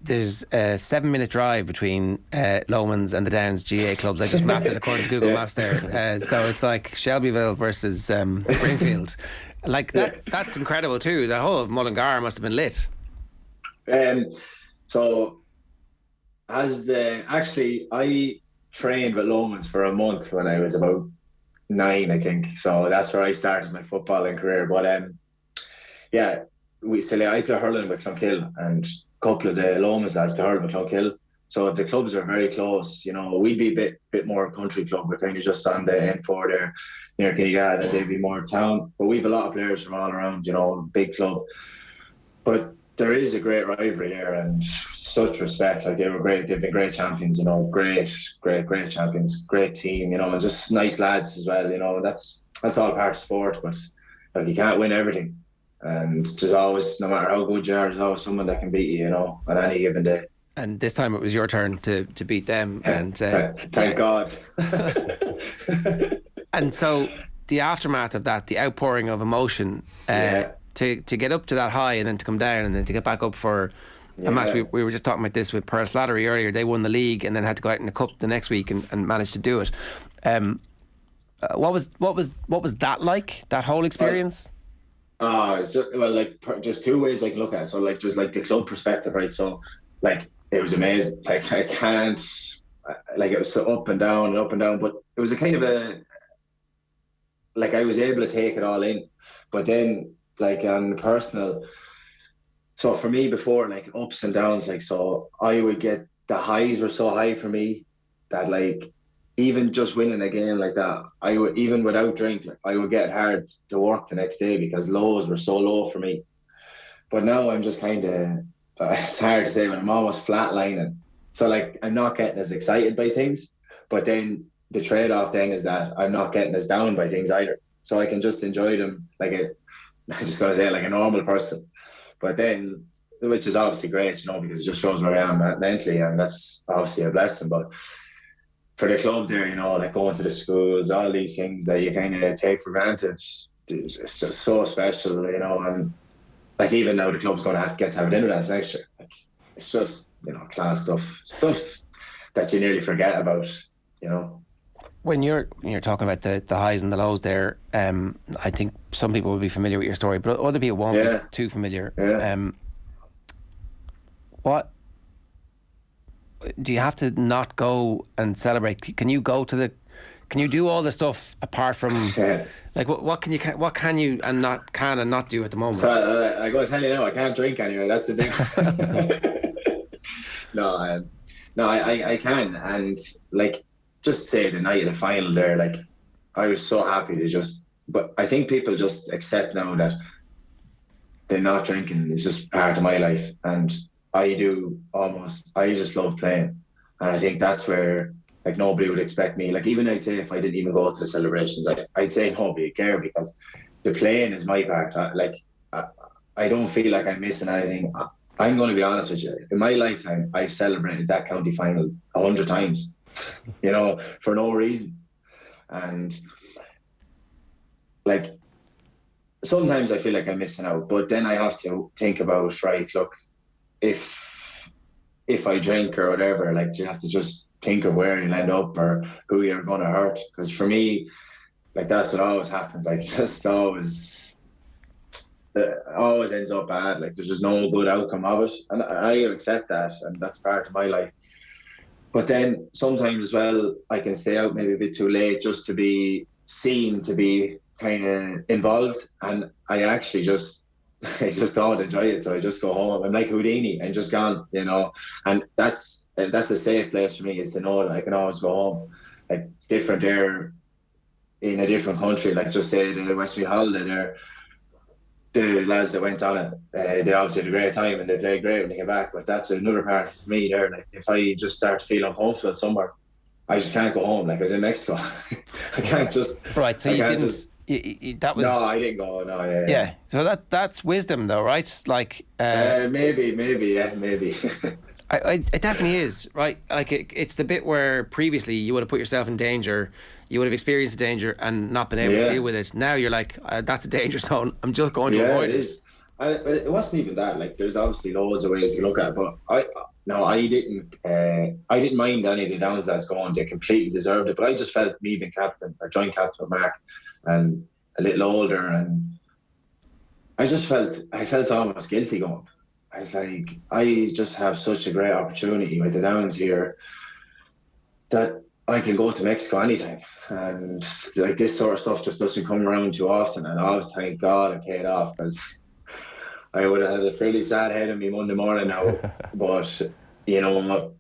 There's a 7-minute drive between Loughlins and the Downs GA clubs. I just mapped it according to Google Maps there. So it's like Shelbyville versus Springfield. Like, that's incredible too. The whole of Mullingar must have been lit. So I trained with Loughlins for a month when I was about 9, I think. So that's where I started my footballing career. But I play hurling with Clonkill, and a couple of the Loughlins lads play hurling with Clonkill. So the clubs are very close. You know, we'd be a bit more country club. We're kind of just on the N4 there near Kinnegad, and they'd be more town. But we've a lot of players from all around, you know, big club. But there is a great rivalry there, and such respect. Like, they were great. They've been great champions, you know, great champions, great team, you know, and just nice lads as well. You know, that's all part of sport. But like, you can't win everything, and there's always, no matter how good you are, there's always someone that can beat you, you know, on any given day. And this time it was your turn to beat them. And thank God. And so the aftermath of that, the outpouring of emotion, to get up to that high and then to come down and then to get back up for a match. We were just talking about this with Slattery earlier. They won the league and then had to go out in the cup the next week and managed to do it. What was that like? That whole experience? It's just 2 ways I can look at it. So, like, just like the club perspective, right? So, like, it was amazing. Like, I can't, like, it was so up and down, but it was a kind of I was able to take it all in. But then, like, on personal, so for me before, like, ups and downs, like, so I would get, the highs were so high for me that, like, even just winning a game like that, I would, even without drink, like, I would get hard to work the next day because lows were so low for me. But now I'm just kind of, it's hard to say, but I'm almost flatlining. So like, I'm not getting as excited by things, but then the trade-off then is that I'm not getting as down by things either. So I can just enjoy them like I just gotta say, like a normal person. But then, which is obviously great, you know, because it just shows where I am mentally, and that's obviously a blessing. But for the club there, you know, like going to the schools, all these things that you kind of take for granted, it's just so special, you know. And like even now the club's going to have to have dinner dance next year. Like, it's just, you know, class stuff that you nearly forget about, you know. When you're talking about the highs and the lows there, I think some people will be familiar with your story, but other people won't be too familiar. What do you have to not go and celebrate? Can you go to can you do all the stuff apart from like what can you and not do at the moment? So I go tell you now, I can't drink anyway. That's the big. No, I can, and like just say the night of the final there, like I was so happy to just. But I think people just accept now that they're not drinking is just part of my life, and I just love playing, and I think that's where like nobody would expect me. Like even I'd say if I didn't even go to the celebrations, I'd say nobody would care because the playing is my part. I don't feel like I'm missing anything. I'm going to be honest with you. In my lifetime, I've celebrated that county final 100 times, you know, for no reason. And like sometimes I feel like I'm missing out, but then I have to think about, right, look, if I drink or whatever, like you have to just think of where you'll end up or who you're going to hurt. Because for me, like that's what always happens. Like just always ends up bad. Like there's just no good outcome of it, and I accept that, and that's part of my life. But then sometimes as well, I can stay out maybe a bit too late just to be seen to be kind of involved, and I actually just don't enjoy it, so I just go home. I'm like Houdini and just gone, you know. And that's a safe place for me, is to know that I can always go home. Like it's different there in a different country, like just say the Westmeath holiday there. The lads that went on it, they obviously had a great time and they played great when they came back. But that's another part for me there. Like if I just start to feel uncomfortable somewhere, I just can't go home. Like I was in Mexico, I can't just. Right, so you didn't. That was. No, I didn't go. No, yeah. So that's wisdom, though, right? Like. Maybe. It definitely is, right? Like it's the bit where previously you would have put yourself in danger, you would have experienced the danger and not been able to deal with it. Now you're like, that's a danger zone. I'm just going to avoid it. But it wasn't even that. Like there's obviously loads of ways to look at it, but I didn't mind any of the downs that's going. They completely deserved it. But I just felt me being captain or joint captain with Mark and a little older, and I felt almost guilty going. I was like, I just have such a great opportunity with the Downs here that I can go to Mexico anytime. And like this sort of stuff just doesn't come around too often. And I always thank God I paid off, because I would have had a fairly sad head on me Monday morning now. But, you know,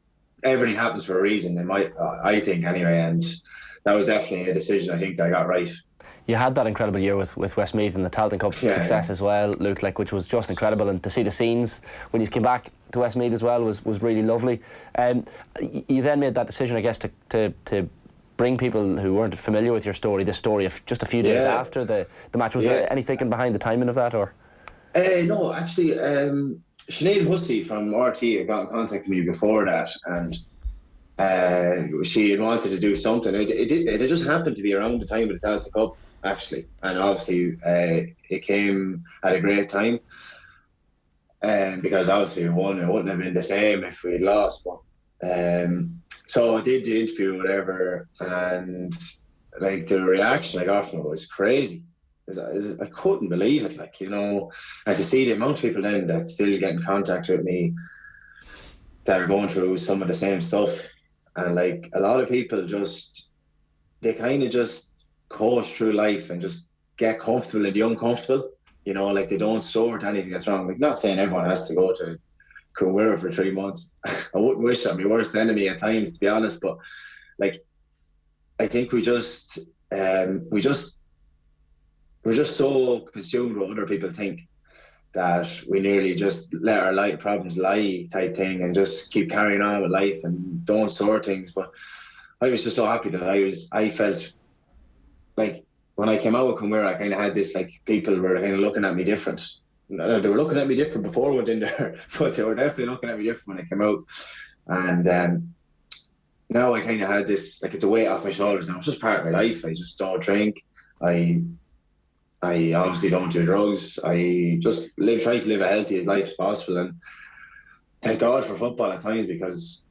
everything happens for a reason, I think anyway. And that was definitely a decision I think that I got right. You had that incredible year with Westmeath and the Tailteann Cup success as well, Luke, like, which was just incredible, and to see the scenes when you came back to Westmeath as well was really lovely. You then made that decision, I guess, to bring people who weren't familiar with your story, this story of just a few days after the match. Was there any thinking behind the timing of that, or? No, actually, Sinead Hussey from RT had got in contact with me before that, and she had wanted to do something. It just happened to be around the time of the Tailteann Cup, actually, and obviously it came at a great time, because obviously it wouldn't have been the same if we'd lost. But so I did the interview, whatever, and like the reaction I got from it was crazy. I couldn't believe it, like, you know, and to see the amount of people then that still get in contact with me that are going through some of the same stuff. And like a lot of people they kind of just coast through life and just get comfortable in the uncomfortable, you know, like they don't sort anything that's wrong. Like, not saying everyone has to go to Career for 3 months. I wouldn't wish it on my worst enemy at times, to be honest, but like I think we're just so consumed with what other people think that we nearly just let our problems lie type thing and just keep carrying on with life and don't sort things. But I was just so happy that I felt like when I came out with Coomera, I kind of had this, like, people were kind of looking at me different. They were looking at me different before I went in there, but they were definitely looking at me different when I came out. And now I kind of had this, like, it's a weight off my shoulders now. It's just part of my life. I just don't drink. I obviously don't do drugs. I just try to live a healthy as life as possible. And thank God for football at times, because,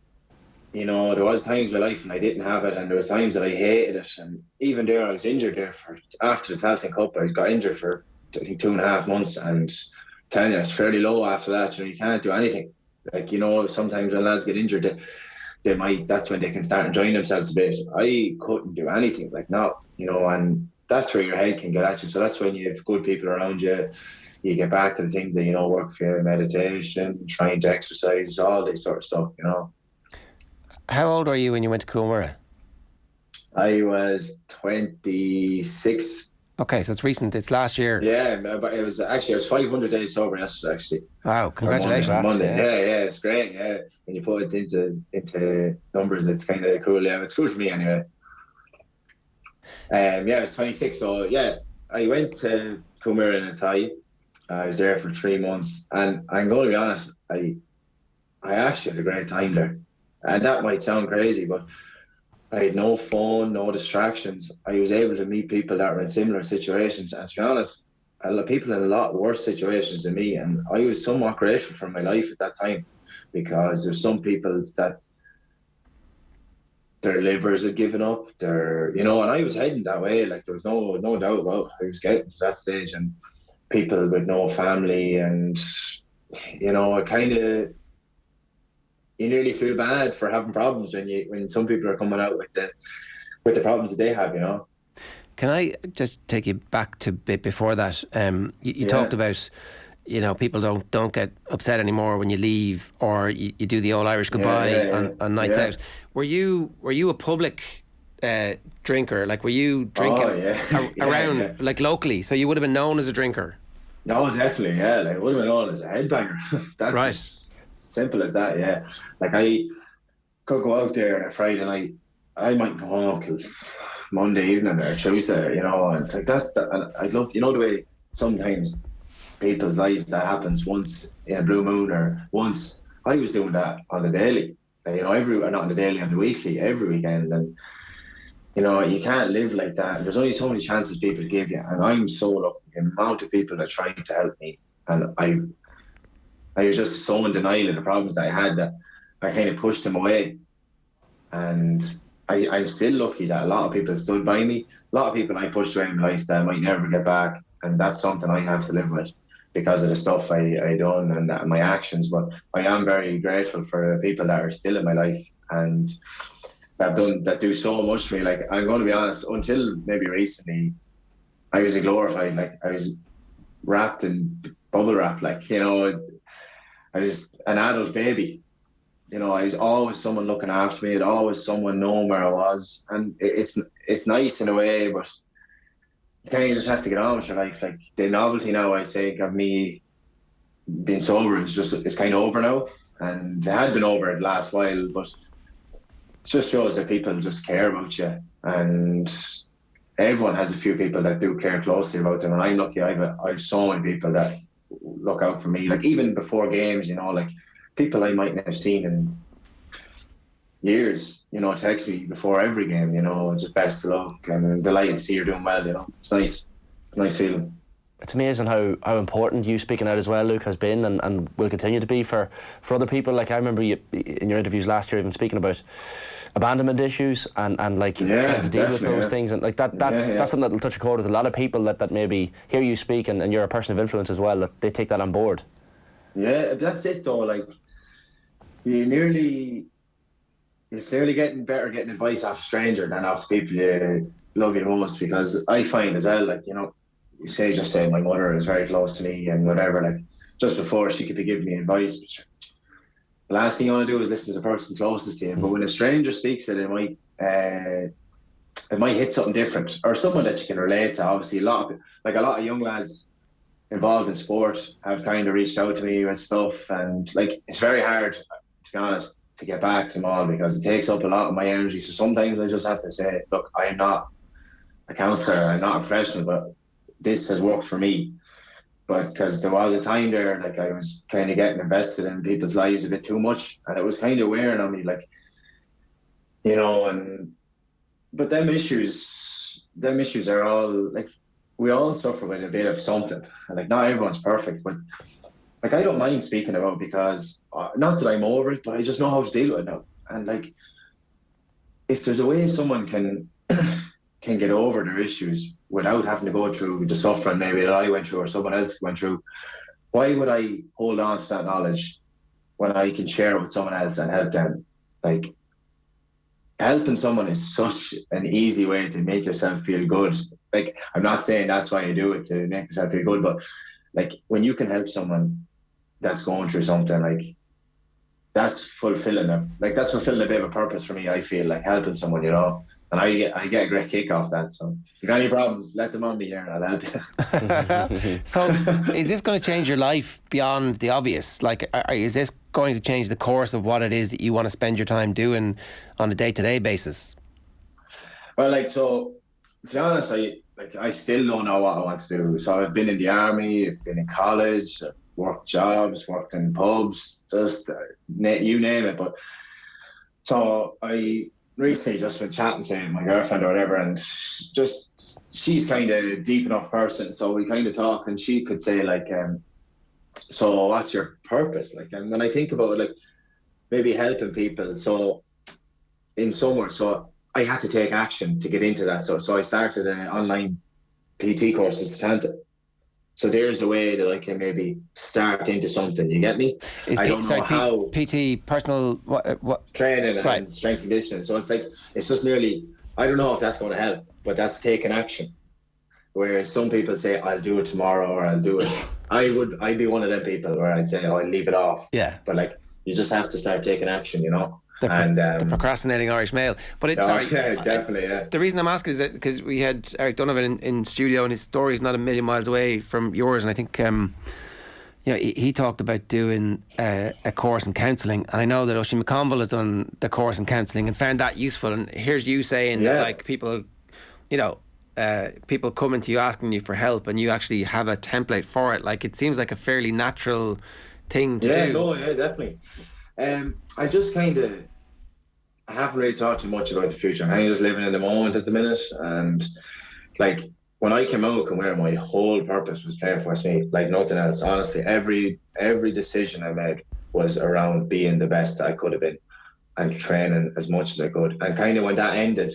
you know, there was times in my life when I didn't have it, and there was times that I hated it. And even there, I was injured there after the Celtic Cup. I got injured for, I think, 2.5 months, and telling you, it's fairly low after that. You know, you can't do anything. Like, you know, sometimes when lads get injured, that's when they can start enjoying themselves a bit. I couldn't do anything, like, no, you know, and that's where your head can get at you. So that's when you have good people around you. You get back to the things that, you know, work for you: meditation, trying to exercise, all this sort of stuff, you know. How old were you when you went to Coomera? I was 26. Okay, so it's recent. It's last year. Yeah, but I was 500 days sober yesterday, actually. Wow, congratulations. Monday. Yeah, it's great. Yeah, when you put it into numbers, it's kind of cool. Yeah, it's cool for me anyway. I was 26, so yeah, I went to Coomera in a tie. I was there for 3 months, and I'm going to be honest, I actually had a great time there. And that might sound crazy, but I had no phone, no distractions. I was able to meet people that were in similar situations, and to be honest, a lot of people in a lot worse situations than me. And I was somewhat grateful for my life at that time, because there's some people that their livers had given up, and I was heading that way. Like, there was no doubt about it. I was getting to that stage, and people with no family, and, you know, you nearly feel bad for having problems when some people are coming out with the problems that they have, you know. Can I just take you back to a bit before that? You talked about, you know, people don't get upset anymore when you leave, or you do the old Irish goodbye on nights out. Were you a public drinker? Like, were you drinking around like locally? So you would have been known as a drinker? No, definitely, yeah. Like, I would have been known as a headbanger. That's right. As simple as that, yeah. Like, I could go out there on a Friday night. I might go home till Monday evening or Tuesday, you know, and like and I'd love to, you know, the way sometimes people's lives that happens once in a blue moon, or once. I was doing that on the daily, you know, not on the daily, on the weekly, every weekend. And, you know, you can't live like that. There's only so many chances people give you, and I'm so lucky. The amount of people that tried to help me, and I was just so in denial of the problems that I had that I kind of pushed them away. And I'm still lucky that a lot of people stood by me. A lot of people I pushed away in my life that I might never get back, and that's something I have to live with because of the stuff I done and my actions. But I am very grateful for the people that are still in my life and that do so much for me. Like, I'm going to be honest, until maybe recently, I was a glorified, like, I was wrapped in bubble wrap, like, you know, I was an adult baby. You know, I was always someone looking after me. I'd always someone knowing where I was. And it's nice in a way, but you kind of just have to get on with your life. Like, the novelty now, I say, of me being sober it's kind of over now. And it had been over the last while, but it just shows that people just care about you. And everyone has a few people that do care closely about them. And I'm lucky I have so many people that look out for me. Like, even before games, you know, like, people I might not have seen in years, you know, text me before every game, you know, just best of luck and delighted to see you're doing well, you know. It's nice. Nice feeling. It's amazing how important you speaking out as well, Luke, has been and will continue to be for other people. Like, I remember you in your interviews last year even speaking about abandonment issues and like trying to deal with those things, and like that's something that will touch a chord with a lot of people that maybe hear you speak, and you're a person of influence as well, that they take that on board. Yeah, that's it though. Like, it's nearly getting better getting advice off a stranger than off the people you love you most, because I find as well, like, you know, just say my mother is very close to me and whatever, like, just before she could be giving me advice, but the last thing you want to do is listen to the person closest to you. But when a stranger speaks it might it might hit something different, or someone that you can relate to. Obviously, a lot of young lads involved in sport have kind of reached out to me with stuff, and like it's very hard, to be honest, to get back to them all because it takes up a lot of my energy. So sometimes I just have to say, look, I'm not a counsellor, I'm not a professional, but this has worked for me. But because there was a time there, like I was kind of getting invested in people's lives a bit too much, and it was kind of wearing on me, like, you know. But them issues are all like, we all suffer with a bit of something, and like not everyone's perfect, but like I don't mind speaking about it because not that I'm over it, but I just know how to deal with it now. And like, if there's a way someone can get over their issues without having to go through the suffering maybe that I went through or someone else went through, why would I hold on to that knowledge when I can share it with someone else and help them? Like, helping someone is such an easy way to make yourself feel good. Like, I'm not saying that's why you do it, to make yourself feel good, but like when you can help someone that's going through something, like that's fulfilling them. Like that's fulfilling a bit of a purpose for me, I feel, like helping someone, you know. And I get a great kick off that. So if you've got any problems, let them on me here and I'll help you. So is this going to change your life beyond the obvious? Like, is this going to change the course of what it is that you want to spend your time doing on a day-to-day basis? Well, like, so to be honest, I still don't know what I want to do. So I've been in the army, I've been in college, I've worked jobs, worked in pubs, just you name it. But so I recently just been chatting to my girlfriend or whatever, and just she's kind of a deep enough person, so we kind of talk, and she could say like, so what's your purpose? Like, and when I think about it, like maybe helping people, so in somewhere, so I had to take action to get into that. So I started an online PT course in Atlanta. So there's a way that I can maybe start into something. You get me? I don't know how. PT, personal what? Training and strength conditioning. So it's like, it's just nearly, I don't know if that's going to help, but that's taking action. Whereas some people say, I'll do it tomorrow or I'll do it. I'd be one of them people where I'd say, I'll leave it off. Yeah. But like, you just have to start taking action, you know? The procrastinating Irish male. But it's definitely, yeah. The reason I'm asking is that because we had Eric Donovan in studio, and his story is not a million miles away from yours. And I think he talked about doing a course in counselling, and I know that Oisin McConville has done the course in counselling and found that useful. And here's you saying that like people, people coming to you asking you for help, and you actually have a template for it. Like, it seems like a fairly natural thing to do. Yeah, definitely. I just I haven't really thought too much about the future. I'm just living in the moment at the minute, and like when I came out, my whole purpose was playing for me, like nothing else. Honestly, every decision I made was around being the best that I could have been and training as much as I could. And kind of when that ended,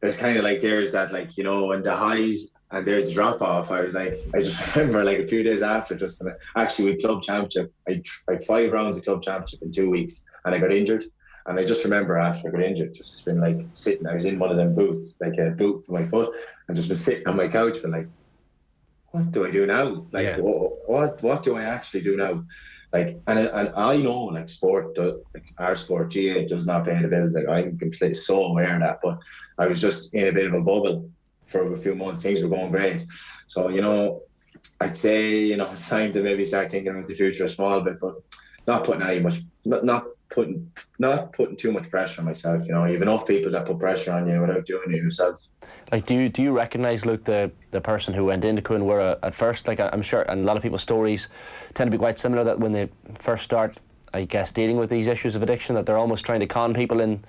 there's kind of like there's that, like, you know, when the highs and there's the drop off. I was like, I just remember like a few days after, just actually with club championship, I like 5 rounds of club championship in 2 weeks, and I got injured. And I just remember after I got injured, just been like sitting. I was in one of them boots, like a boot for my foot, and just been sitting on my couch, and like, what do I do now? Like, what do I actually do now? Like, and I know, like, our sport, GA does not pay the bills. Like, I'm completely so aware of that. But I was just in a bit of a bubble for a few months. Things were going great, so you know, I'd say, you know, it's time to maybe start thinking about the future a small bit, but not putting too much pressure on myself. You know, you have enough people that put pressure on you without doing it yourself. Like, do you recognise, Luke, the person who went into Coonwara at first? Like, I'm sure, and a lot of people's stories tend to be quite similar, that when they first start, I guess, dealing with these issues of addiction, that they're almost trying to con people in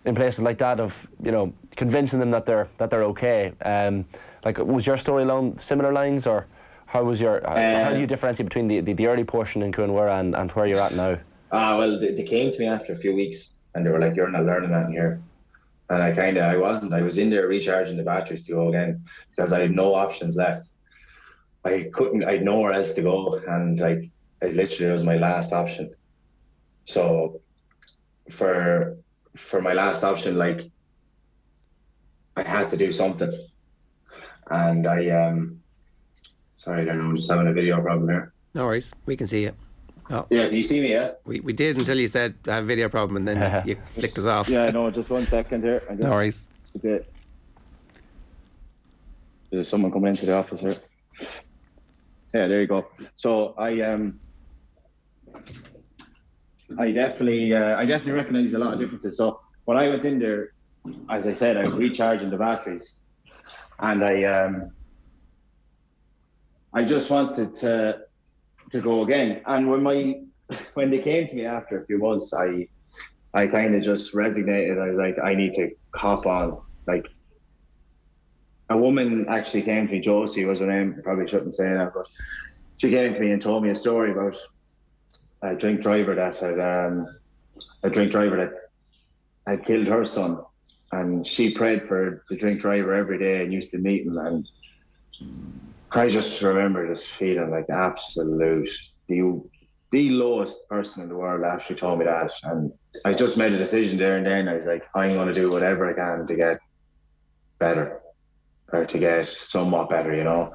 places like that, of, you know, convincing them that they're okay. Like, was your story along similar lines, or how was your? How do you differentiate between the early portion in Coonwara and where you're at now? Well, they came to me after a few weeks, and they were like, "You're not learning that in here." And I wasn't. I was in there recharging the batteries to go again, because I had no options left. I had nowhere else to go, and like, it literally was my last option. So for my last option, like, I had to do something. And sorry, I don't know, I'm just having a video problem here. No worries, we can see you. Oh. Yeah, do you see me? Yeah, we did, until you said I have a video problem, and then you flicked us off. Yeah, no, just 1 second here. No worries. There's someone coming into the office here. Yeah, there you go. So I definitely recognise a lot of differences. So when I went in there, as I said, I was recharging the batteries, and I just wanted to go again. And when they came to me after a few months, I kind of just resignated. I was like, I need to hop on. Like, a woman actually came to me, Josie was her name, I probably shouldn't say that, but she came to me and told me a story about a drink driver that had killed her son, and she prayed for the drink driver every day and used to meet him. And I just remember this feeling like absolute the lowest person in the world after she told me that. And I just made a decision there and then. I was like, I'm going to do whatever I can to get better, or to get somewhat better, you know.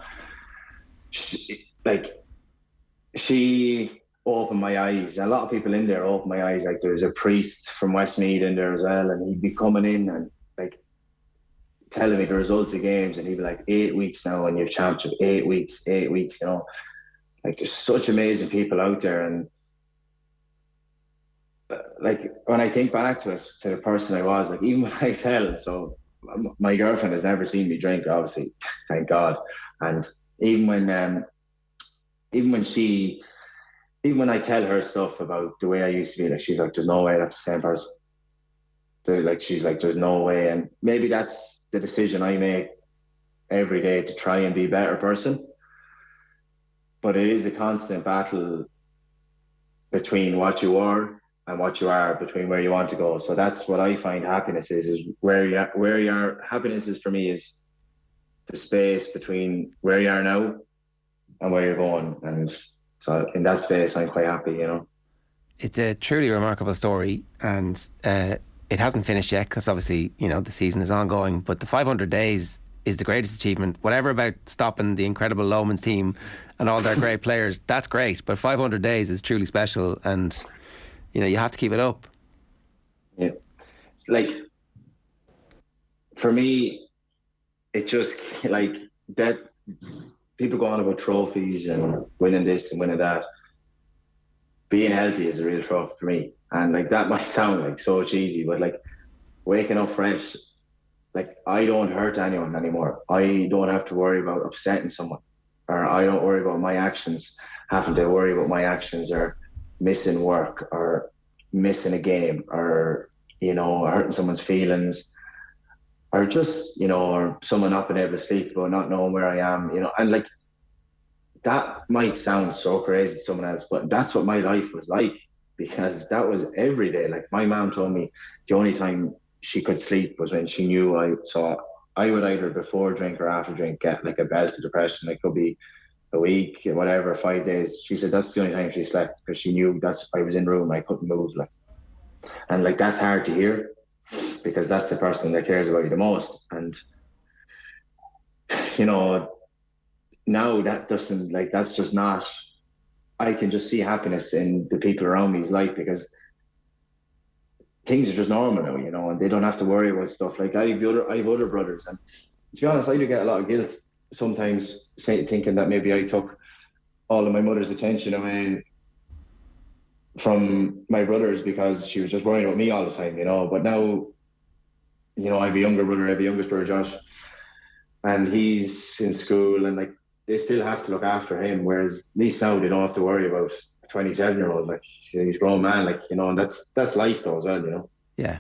She opened my eyes. A lot of people in there opened my eyes. Like, there was a priest from Westmeath in there as well, and he'd be coming in and like telling me the results of games, and he'd be like, 8 weeks now and you've championship, 8 weeks, you know. Like, there's such amazing people out there. And like, when I think back to it, to the person I was, like, even when I tell, so my girlfriend has never seen me drink, obviously, thank God. And even when I tell her stuff about the way I used to be, like, she's like, there's no way that's the same person. She's like, there's no way. And maybe that's the decision I make every day, to try and be a better person. But it is a constant battle between what you are and what you are, between where you want to go. So that's what I find happiness is where you are. Happiness is, for me, is the space between where you are now and where you're going. And so in that space, I'm quite happy, you know. It's a truly remarkable story, and it hasn't finished yet, because obviously, you know, the season is ongoing, but the 500 days is the greatest achievement. Whatever about stopping the incredible Lomans team and all their great players, that's great, but 500 days is truly special, and you know, you have to keep it up. Yeah, like, for me, it just, like, that people go on about trophies and winning this and winning that. Being healthy is a real trophy for me. And like, that might sound like so cheesy, but like, waking up fresh, like, I don't hurt anyone anymore. I don't have to worry about upsetting someone, or I don't worry about my actions, having to worry about my actions, or missing work, or missing a game, or, you know, hurting someone's feelings, or just, you know, or someone not being able to sleep but not knowing where I am, you know. And like, that might sound so crazy to someone else, but that's what my life was like, because that was every day. Like, my mom told me the only time she could sleep was when she knew I would either before drink or after drink get like a belt of depression. It could be a week, whatever, 5 days. She said that's the only time she slept, because she knew I was in room, I couldn't move. Like, and like, that's hard to hear, because that's the person that cares about you the most. And you know, now that doesn't, like, that's just not, I can just see happiness in the people around me's life, because things are just normal now, you know, and they don't have to worry about stuff. Like, I have other brothers, and to be honest, I do get a lot of guilt sometimes, thinking that maybe I took all of my mother's attention away from my brothers, because she was just worrying about me all the time, you know. But now, you know, I have a younger brother, I have a youngest brother, Josh, and he's in school, and like, they still have to look after him, whereas at least now they don't have to worry about a 27-year-old. Like, he's a grown man, like, you know, and that's life though as well, you know. Yeah.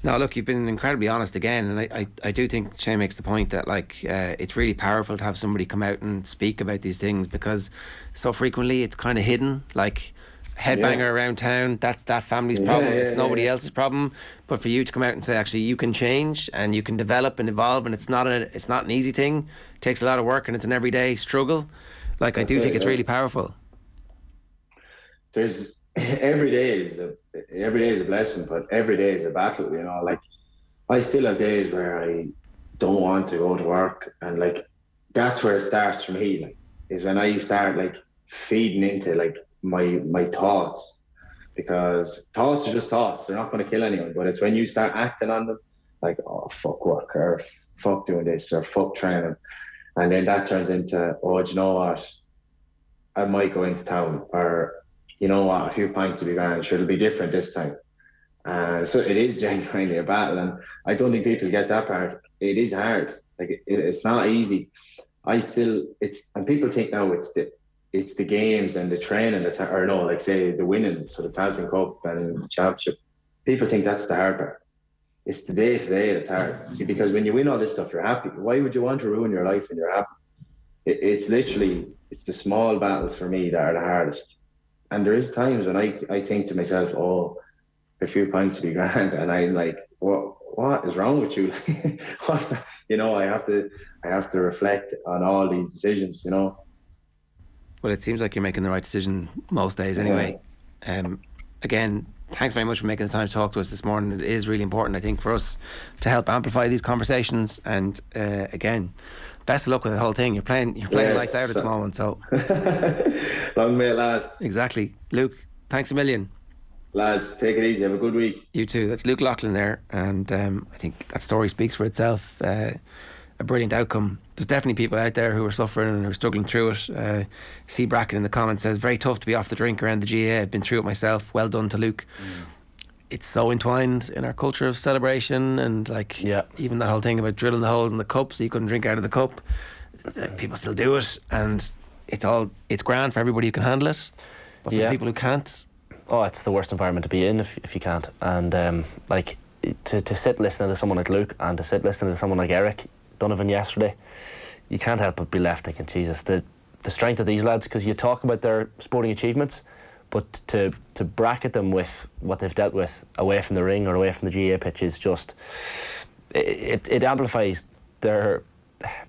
No, look, you've been incredibly honest again, and I do think Shane makes the point that, like, it's really powerful to have somebody come out and speak about these things, because so frequently it's kind of hidden, like, headbanger around town, that's that family's problem, it's nobody else's problem. But for you to come out and say, actually, you can change and you can develop and evolve, and it's not an easy thing, it takes a lot of work, and it's an everyday struggle. Like, that's, I do think it's really powerful. There's every day is a blessing, but every day is a battle, you know. Like, I still have days where I don't want to go to work, and like, that's where it starts for me, like, is when I start like feeding into like my thoughts, because thoughts are just thoughts, they're not going to kill anyone, but it's when you start acting on them like, oh, fuck work, or fuck doing this, or fuck training. And then that turns into, oh, do you know what? I might go into town, or, you know what, a few pints will be grand, sure, it'll be different this time. So it is genuinely a battle, and I don't think people get that part. It is hard. Like, it's not easy. And people think now it's the games and the training that's, or no, like say the winning, so the Tailteann Cup and Championship. People think that's the hard part. It's the day-to-day that's hard. See, because when you win all this stuff, you're happy. Why would you want to ruin your life when you're happy? It's literally, it's the small battles for me that are the hardest. And there is times when I think to myself, oh, a few pints to be grand, and I'm like, what is wrong with you? You know, I have to reflect on all these decisions, you know. Well, it seems like you're making the right decision most days anyway. Again, thanks very much for making the time to talk to us this morning. It is really important, I think, for us to help amplify these conversations. And again, best of luck with the whole thing. You're playing lights out at the moment, so long may it last. Exactly. Luke, thanks a million. Lads, take it easy. Have a good week. You too. That's Luke Loughlin there, and I think that story speaks for itself. A brilliant outcome. There's definitely people out there who are suffering and who are struggling through it. C. Bracken in the comments says, very tough to be off the drink around the GAA. I've been through it myself. Well done to Luke. It's so entwined in our culture of celebration, and like even that whole thing about drilling the holes in the cup so you couldn't drink out of the cup. People still do it, and it's grand for everybody who can handle it, but for the people who can't, it's the worst environment to be in if you can't. And like to sit listening to someone like Luke, and to sit listening to someone like Eric Donovan yesterday, you can't help but be left thinking, Jesus, the strength of these lads, because you talk about their sporting achievements, but to bracket them with what they've dealt with away from the ring or away from the GAA pitch is just, it amplifies their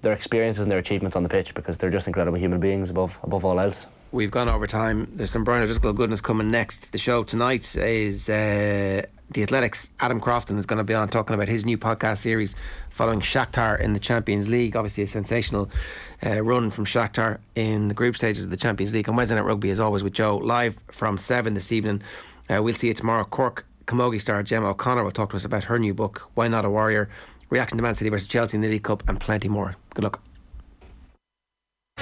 experiences and their achievements on the pitch, because they're just incredible human beings above all else. We've gone over time. There's some Brian Driscoll goodness coming next. The show tonight is The Athletics. Adam Crofton is going to be on talking about his new podcast series following Shakhtar in the Champions League. Obviously a sensational run from Shakhtar in the group stages of the Champions League. And Wednesday Night Rugby, as always, with Joe, live from 7 this evening. We'll see you tomorrow. Cork camogie star Gemma O'Connor will talk to us about her new book, Why Not a Warrior, reaction to Man City versus Chelsea in the League Cup, and plenty more. Good luck.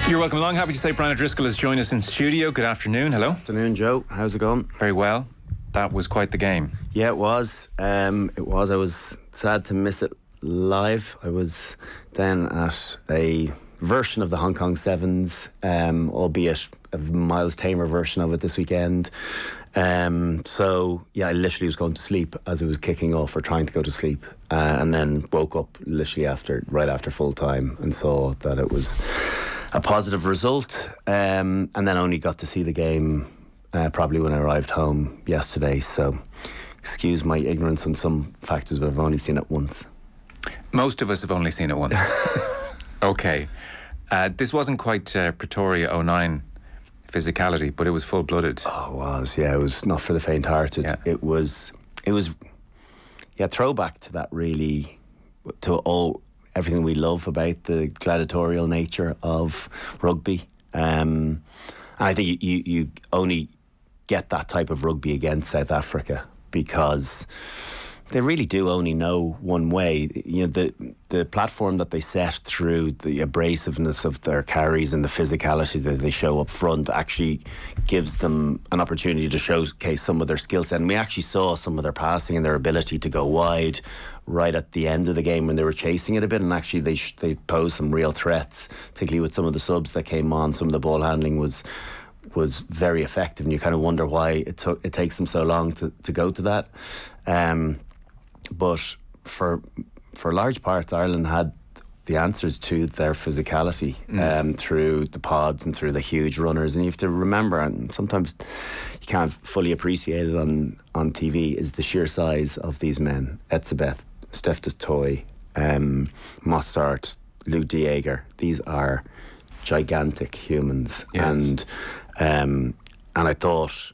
You're welcome along. Happy to say Brian Driscoll has joined us in studio. Good afternoon. Hello. Afternoon, Joe. How's it going? Very well. That was quite the game. Yeah, it was. I was sad to miss it live. I was then at a version of the Hong Kong Sevens, albeit a miles tamer version of it this weekend. So yeah, I literally was going to sleep as it was kicking off, or trying to go to sleep, and then woke up literally right after full time and saw that it was a positive result, and then only got to see the game probably when I arrived home yesterday. So excuse my ignorance on some factors, but I've only seen it once. Most of us have only seen it once. Okay. This wasn't quite Pretoria 09 physicality, but it was full-blooded. Oh, it was. Yeah, it was not for the faint-hearted. Yeah. It was throwback to that, really, to everything we love about the gladiatorial nature of rugby. And I think you only get that type of rugby against South Africa, because they really do only know one way. You know, the platform that they set through the abrasiveness of their carries and the physicality that they show up front actually gives them an opportunity to showcase some of their skill set. And we actually saw some of their passing and their ability to go wide right at the end of the game when they were chasing it a bit, and actually they posed some real threats, particularly with some of the subs that came on. Some of the ball handling was very effective, and you kind of wonder why it takes them so long to go to that. But for large parts, Ireland had the answers to their physicality through the pods and through the huge runners. And you have to remember, and sometimes you can't fully appreciate it on TV, is the sheer size of these men. Etzebeth, Steph du Toit, Mossart, Luke de Jager. These are gigantic humans. Yes. And I thought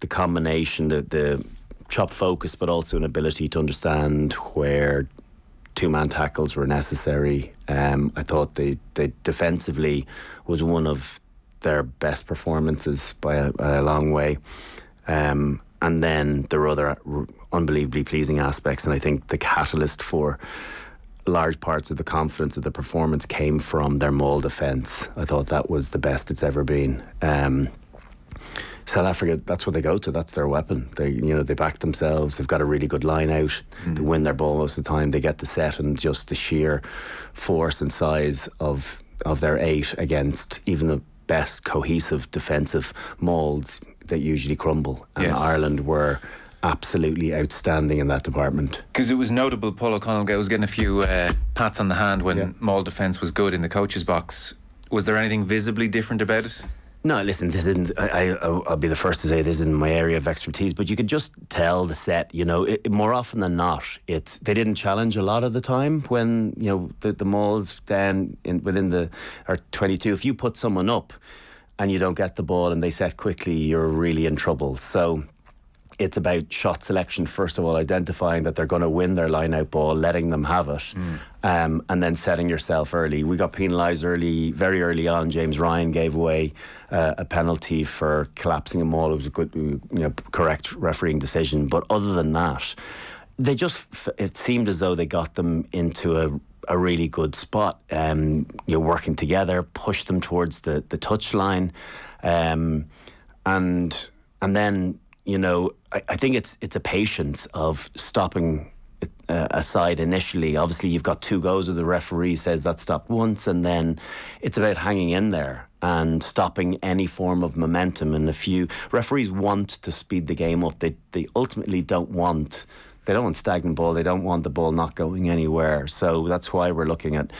the combination, the chop focus, but also an ability to understand where two-man tackles were necessary. I thought they defensively was one of their best performances by a long way. And And then there were other unbelievably pleasing aspects, and I think the catalyst for large parts of the confidence of the performance came from their maul defence. I thought that was the best it's ever been. South Africa, that's what they go to. That's their weapon. They back themselves. They've got a really good line out. They win their ball most of the time. They get the set, and just the sheer force and size of their 8 against even the best cohesive defensive mauls that usually crumble. And Ireland were absolutely outstanding in that department. Because it was notable, Paul O'Connell was getting a few pats on the hand when maul defence was good in the coach's box. Was there anything visibly different about it? No, listen, this isn't. I'll be the first to say this isn't my area of expertise, but you could just tell the set. More often than not, they didn't challenge a lot of the time when the mauls down within our 22. If you put someone up and you don't get the ball and they set quickly, you're really in trouble. So it's about shot selection, first of all, identifying that they're going to win their line-out ball, letting them have it, and then setting yourself early. We got penalised very early on. James Ryan gave away a penalty for collapsing a maul. It was a good, correct refereeing decision. But other than that, it seemed as though they got them into a really good spot. Working together, pushed them towards the touchline, and then. I think it's a patience of stopping a side initially. Obviously, you've got 2 goes where the referee says that stopped once, and then it's about hanging in there and stopping any form of momentum. And referees want to speed the game up. They ultimately don't want stagnant ball. They don't want the ball not going anywhere. So that's why we're looking at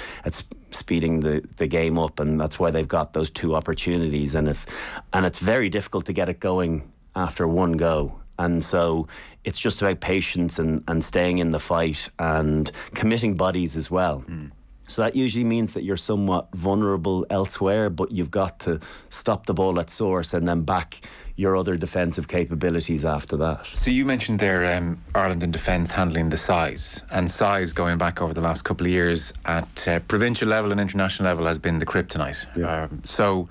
speeding the game up, and that's why they've got those 2 opportunities. And it's very difficult to get it going after 1 go. And so it's just about patience and staying in the fight and committing bodies as well. So that usually means that you're somewhat vulnerable elsewhere, but you've got to stop the ball at source and then back your other defensive capabilities after that. So you mentioned there Ireland in defence handling the size, and size going back over the last couple of years at provincial level and international level has been the kryptonite. So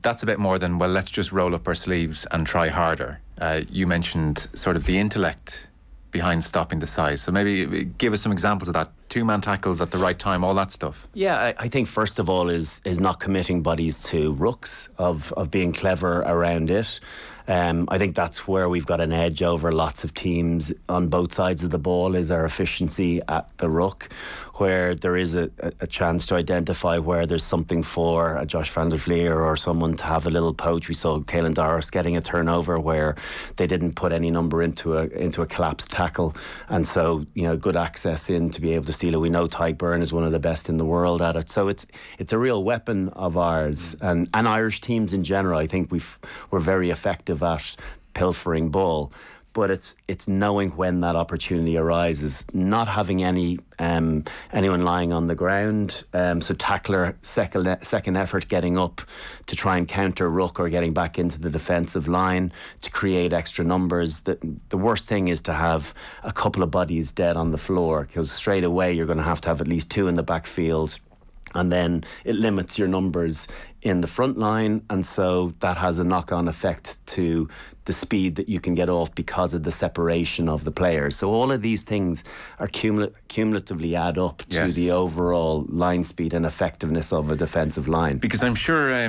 that's a bit more than, well, let's just roll up our sleeves and try harder. You mentioned sort of the intellect behind stopping the size. So maybe give us some examples of that. 2-man tackles at the right time, all that stuff. Yeah, I think first of all is not committing bodies to rucks, of being clever around it. I think that's where we've got an edge over lots of teams on both sides of the ball, is our efficiency at the ruck, where there is a chance to identify where there's something for a Josh van der Vlier or someone to have a little poach. We saw Caelan Doris getting a turnover where they didn't put any number into a collapsed tackle, and so good access in to be able to steal it. We know Ty Byrne is one of the best in the world at it, so it's a real weapon of ours, and Irish teams in general. I think we're very effective at pilfering ball. But it's knowing when that opportunity arises, not having anyone lying on the ground. So tackler, second effort getting up to try and counter ruck or getting back into the defensive line to create extra numbers. The worst thing is to have a couple of bodies dead on the floor, because straight away you're going to have at least 2 in the backfield. And then it limits your numbers in the front line, and so that has a knock-on effect to the speed that you can get off because of the separation of the players. So all of these things are cumulatively add up to the overall line speed and effectiveness of a defensive line. Because I'm sure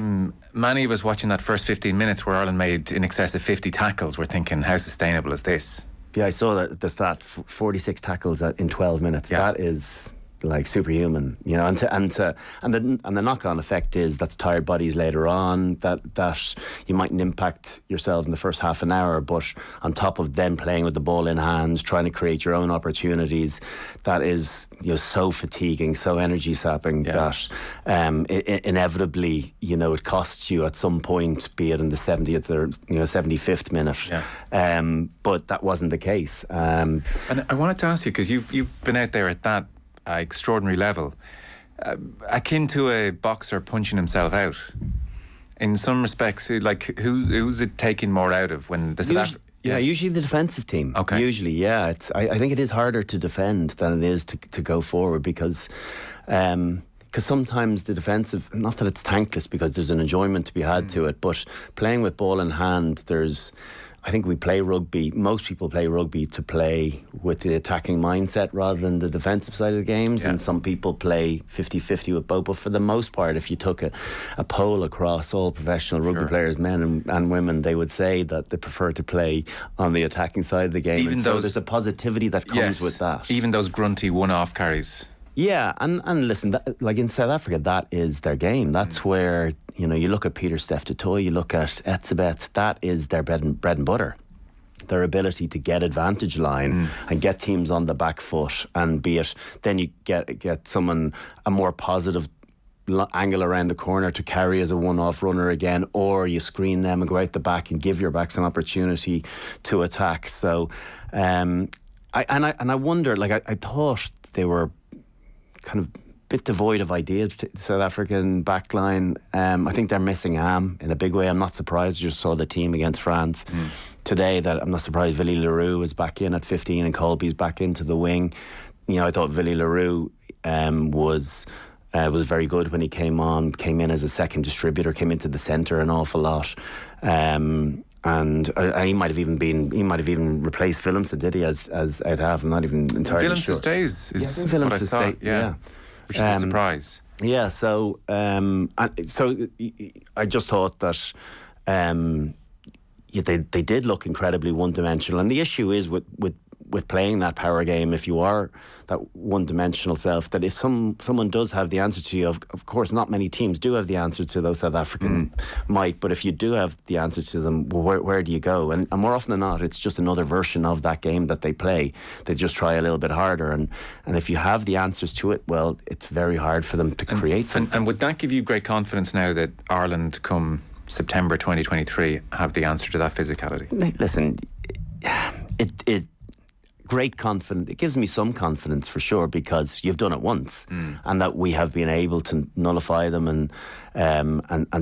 many of us watching that first 15 minutes where Ireland made in excess of 50 tackles were thinking, how sustainable is this? Yeah, I saw the stat, 46 tackles in 12 minutes. Yeah. That is like superhuman, and the knock-on effect is that's tired bodies later on, that you mightn't impact yourself in the first half an hour, but on top of them playing with the ball in hand, trying to create your own opportunities, that is so fatiguing, so energy sapping that it inevitably it costs you at some point, be it in the 70th or 75th minute. But that wasn't the case. And I wanted to ask you, because you've been out there at that extraordinary level, akin to a boxer punching himself out. In some respects, like who's it taking more out of when the usually the defensive team. Okay. Usually, I think it is harder to defend than it is to go forward, because sometimes the defensive, not that it's thankless because there's an enjoyment to be had to it, but playing with ball in hand, I think we play rugby, most people play rugby to play with the attacking mindset rather than the defensive side of the games, and some people play 50-50 with both. But for the most part, if you took a poll across all professional rugby players, men and women, they would say that they prefer to play on the attacking side of the game. Even so there's a positivity that comes with that. Even those grunty one-off carries. Yeah, and listen, like in South Africa, that is their game. That's where, you know, you look at Peter Steph Tutoy, you look at Etzebeth, that is their bread and butter. Their ability to get advantage line and get teams on the back foot, and be it, then you get someone, a more positive angle around the corner to carry as a one-off runner again, or you screen them and go out the back and give your backs an opportunity to attack. So, I wonder, like I thought they were kind of a bit devoid of ideas, the South African backline. I think they're missing Am in a big way. I'm not surprised. I just saw the team against France today that I'm not surprised Villy Leroux was back in at 15 and Colby's back into the wing. You know, I thought Villy Leroux was very good when he came in as a second distributor, came into the centre an awful lot. And he might have even replaced Willemse, did he? As I'd have, I'm not even entirely sure. Willemse stays is what I saw. Which is a surprise. Yeah, so I just thought that they did look incredibly one-dimensional, and the issue is with playing that power game, if you are that one-dimensional self, that if someone does have the answer to you, of course not many teams do have the answer to those South African might, but if you do have the answer to them, well, where do you go? And more often than not, it's just another version of that game that they play. They just try a little bit harder, and if you have the answers to it, well, it's very hard for them to create something. And would that give you great confidence now that Ireland come September 2023 have the answer to that physicality? Listen, it great confidence. It gives me some confidence for sure, because you've done it once, and that we have been able to nullify them and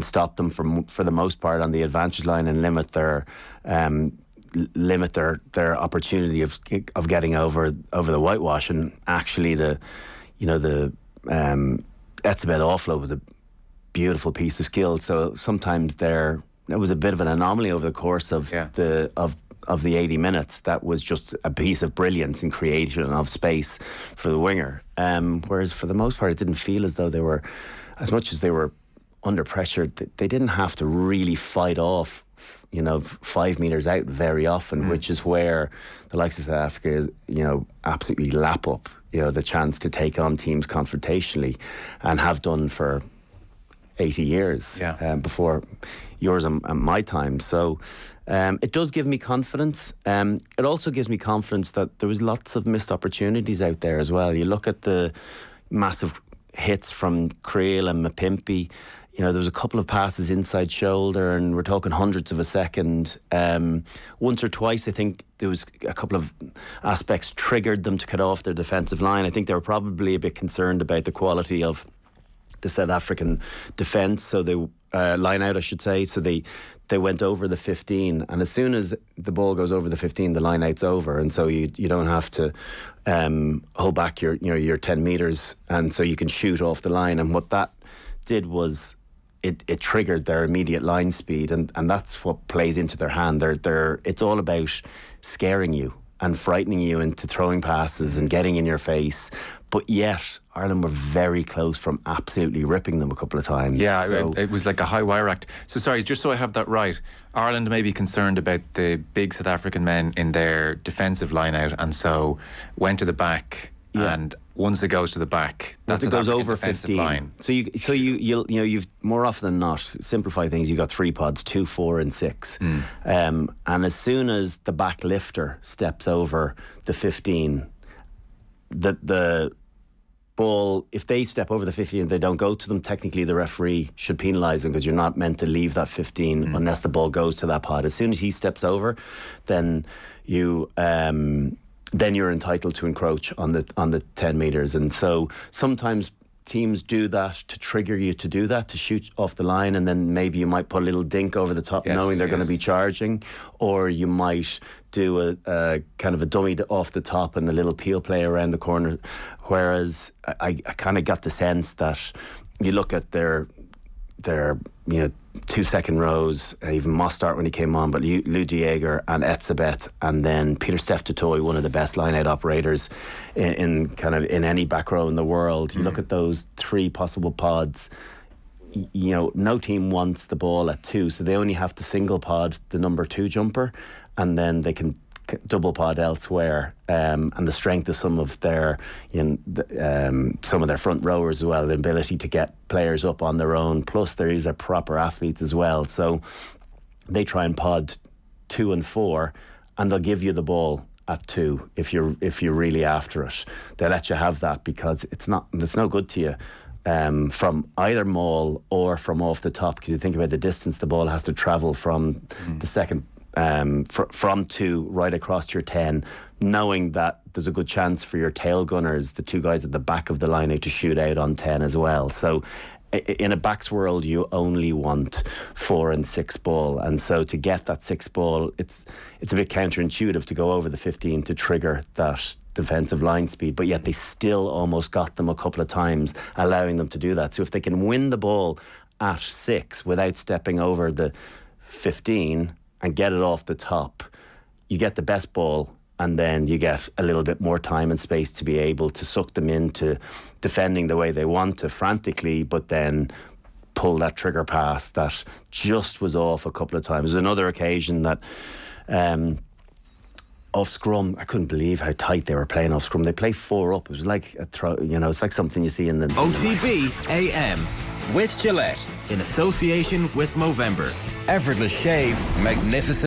stop them for the most part on the advantage line, and limit their opportunity of getting over the whitewash. And actually, the Etzebeth offload was a beautiful piece of skill. So sometimes it was a bit of an anomaly over the course of the 80 minutes. That was just a piece of brilliance and creation of space for the winger. Whereas for the most part, it didn't feel as though they were, as much as they were under pressure, they didn't have to really fight off, 5 metres out very often, which is where the likes of South Africa, absolutely lap up, the chance to take on teams confrontationally, and have done for 80 years before yours and my time. So it does give me confidence. It also gives me confidence that there was lots of missed opportunities out there as well. You look at the massive hits from Creel and Mapimpi. There was a couple of passes inside shoulder, and we're talking hundredths of a second. Once or twice, I think there was a couple of aspects triggered them to cut off their defensive line. I think they were probably a bit concerned about the quality of the South African defence, so they line out, I should say. So they went over the 15, and as soon as the ball goes over the 15, the line out's over, and so you don't have to hold back your 10 metres, and so you can shoot off the line. And what that did was it triggered their immediate line speed, and that's what plays into their hand. It's all about scaring you and frightening you into throwing passes and getting in your face. But yet, Ireland were very close from absolutely ripping them a couple of times. Yeah, so it was like a high wire act. So sorry, just so I have that right, Ireland may be concerned about the big South African men in their defensive line out, and so went to the back. Yeah. And once it goes to the back, that's it goes over 15. Line. So you've more often than not, simplify things, you've got 3 pods, 2, 4 and 6. And as soon as the back lifter steps over the 15, the ball, if they step over the 15 and they don't go to them, technically the referee should penalise them, because you're not meant to leave that 15 unless the ball goes to that pod. As soon as he steps over, then you're entitled to encroach on the 10 metres. And so sometimes teams do that to trigger you to do that, to shoot off the line, and then maybe you might put a little dink over the top, knowing they're going to be charging, or you might do a kind of a dummy off the top and a little peel play around the corner. Whereas I kind of got the sense that you look at their their 2 second rows, even Mostart when he came on, but Lou Diego and Etzebeth, and then Peter Steph-Totoy, one of the best line-out operators in any back row in the world. You look at those 3 possible pods. No team wants the ball at 2, so they only have to single pod the number 2 jumper, and then they can double pod elsewhere, and the strength of some of their front rowers as well, the ability to get players up on their own, plus these are proper athletes as well, so they try and pod 2 and 4, and they'll give you the ball at 2 if you're really after it. They'll let you have that because it's no good to you from either maul or from off the top, because you think about the distance the ball has to travel from the second from 2 right across to your 10, knowing that there's a good chance for your tail gunners, the 2 guys at the back of the line, to shoot out on 10 as well. So in a backs world, you only want 4 and 6 ball, and so to get that 6 ball, it's a bit counterintuitive to go over the 15 to trigger that defensive line speed, but yet they still almost got them a couple of times, allowing them to do that. So if they can win the ball at 6 without stepping over the 15 and get it off the top, you get the best ball, and then you get a little bit more time and space to be able to suck them into defending the way they want to frantically, but then pull that trigger pass that just was off a couple of times. There's another occasion that off scrum, I couldn't believe how tight they were playing off scrum. They play 4 up. It was like it's like something you see in the OTB AM with Gillette in association with Movember. Effortless shave, magnificent.